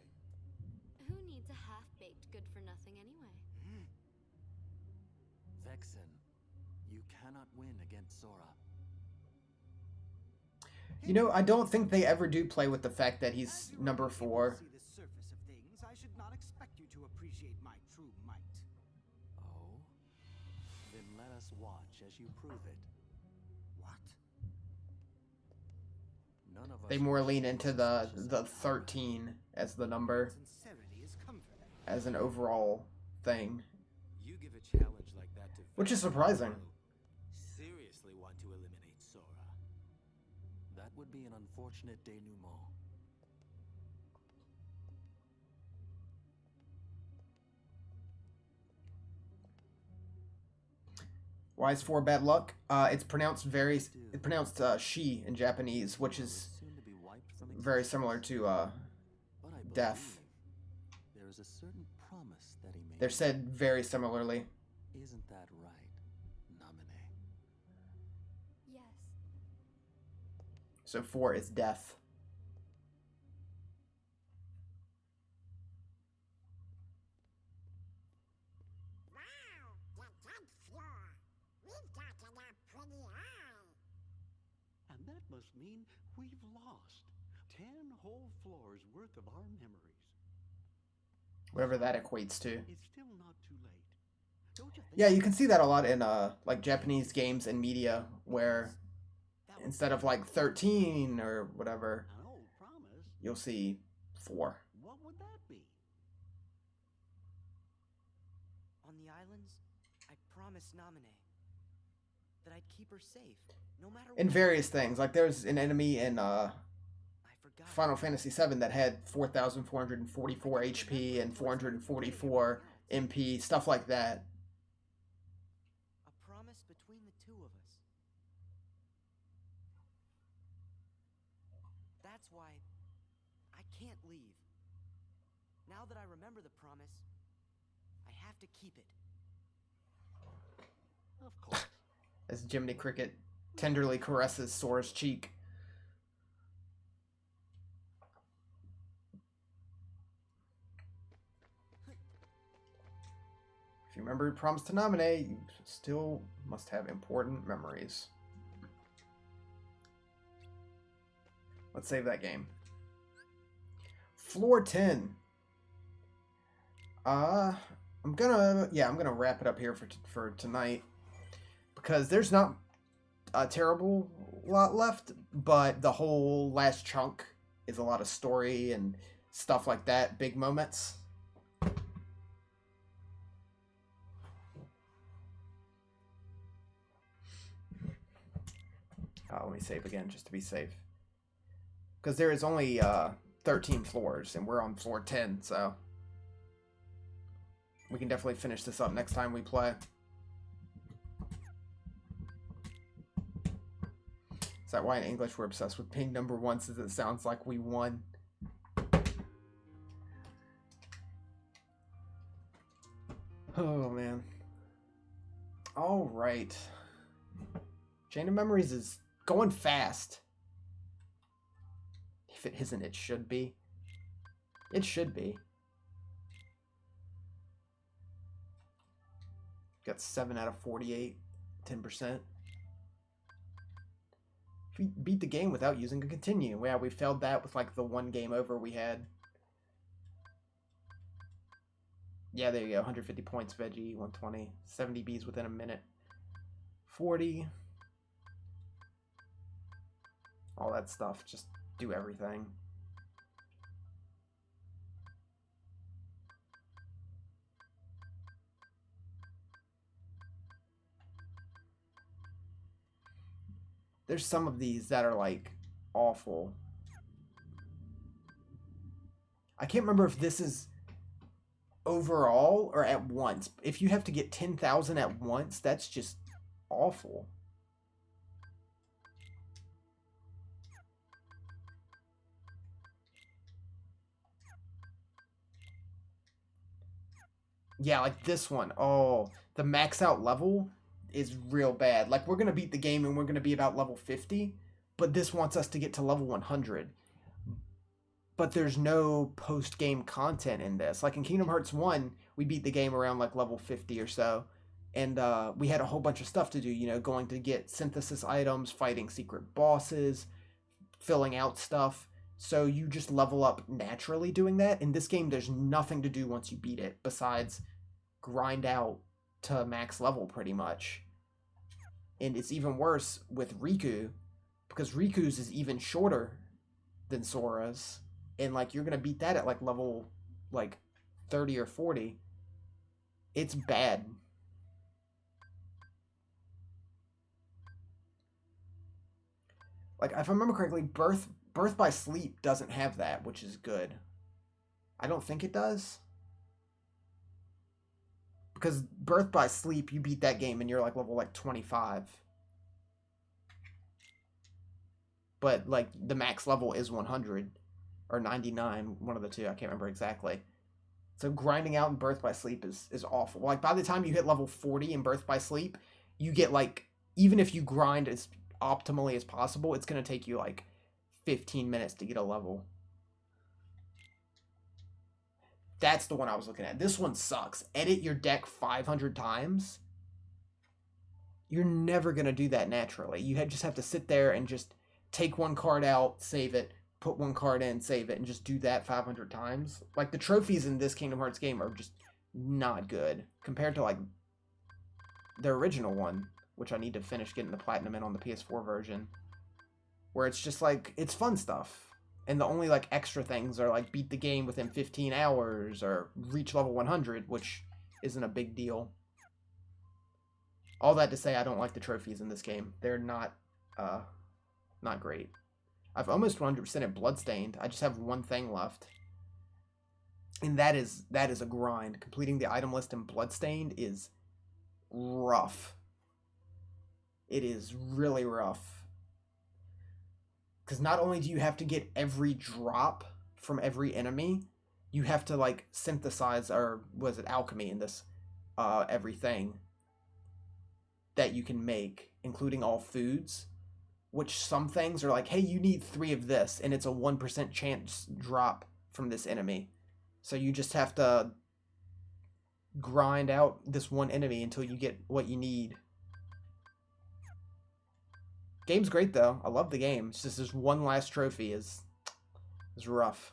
Who needs a half-baked good-for-nothing anyway? Vexen, you cannot win against Sora. You know, I don't think they ever do play with the fact that he's number 4. See the surface of things, I should not expect you to appreciate my true might. Oh? Then let us watch as you prove it. What? None of us They more lean into the 13 as the number, Sincerity is comfort. as an overall thing. You give a challenge like that to Which is Vexen, surprising. you'll seriously want to eliminate Sora. That would be an unfortunate denouement. Why is 4 bad luck? It's pronounced she in Japanese, which is Soon to be wiped from very similar to But I death. believe there is a certain promise that he made. They're said very similarly. Isn't that right, Namine? Yes. So 4 is death. Wow, the top floor. We've got it up pretty high. And that must mean we've lost 10 whole floors worth of our memories. Whatever that equates to. It's still not too late. Don't you think? Yeah, you can see that a lot in like Japanese games and media where instead of like 13 or whatever, An old promise? you'll see 4. What would that be? On the islands, I promised Naminé that I'd keep her safe, no matter And what. various things. Like there's an enemy in I forgot. Final Fantasy VII that had 4,444 HP and 444 MP, stuff like that. A promise between the two of us. That's why I can't leave. Now that I remember the promise, I have to keep it. Of course. As Jiminy Cricket tenderly caresses Sora's cheek. If you remember your promise to nominate, you still must have important memories. Let's save that game. Floor 10. I'm gonna wrap it up here for tonight because there's not a terrible lot left, but the whole last chunk is a lot of story and stuff like that, big moments. Let me save again just to be safe. Because there is only 13 floors, and we're on floor 10, so we can definitely finish this up next time we play. Is that why in English we're obsessed with being number 1, since it sounds like we won? Oh, man. All right. Chain of Memories is going fast. If it isn't, it should be. It should be. Got 7 out of 48, 10%. If we beat the game without using a continue. Yeah, we failed that with like the one game over we had. Yeah, there you go. 150 points, Veggie, 120. 70 Bs within a minute. 40. All that stuff. Just do everything. There's some of these that are like awful. I can't remember if this is overall or at once. If you have to get 10,000 at once, that's just awful. Yeah, like this one. Oh, the max out level is real bad. Like, we're going to beat the game and we're going to be about level 50, but this wants us to get to level 100. But there's no post-game content in this. Like in Kingdom Hearts 1, we beat the game around like level 50 or so, and we had a whole bunch of stuff to do, you know, going to get synthesis items, fighting secret bosses, filling out stuff. So you just level up naturally doing that. In this game, there's nothing to do once you beat it besides grind out to max level pretty much. And it's even worse with Riku, because Riku's is even shorter than Sora's. And like you're going to beat that at like level like 30 or 40. It's bad. Like if I remember correctly, Birth by Sleep doesn't have that, which is good. I don't think it does. Because Birth by Sleep, you beat that game and you're like level like 25. But like the max level is 100 or 99, one of the two, I can't remember exactly. So grinding out in Birth by Sleep is awful. Like by the time you hit level 40 in Birth by Sleep, you get like, even if you grind as optimally as possible, it's going to take you like 15 minutes to get a level. That's the one I was looking at. This one sucks. Edit your deck 500 times. You're never going to do that naturally. You just have to sit there and just take one card out, save it, put one card in, save it, and just do that 500 times. Like the trophies in this Kingdom Hearts game are just not good compared to like the original one, which I need to finish getting the platinum in on the PS4 version. where it's just like, it's fun stuff. And the only like extra things are like beat the game within 15 hours or reach level 100, which isn't a big deal. All that to say, I don't like the trophies in this game. They're not great. I've almost 100%ed Bloodstained. I just have one thing left. And that is a grind. Completing the item list in Bloodstained is rough. It is really rough. Because not only do you have to get every drop from every enemy, you have to like synthesize, or was it alchemy in this, everything that you can make, including all foods, which some things are like, hey, you need 3 of this, and it's a 1% chance drop from this enemy. So you just have to grind out this one enemy until you get what you need. Game's great though. I love the game. It's just this one last trophy is rough.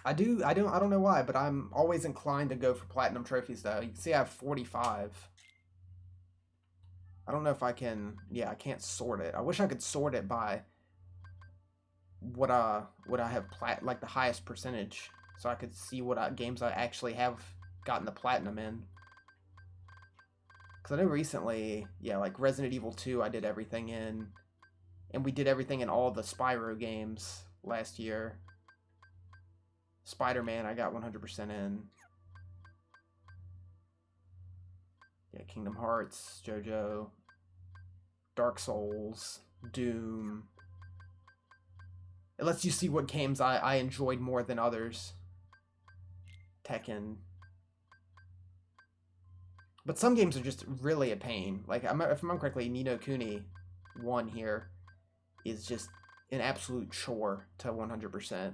I don't know why, but I'm always inclined to go for platinum trophies though. You can see I have 45. I don't know if I can, yeah, I can't sort it. I wish I could sort it by what I have like the highest percentage, so I could see what games I actually have gotten the platinum in. Because I know recently, yeah, like Resident Evil 2 I did everything in, and we did everything in all the Spyro games last year. Spider-Man I got 100% in. Yeah, Kingdom Hearts, JoJo, Dark Souls, Doom. It lets you see what games I enjoyed more than others. Tekken. But some games are just really a pain. Like, if I remember correctly, Ni no Kuni 1 here is just an absolute chore to 100%.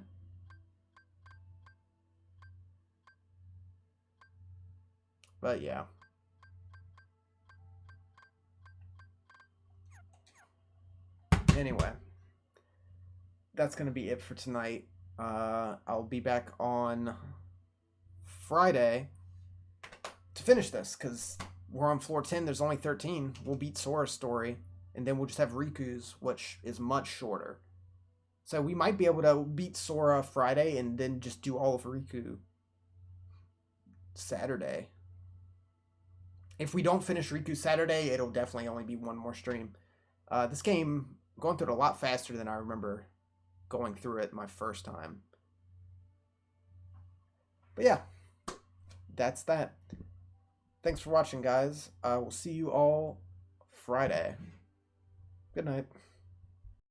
But yeah. Anyway, that's going to be it for tonight. I'll be back on Friday to finish this, because we're on floor 10. There's only 13. We'll beat Sora's story, and then we'll just have Riku's, which is much shorter. So we might be able to beat Sora Friday and then just do all of Riku Saturday. If we don't finish Riku Saturday, it'll definitely only be one more stream. This game, going through it a lot faster than I remember going through it my first time. But yeah, that's that. Thanks for watching, guys. We'll see you all Friday. Good night.